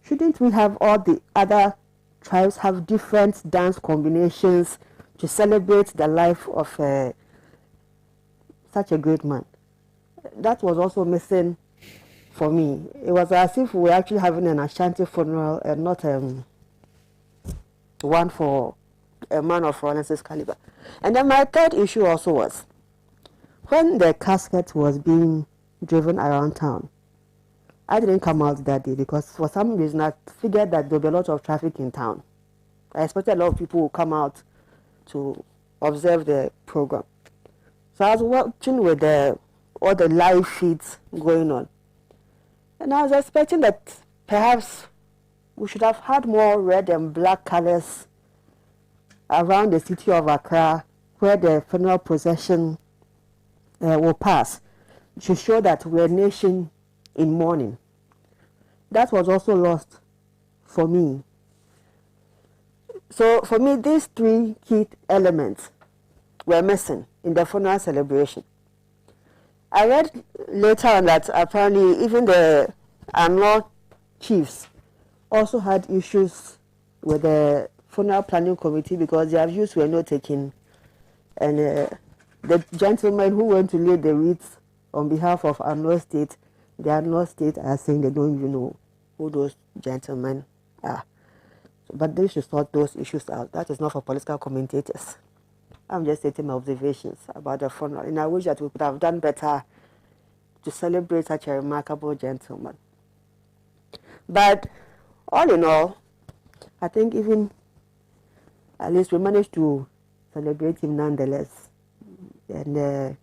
Shouldn't we have all the other tribes have different dance combinations to celebrate the life of such a great man? That was also missing for me. It was as if we were actually having an Ashanti funeral and not one for a man of Rollins' caliber. And then my third issue also was, when the casket was being driven around town, I didn't come out that day because for some reason I figured that there would be a lot of traffic in town. I expected a lot of people would come out to observe the program. So I was watching with all the live feeds going on. And I was expecting that perhaps we should have had more red and black colors around the city of Accra where the funeral procession will pass to show that we're a nation in mourning. That was also lost for me. So for me, these three key elements were missing in the funeral celebration. I read later on that apparently even the Anor chiefs also had issues with the funeral planning committee because their views were not taken. And the gentlemen who went to lay the wreaths on behalf of Anor State, the Anor State are saying they don't even know who those gentlemen are. But they should sort those issues out. That is not for political commentators. I'm just stating my observations about the funeral. And I wish that we could have done better to celebrate such a remarkable gentleman. But all in all, I think even at least we managed to celebrate him nonetheless. And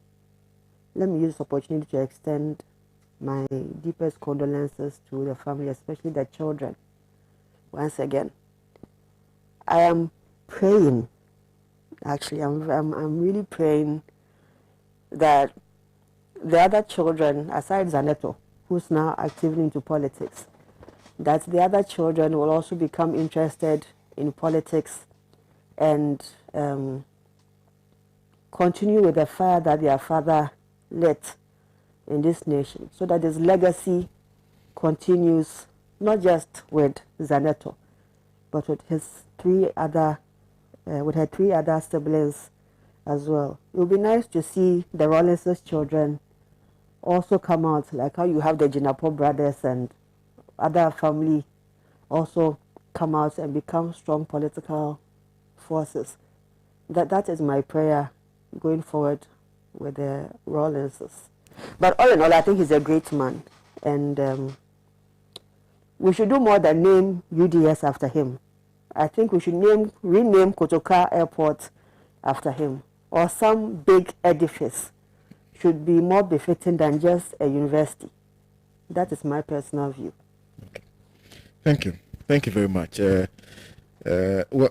let me use this opportunity to extend my deepest condolences to the family, especially the children. Once again, I am praying. Actually, I'm really praying that the other children, aside Zaneto, who's now actively into politics, that the other children will also become interested in politics and continue with the fire that their father lit in this nation, so that his legacy continues not just with Zaneto, but with his her three other siblings as well. It would be nice to see the Rollins' children also come out, like how you have the Jinapo brothers and other family also come out and become strong political forces. That is my prayer going forward with the Rollinses. But all in all, I think he's a great man, and we should do more than name UDS after him. I think we should rename Kotoka Airport after him, or some big edifice should be more befitting than just a university. That is my personal view. Okay. Thank you very much. Well,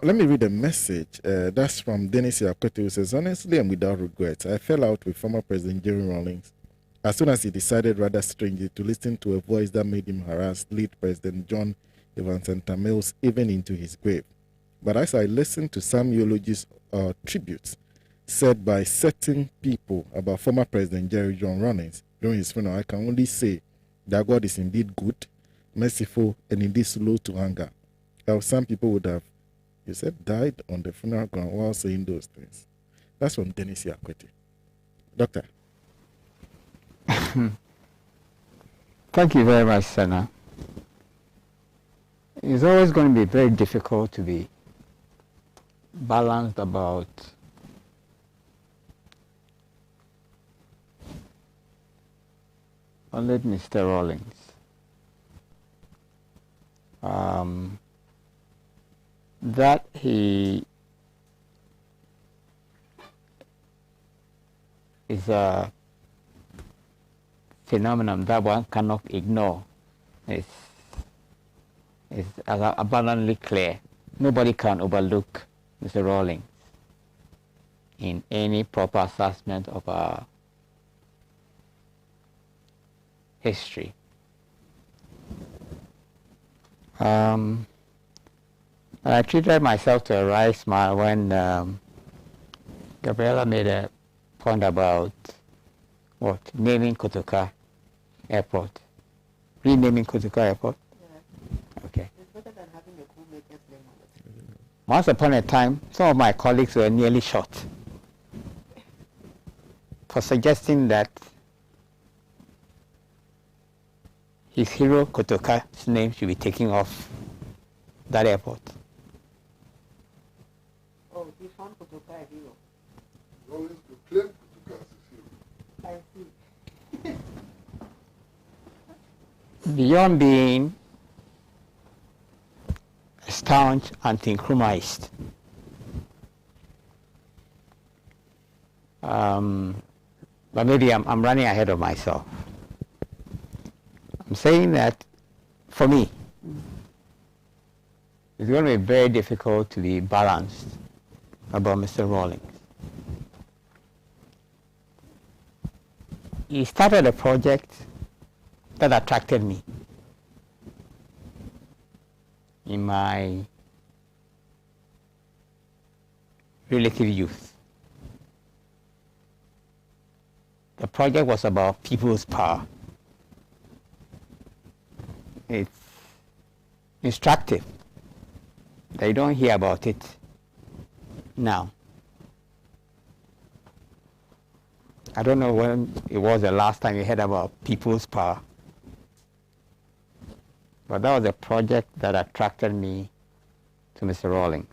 let me read a message. That's from Dennis Yakote, who says, honestly and without regrets, I fell out with former President Jerry Rawlings as soon as he decided rather strangely to listen to a voice that made him harass late President John Evans and Tamils even into his grave. But as I listened to some eulogies or tributes said by certain people about former President Jerry John Rawlings during his funeral, I can only say that God is indeed good, merciful, and indeed slow to anger. Some people would have, you said, died on the funeral ground while saying those things. That's from Dennis Yakwete. Doctor. Thank you very much, Sena. It's always going to be very difficult to be balanced about only Mr. Rawlings. That he is a phenomenon that one cannot ignore. It's abundantly clear. Nobody can overlook Mr. Rawlings in any proper assessment of our history. I treated myself to a wry smile when Gabriela made a point about what? Naming Kotoka Airport. Renaming Kotoka Airport? Yeah. Okay. It's better than having a crewmaker's name on it. Once upon a time, some of my colleagues were nearly shot for suggesting that his hero Kotoka's name should be taken off that airport. Oh, he found Kotoka a hero. Rawlings could claim Kotoka as his hero. I see. Beyond being a staunch anti-Nkrumahist, but maybe I'm running ahead of myself. I'm saying that for me, it's going to be very difficult to be balanced about Mr. Rawlings. He started a project that attracted me in my relative youth. The project was about people's power. It's instructive. They don't hear about it now. I don't know when it was the last time you heard about people's power. But that was a project that attracted me to Mr. Rawlings.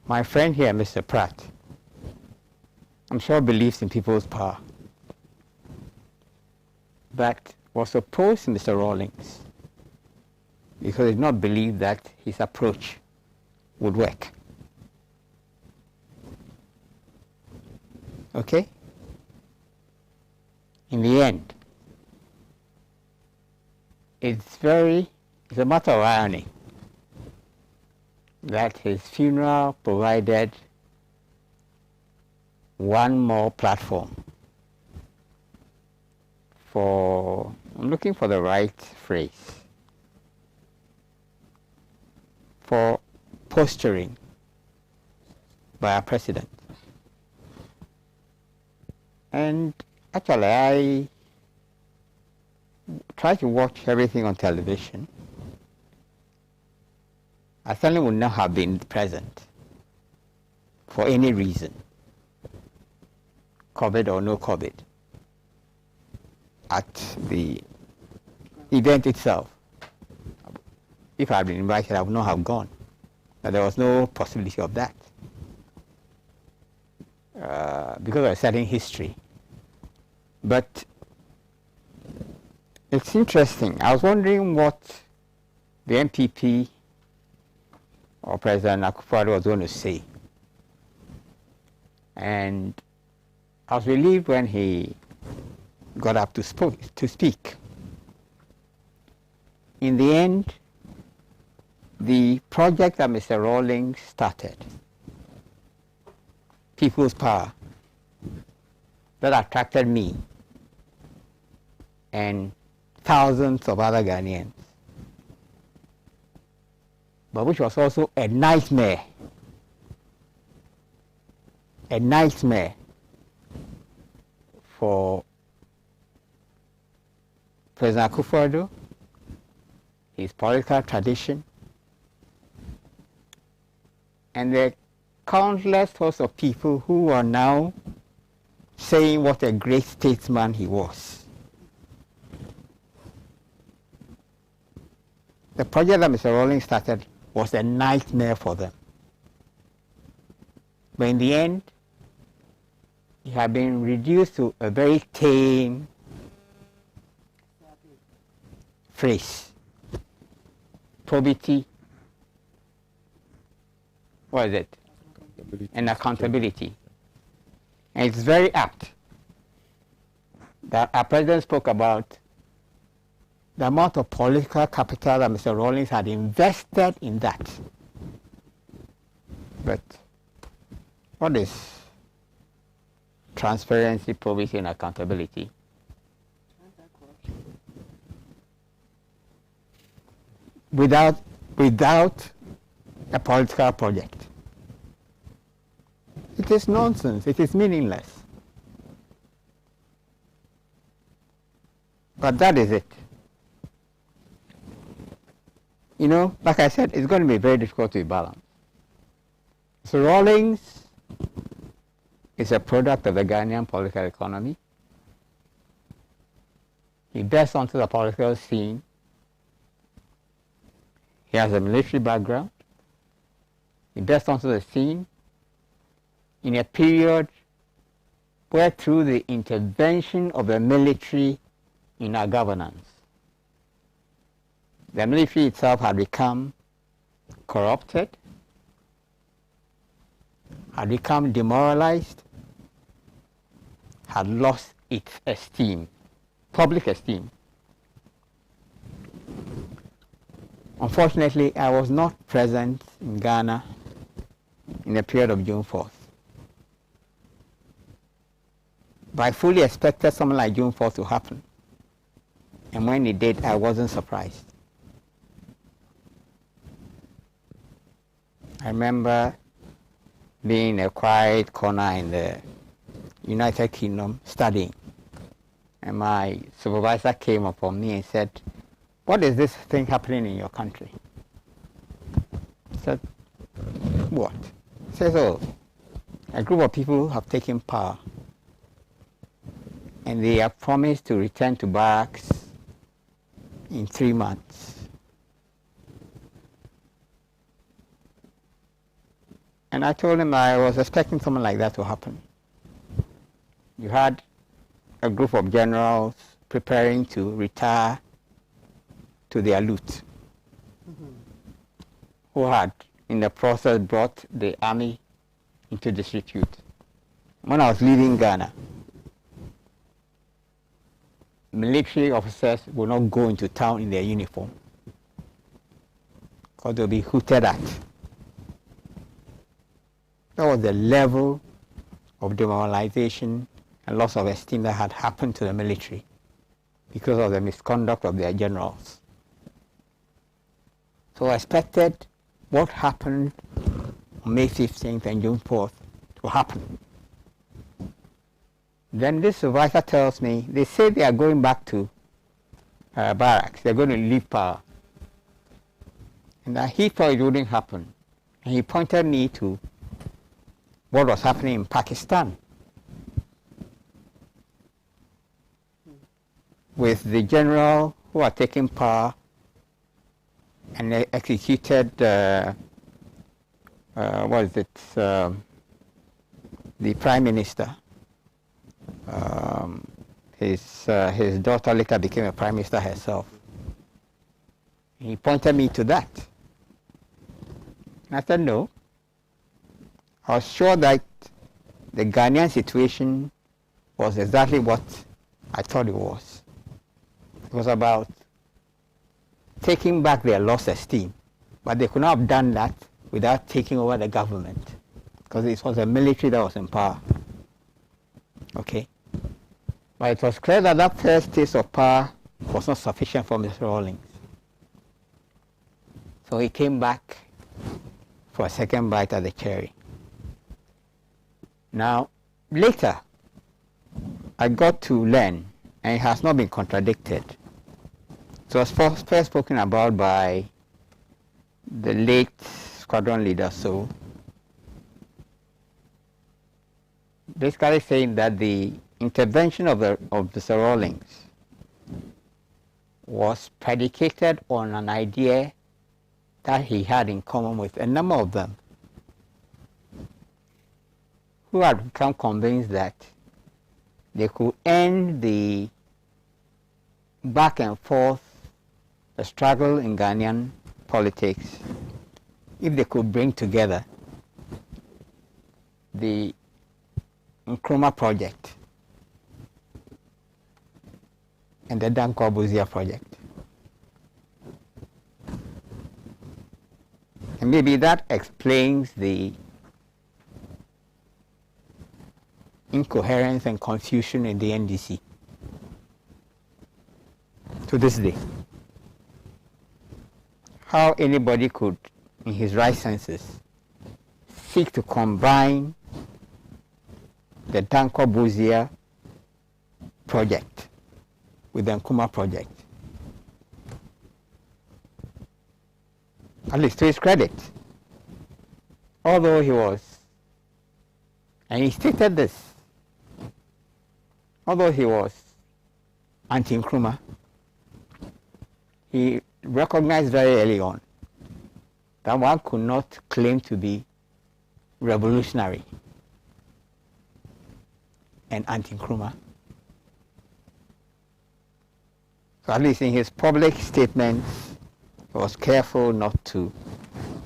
My friend here, Mr. Pratt, I'm sure believes in people's power, but was opposed to Mr. Rawlings because he did not believe that his approach would work. Okay? In the end, it's a matter of irony that his funeral provided one more platform for, I'm looking for the right phrase, for posturing by our president. And actually, I try to watch everything on television. I certainly would not have been present for any reason, COVID or no COVID, at the event itself. If I had been invited, I would not have gone. But there was no possibility of that because of a certain history. But it's interesting. I was wondering what the MPP or President Akufo-Addo was going to say. And I was relieved when he got up to speak. In the end, the project that Mr. Rawlings started, People's Power, that attracted me and thousands of other Ghanaians, but which was also a nightmare for President Akufo-Addo, his political tradition, and the countless hosts of people who are now saying what a great statesman he was. the project that Mr. Rawlings started was a nightmare for them. But in the end, it had been reduced to a very tame phrase. Probity, what is it? And accountability. And it's very apt that our president spoke about the amount of political capital that Mr. Rawlings had invested in that. But what is transparency, probity, and accountability? Without a political project. It is nonsense. It is meaningless. But that is it. You know, like I said, it's going to be very difficult to balance. So Rawlings is a product of the Ghanaian political economy. He burst onto the political scene. He has a military background. He burst onto the scene in a period where, through the intervention of the military in our governance, the military itself had become corrupted, had become demoralized, had lost its esteem, public esteem. Unfortunately, I was not present in Ghana in the period of June 4th. But I fully expected something like June 4th to happen. And when it did, I wasn't surprised. I remember being in a quiet corner in the United Kingdom studying. And my supervisor came upon me and said, "What is this thing happening in your country?" I said, "What?" He says, "Oh, a group of people have taken power and they have promised to return to barracks in 3 months. And I told him I was expecting something like that to happen. You had a group of generals preparing to retire to their loot, who had in the process brought the army into disrepute. When I was leaving Ghana, military officers will not go into town in their uniform because they'll be hooted at. That was the level of demoralization and loss of esteem that had happened to the military because of the misconduct of their generals. So I expected what happened on May 15th and June 4th to happen. Then this supervisor tells me, they say they are going back to barracks, they're going to leave power. And he thought it wouldn't happen. And he pointed me to what was happening in Pakistan with the general who had taken power and they executed the prime minister. His daughter later became a prime minister herself. He pointed me to that. And I said, no. I was sure that the Ghanaian situation was exactly what I thought it was. It was about taking back their lost esteem. But they could not have done that without taking over the government, because it was the military that was in power. Okay? But it was clear that that first taste of power was not sufficient for Mr. Rawlings. So he came back for a second bite at the cherry. Now, later, I got to learn, and it has not been contradicted. So it was first spoken about by the late squadron leader, so basically saying that the intervention of the Rawlings was predicated on an idea that he had in common with a number of them who had become convinced that they could end the back and forth, the struggle in Ghanaian politics, if they could bring together the Nkrumah project and the Danko Buzia project. And maybe that explains the incoherence and confusion in the NDC to this day. How anybody could, in his right senses, seek to combine the Danko Buzia project with the Nkrumah project. At least to his credit. Although he was, and he stated this, although he was anti-Nkrumah, he recognized very early on that one could not claim to be revolutionary and anti-Nkrumah. So at least in his public statements, he was careful not to,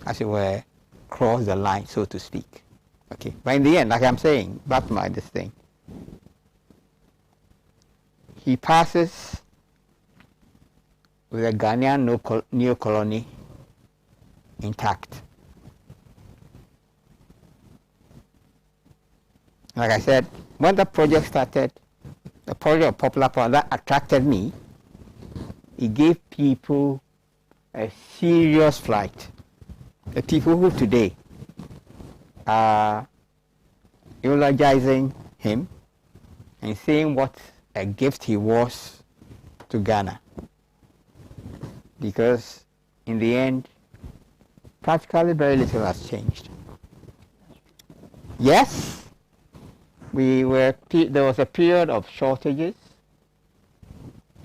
as it were, cross the line, so to speak. Okay, but in the end, like I'm saying, back to this thing, he passes with a Ghanaian neo-colony intact. Like I said, when the project started, the project of Popular Power that attracted me, it gave people a serious flight. The people who today are eulogizing him and saying what a gift he was to Ghana. Because in the end, practically very little has changed. Yes, there was a period of shortages,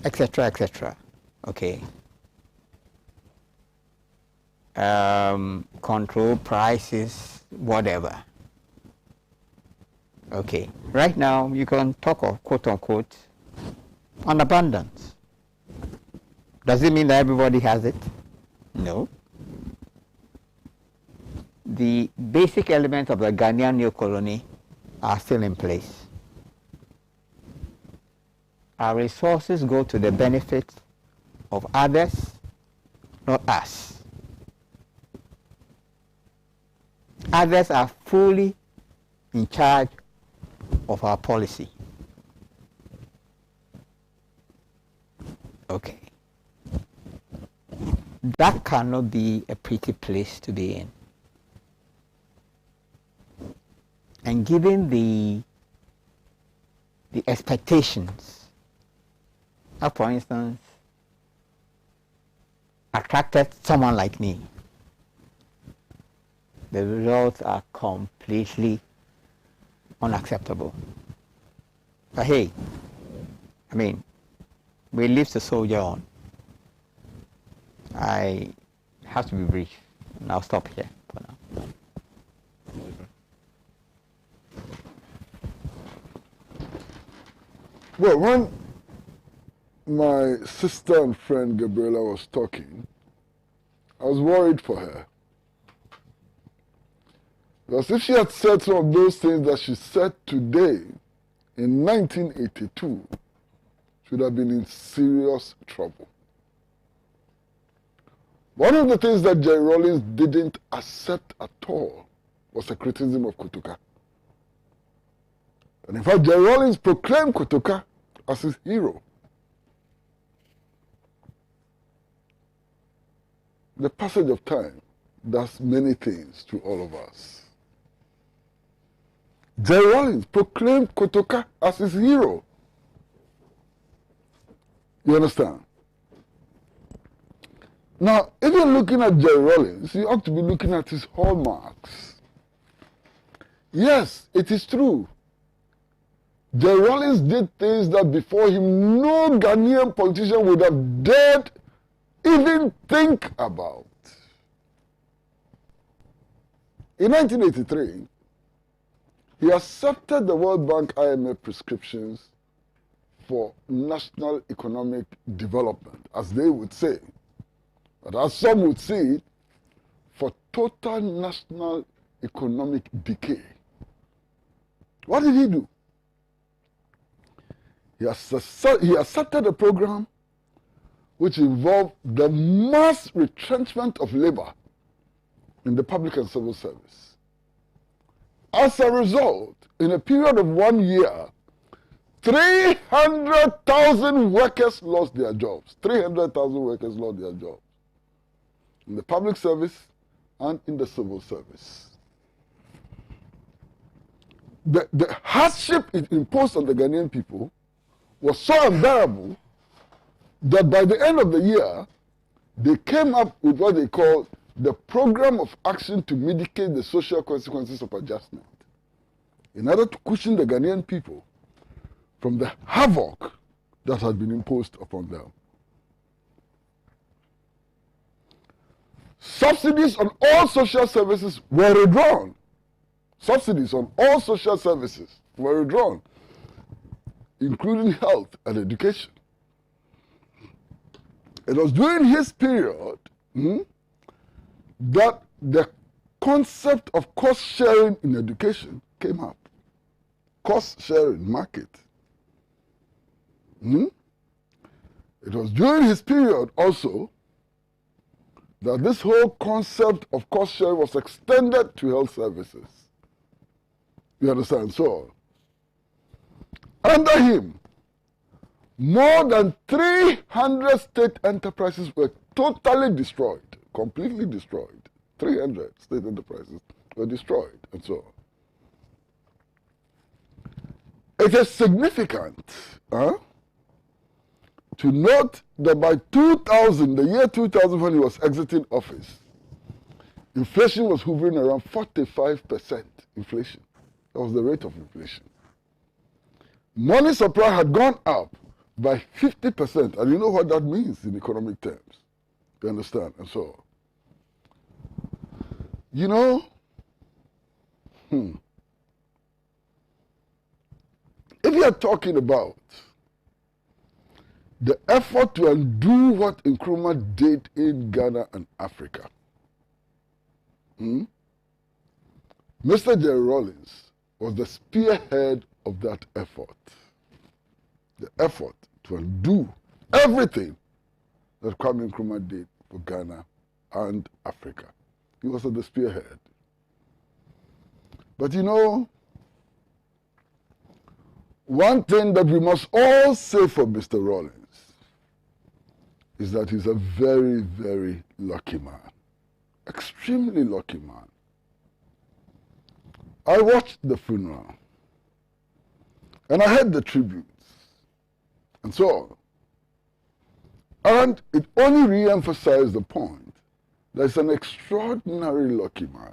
etc., etc. Okay. Control prices, whatever. Okay. Right now, you can talk of quote-unquote an abundance. Does it mean that everybody has it? No. The basic elements of the Ghanaian new colony are still in place. Our resources go to the benefit of others, not us. Others are fully in charge of our policy. Okay. That cannot be a pretty place to be in. And given the expectations that, for instance, attracted someone like me, the results are completely unacceptable. But hey, I mean, we live to soldier on. I have to be brief, and I'll stop here for now. Well, when my sister and friend Gabriela was talking, I was worried for her. Because if she had said some of those things that she said today, in 1982, she would have been in serious trouble. One of the things that Jerry Rawlings didn't accept at all was a criticism of Kotoka. And in fact, Jerry Rawlings proclaimed Kotoka as his hero. The passage of time does many things to all of us. Jerry Rawlings proclaimed Kotoka as his hero. You understand? Now, if you're looking at Jerry Rawlings, you ought to be looking at his hallmarks. Yes, it is true Jerry Rawlings did things that before him no Ghanaian politician would have dared even think about. In 1983, he accepted the World Bank IMF prescriptions for national economic development, as they would say, but as some would say, for total national economic decay. What did he do? He accepted a program which involved the mass retrenchment of labor in the public and civil service. As a result, in a period of 1 year, 300,000 workers lost their jobs. 300,000 workers lost their jobs in the public service and in the civil service. The hardship it imposed on the Ghanaian people was so unbearable that by the end of the year, they came up with what they call the Program of Action to Mitigate the Social Consequences of Adjustment, in order to cushion the Ghanaian people from the havoc that had been imposed upon them. Subsidies on all social services were withdrawn. Subsidies on all social services were withdrawn, including health and education. It was during his period that the concept of cost sharing in education came up. Cost sharing market. It was during his period also that this whole concept of cost sharing was extended to health services. You understand? So, under him, more than 300 state enterprises were totally destroyed, completely destroyed. 300 state enterprises were destroyed, and so on. It is significant to note that by 2000, the year 2000 when he was exiting office, inflation was hovering around 45% inflation. That was the rate of inflation. Money supply had gone up by 50%, and you know what that means in economic terms. You understand? And so, you know, if you are talking about the effort to undo what Nkrumah did in Ghana and Africa, Mr. Jerry Rawlings was the spearhead of that effort. The effort to undo everything that Kwame Nkrumah did for Ghana and Africa. He was at the spearhead. But you know, one thing that we must all say for Mr. Rawlings is that he's a very, very lucky man. Extremely lucky man. I watched the funeral and I heard the tributes and so on. And it only re-emphasized the point that he's an extraordinarily lucky man.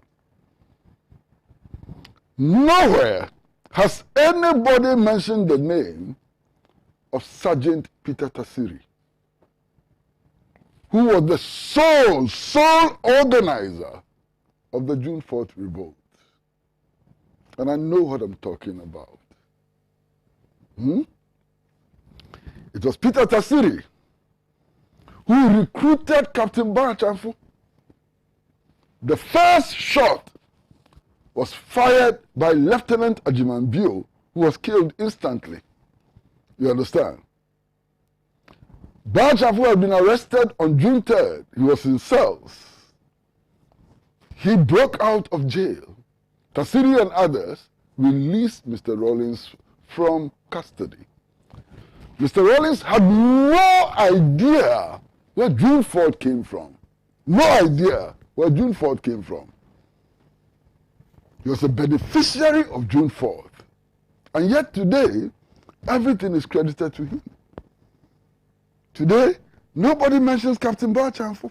Nowhere has anybody mentioned the name of Sergeant Peter Tassiri, who was the sole organizer of the June 4th revolt. And I know what I'm talking about. It was Peter Tassiri who recruited Captain Barachamfu. The first shot was fired by Lieutenant Ajiman Bio, who was killed instantly. You understand? Barachamfu had been arrested on June 3rd. He was in cells. He broke out of jail. Tassiri and others released Mr. Rawlings from custody. Mr. Rawlings had no idea where June 4th came from. No idea where June 4th came from. He was a beneficiary of June 4th. And yet today, everything is credited to him. Today, nobody mentions Captain Barachamfu.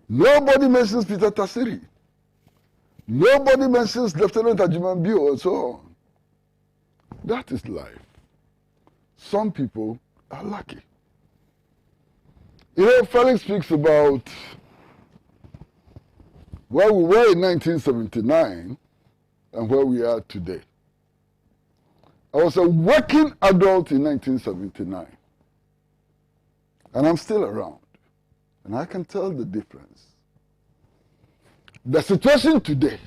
Nobody mentions Peter Tassiri. Nobody mentions Lieutenant Ajimambio and so on. That is life. Some people are lucky. You know, Felix speaks about where we were in 1979 and where we are today. I was a working adult in 1979, and I'm still around, and I can tell the difference. The situation today,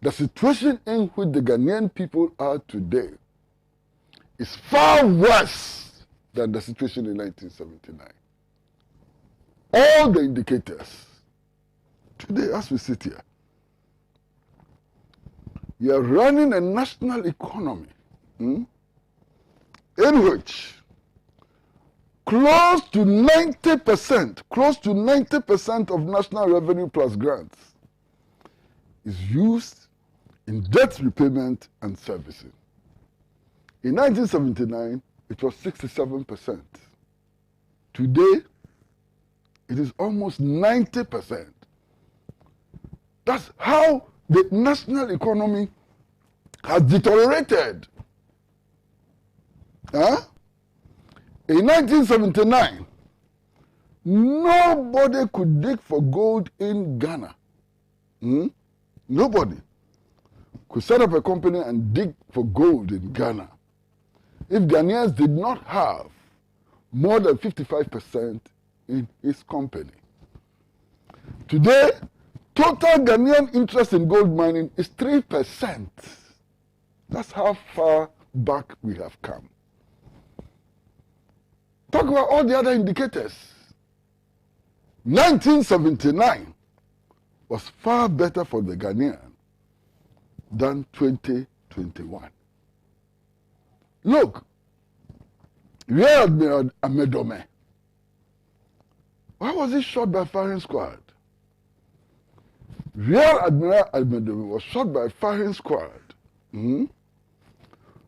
the situation in which the Ghanaian people are today, is far worse than the situation in 1979. All the indicators, today as we sit here, we are running a national economy in which close to 90% of national revenue plus grants is used in debt repayment and servicing. In 1979, it was 67%. Today, it is almost 90%. That's how the national economy has deteriorated. Huh? In 1979, nobody could dig for gold in Ghana. Nobody could set up a company and dig for gold in Ghana if Ghanaians did not have more than 55% in his company. Today, total Ghanaian interest in gold mining is 3%. That's how far back we have come. Talk about all the other indicators. 1979 was far better for the Ghanaian than 2021. Look, Rear Admiral Amedome, why was he shot by firing squad? Rear Admiral Amedome was shot by firing squad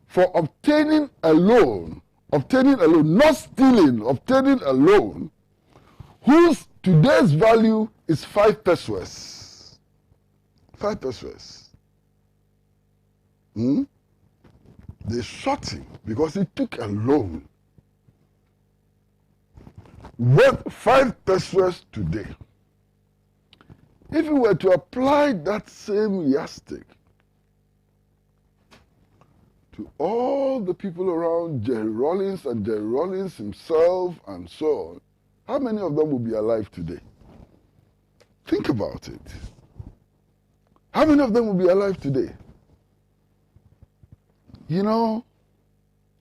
for obtaining a loan, not stealing, obtaining a loan, whose today's value is 5 pesos. 5 pesos. They shot him because he took a loan worth 5 pesos today. If we were to apply that same yardstick to all the people around Jerry Rawlings and Jerry Rawlings himself and so on, how many of them will be alive today? Think about it. How many of them will be alive today? You know,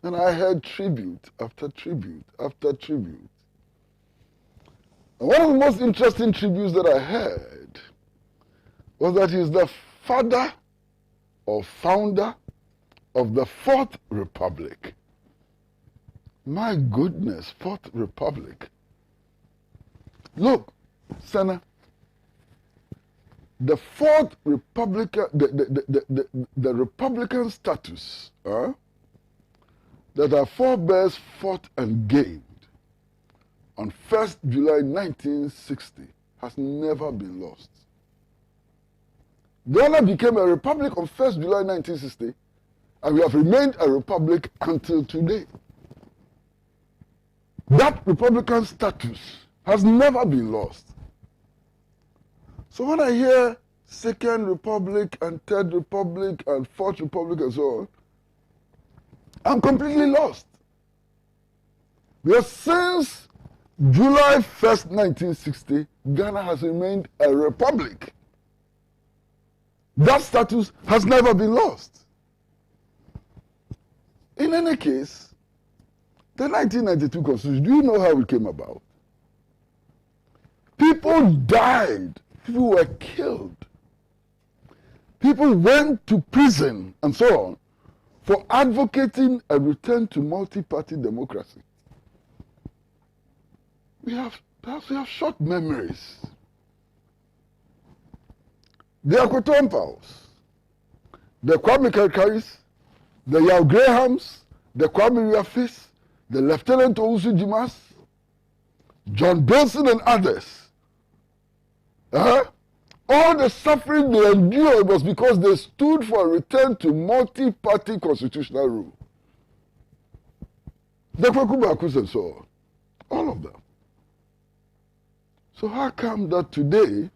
and I heard tribute after tribute after tribute. And one of the most interesting tributes that I heard was that he's the father or founder of the Fourth Republic. My goodness, Fourth Republic. Look, Sena, the Fourth Republic, the Republican status that our forebears fought and gained on 1st July 1960 has never been lost. Ghana became a republic on 1st July 1960, and we have remained a republic until today. That Republican status has never been lost. So when I hear Second Republic and Third Republic and Fourth Republic and so on, I'm completely lost. Because since July 1st, 1960, Ghana has remained a republic. That status has never been lost. In any case, the 1992 Constitution, do you know how it came about? People died. People were killed. People went to prison and so on for advocating a return to multi-party democracy. We have short memories. The Akotompals, the Kwame Karkaris, the Yao Grahams, the Kwame Riafis, the Lieutenant Owusu Jimas, John Bilson and others, all the suffering they endured was because they stood for a return to multi-party constitutional rule. The Kwakubakus and so on. All of them. So how come that today,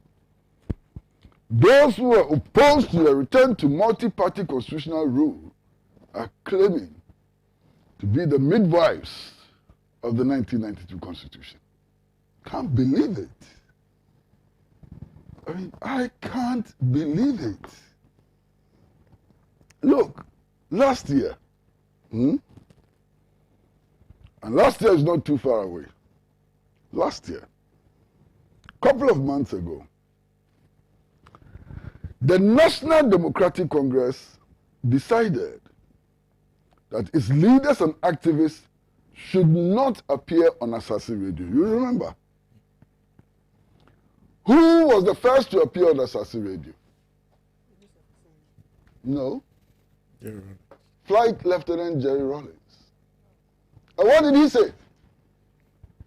those who are opposed to a return to multi-party constitutional rule are claiming to be the midwives of the 1992 Constitution? Can't believe it. I mean, I can't believe it. Look, last year, and last year is not too far away. Last year, a couple of months ago, the National Democratic Congress decided that its leaders and activists should not appear on Asase Radio. You remember? Who was the first to appear on Asase Radio? No. Flight Lieutenant Jerry Rawlings. And what did he say?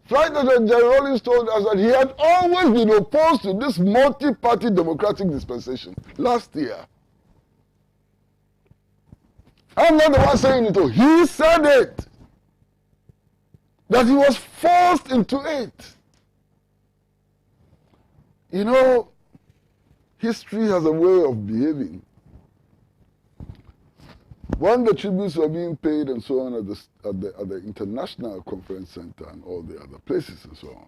Flight Lieutenant Jerry Rawlings told us that he had always been opposed to this multi-party democratic dispensation last year. I'm not the one saying it, he said it. That he was forced into it. You know, history has a way of behaving. When the tributes were being paid and so on at the International Conference Center and all the other places and so on,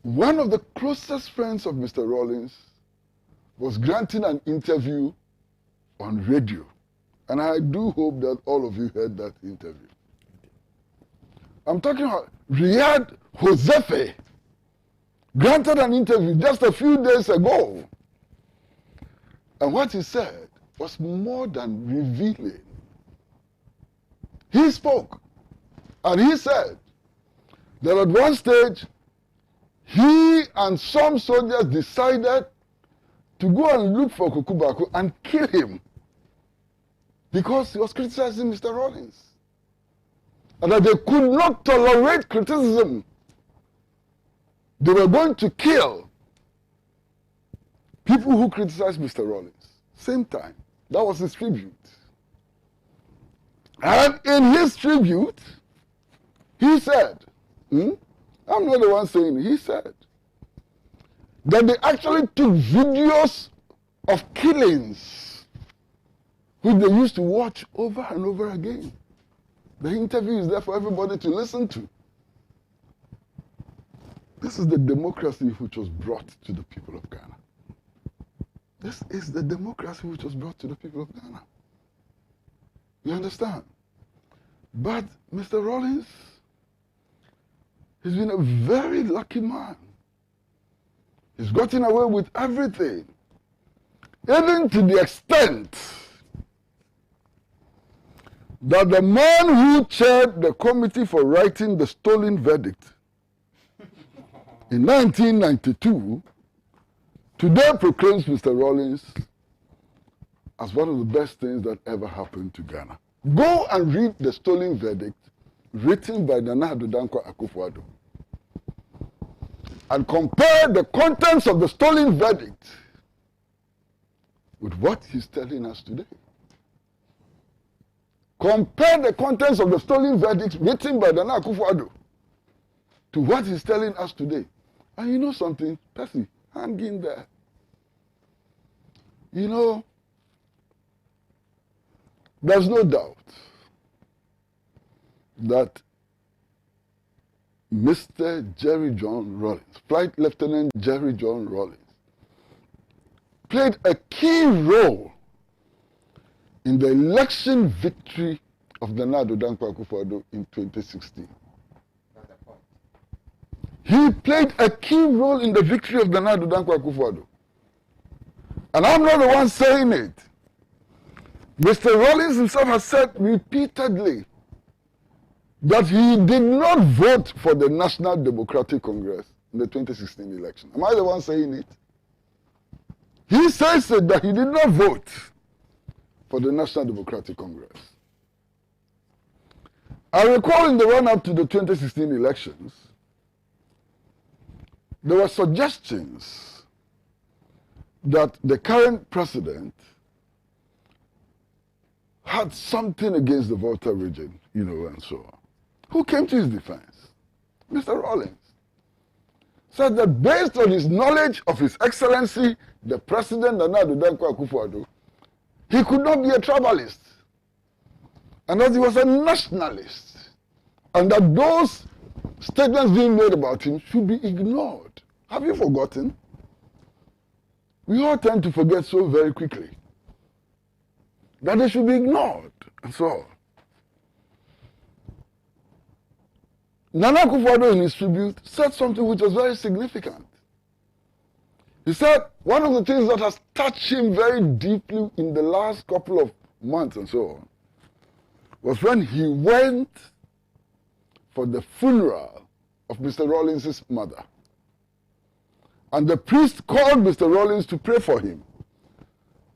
one of the closest friends of Mr. Rawlings was granting an interview on radio. And I do hope that all of you heard that interview. I'm talking about Riyad Josefe granted an interview just a few days ago. And what he said was more than revealing. He spoke and he said that at one stage he and some soldiers decided to go and look for Kukubaku and kill him because he was criticizing Mr. Rawlings. And that they could not tolerate criticism. They were going to kill people who criticized Mr. Rawlings. Same time. That was his tribute. And in his tribute, he said, I'm not the one saying it, he said, that they actually took videos of killings, which they used to watch over and over again. The interview is there for everybody to listen to. This is the democracy which was brought to the people of Ghana. This is the democracy which was brought to the people of Ghana. You understand? But Mr. Rawlings, he's been a very lucky man. He's gotten away with everything. Even to the extent that the man who chaired the committee for writing the stolen verdict in 1992 today proclaims Mr. Rawlings as one of the best things that ever happened to Ghana. Go and read the stolen verdict written by Nana Addo Dankwa Akufo-Addo and compare the contents of the stolen verdict with what he's telling us today. Compare the contents of the stolen verdict written by Nana Akufo-Addo to what he's telling us today. And you know something, Percy, hang in there. You know, there's no doubt that Mr. Jerry John Rawlings, Flight Lieutenant Jerry John Rawlings, played a key role in the election victory of Nana Addo Dankwa Akufo-Addo in 2016. He played a key role in the victory of Nana Addo Dankwa Akufo-Addo. And I'm not the one saying it. Mr. Rawlings himself has said repeatedly that he did not vote for the National Democratic Congress in the 2016 election. Am I the one saying it? He says that he did not vote for the National Democratic Congress. I recall in the run-up to the 2016 elections, there were suggestions that the current president had something against the Volta region, and so on. Who came to his defense? Mr. Rawlings. Said that based on his knowledge of His Excellency, the President Nana Addo Dankwa Akufo-Addo, he could not be a tribalist, and that he was a nationalist, and that those statements being made about him should be ignored. Have you forgotten? We all tend to forget so very quickly that they should be ignored, and so on. Nana Akufo-Addo in his tribute said something which was very significant. He said one of the things that has touched him very deeply in the last couple of months and so on was when he went for the funeral of Mr. Rawlings' mother. And the priest called Mr. Rawlings to pray for him.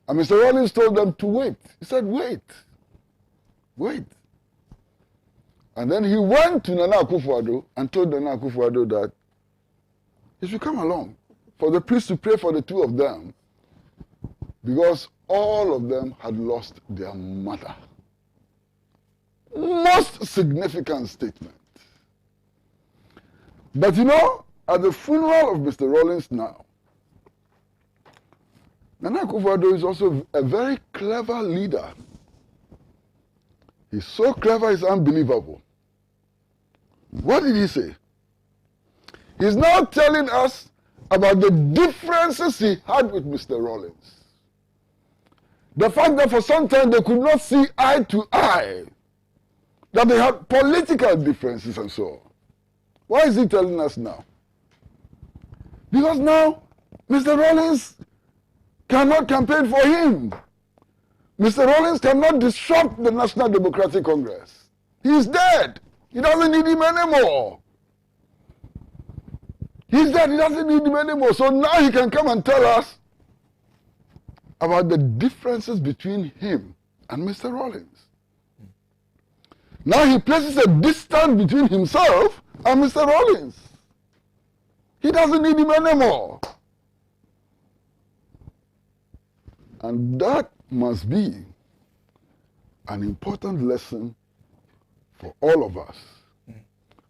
And Mr. Rawlings told them to wait. He said, wait. And then he went to Nana Akufo-Addo and told Nana Akufo-Addo that he should come along for the priest to pray for the two of them, because all of them had lost their mother. Most significant statement. But at the funeral of Mr. Rawlings now, Nana Akufo-Addo is also a very clever leader. He's so clever, it's unbelievable. What did he say? He's now telling us about the differences he had with Mr. Rawlings. The fact that for some time they could not see eye to eye, that they had political differences and so on. Why is he telling us now? Because now Mr. Rawlings cannot campaign for him. Mr. Rawlings cannot disrupt the National Democratic Congress. He's dead. He doesn't need him anymore. He's dead. He doesn't need him anymore. So now he can come and tell us about the differences between him and Mr. Rawlings. Now he places a distance between himself and Mr. Rawlings. He doesn't need him anymore. And that must be an important lesson for all of us,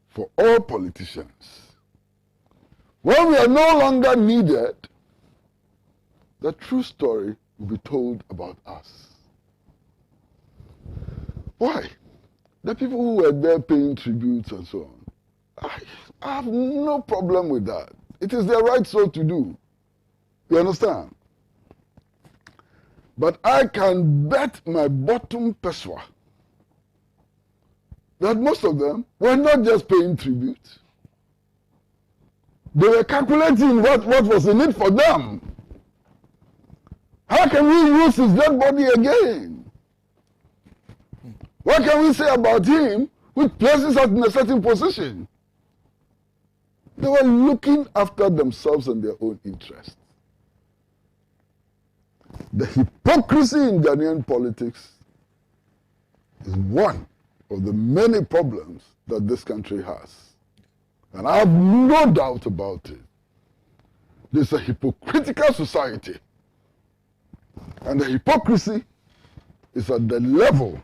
for all politicians. When we are no longer needed, the true story will be told about us. Why? The people who were there paying tributes and so on, I have no problem with that. It is their right so to do. You understand? But I can bet my bottom peswa that most of them were not just paying tribute. They were calculating what was in it for them. How can we use his dead body again? What can we say about him which places us in a certain position? They were looking after themselves and their own interests. The hypocrisy in Ghanaian politics is one of the many problems that this country has. And I have no doubt about it. There's a hypocritical society. And the hypocrisy is at the level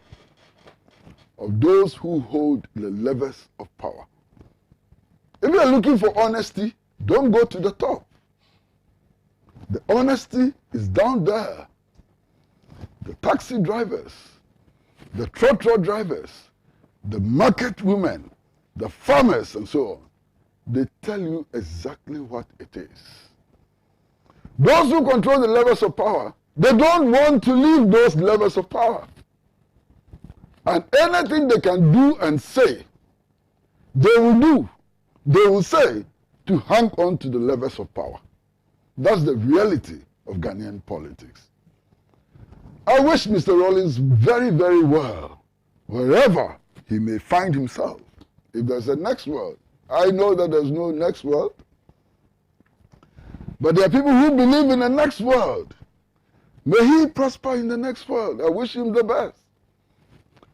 of those who hold the levers of power. If you are looking for honesty, don't go to the top. The honesty is down there. The taxi drivers, the trotro drivers, the market women, the farmers and so on, they tell you exactly what it is. Those who control the levels of power, they don't want to leave those levels of power. And anything they can do and say, they will do, they will say to hang on to the levels of power. That's the reality of Ghanaian politics. I wish Mr. Rawlings very, very well, wherever he may find himself. If there's a next world, I know that there's no next world. But there are people who believe in the next world. May he prosper in the next world. I wish him the best.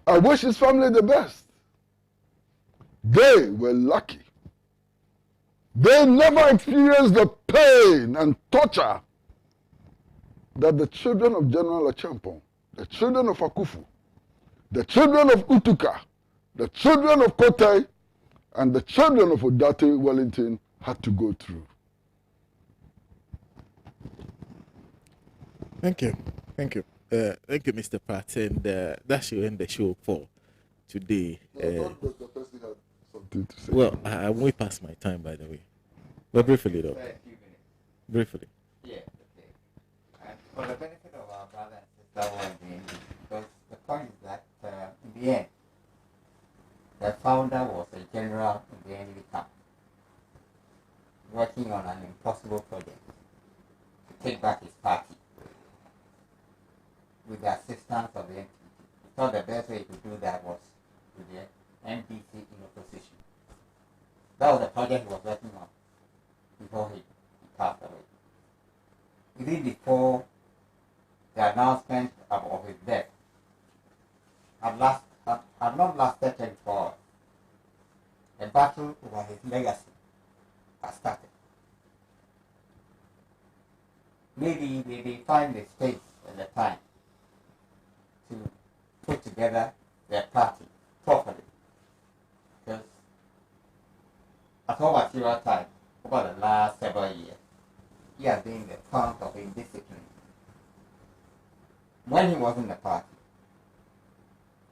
I wish his family the best. They were lucky. They never experienced the pain and torture that the children of General Achampong, the children of Akufu, the children of Utuka, the children of Kotai, and the children of Odate Wellington had to go through. Thank you. Thank you, Mr. Pratt. And that should end the show for today. Well, I'm way past my time, by the way. But briefly, though. Briefly. Yeah, okay. And for the benefit of our brother and sister, because the point is that in the end, the founder was a general in the enemy camp, working on an impossible project to take back his party with the assistance of the NPP. He thought the best way to do that was with the NPC in opposition. That was the project he was working on before he passed away. Even before the announcement of his death had not lasted 24 hours. A battle over his legacy has started. Maybe they didn't find the space at the time to put together their party properly. Because at all material time, over the last several years, he has been the front of indiscipline. When he was in the party,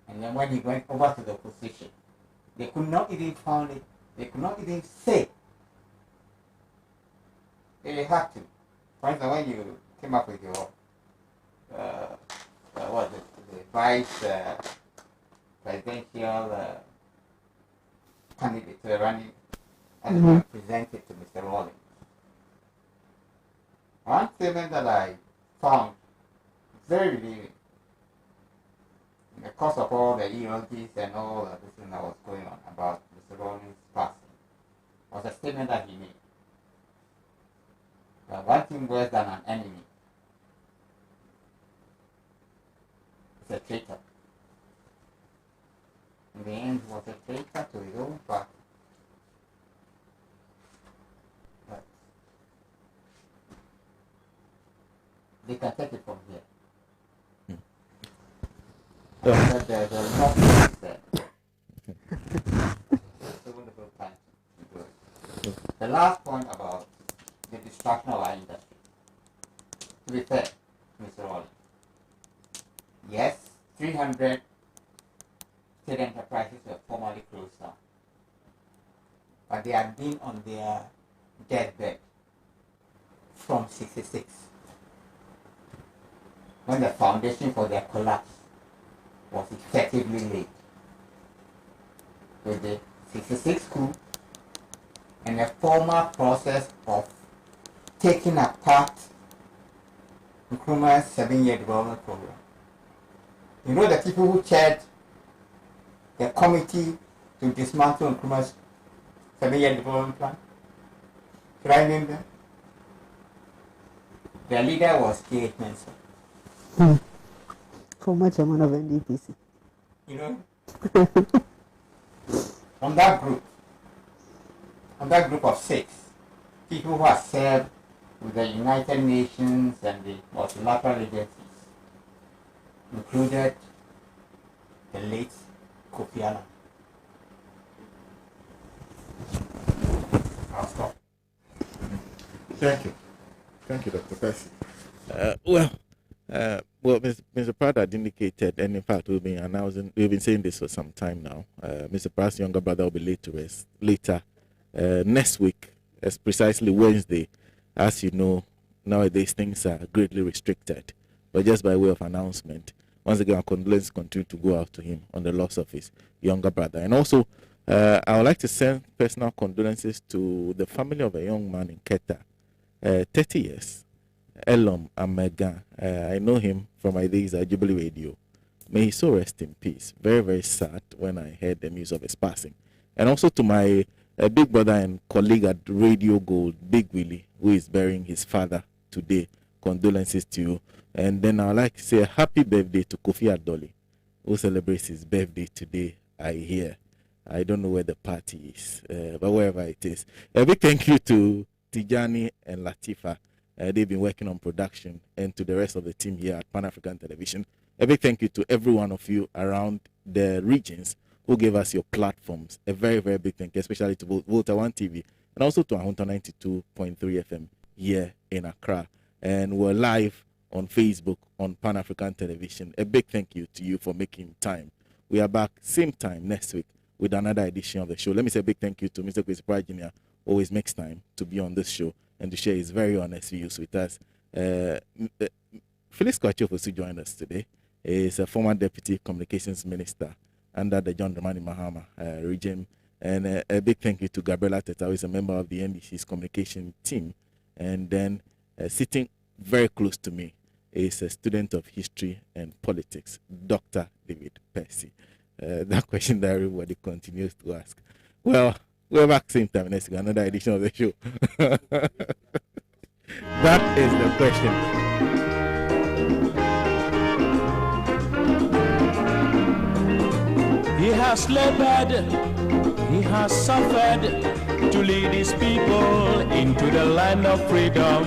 and then when he went over to the opposition, they could not even found it, they could not even say. They had to. For instance, when you came up with your, the vice presidential candidate running and presented to Mr. Rawlings. One statement that I found very relieving in the course of all the eulogies and all the things that was going on about Mr. Rawlings' passing was a statement that he made. That one thing worse than an enemy is a traitor. In the end, he was a traitor to his own party. But they can take it from here. There's nothing said. It's a wonderful time to do it. The last point about the destruction of our industry. To be fair, Mr. Rawlings, yes, 300 state enterprises were formally closed down, but they have been on their deathbed from '66, when the foundation for their collapse was effectively laid. With the '66 coup and a formal process of taking apart Nkrumah's 7-year development program. You know the people who chaired the committee to dismantle Nkrumah's 7-year development plan? Should I name them? Their leader was K.H. Mensah. Former chairman of NDPC. You know? From that group of 6, people who have served with the United Nations and the multilateral agencies included the late Kofi Annan. I'll stop. Thank you. Thank you, Dr. Percy. Well, Mr. Pratt had indicated, and in fact, we've been saying this for some time now. Mr. Pratt's younger brother will be laid to rest later next week, as precisely Wednesday. As you know, nowadays things are greatly restricted. But just by way of announcement, once again, our condolences continue to go out to him on the loss of his younger brother. And also, I would like to send personal condolences to the family of a young man in Keta, 30 years, Elom Amega. I know him from my days at Jubilee Radio. May he so rest in peace. Very, very sad when I heard the news of his passing. And also to my big brother and colleague at Radio Gold, Big Willie, who is burying his father today. Condolences to you. And then I would like to say a happy birthday to Kofi Adoli, who celebrates his birthday today, I hear. I don't know where the party is, but wherever it is. A big thank you to Tijani and Latifa they've been working on production, and to the rest of the team here at Pan African Television. A big thank you to every one of you around the regions who gave us your platforms. A very, very big thank you, especially to both Volta 1 TV and also to Ahunta 92.3 FM here in Accra. And we're live on Facebook on Pan African Television. A big thank you to you for making time. We are back same time next week with another edition of the show. Let me say a big thank you to Mr. Chris Jr. Always makes time to be on this show and to share his very honest views with us. Felix Kwacho also joined us today. He is a former Deputy Communications Minister under the John Dramani Mahama regime. And a big thank you to Gabriela Teta, who is a member of the NBC's communication team. And then sitting very close to me is a student of history and politics, Dr. David Percy. That question that everybody continues to ask. Well, we're back same time next week, another edition of the show. That is the question. He has labored, he has suffered to lead his people into the land of freedom.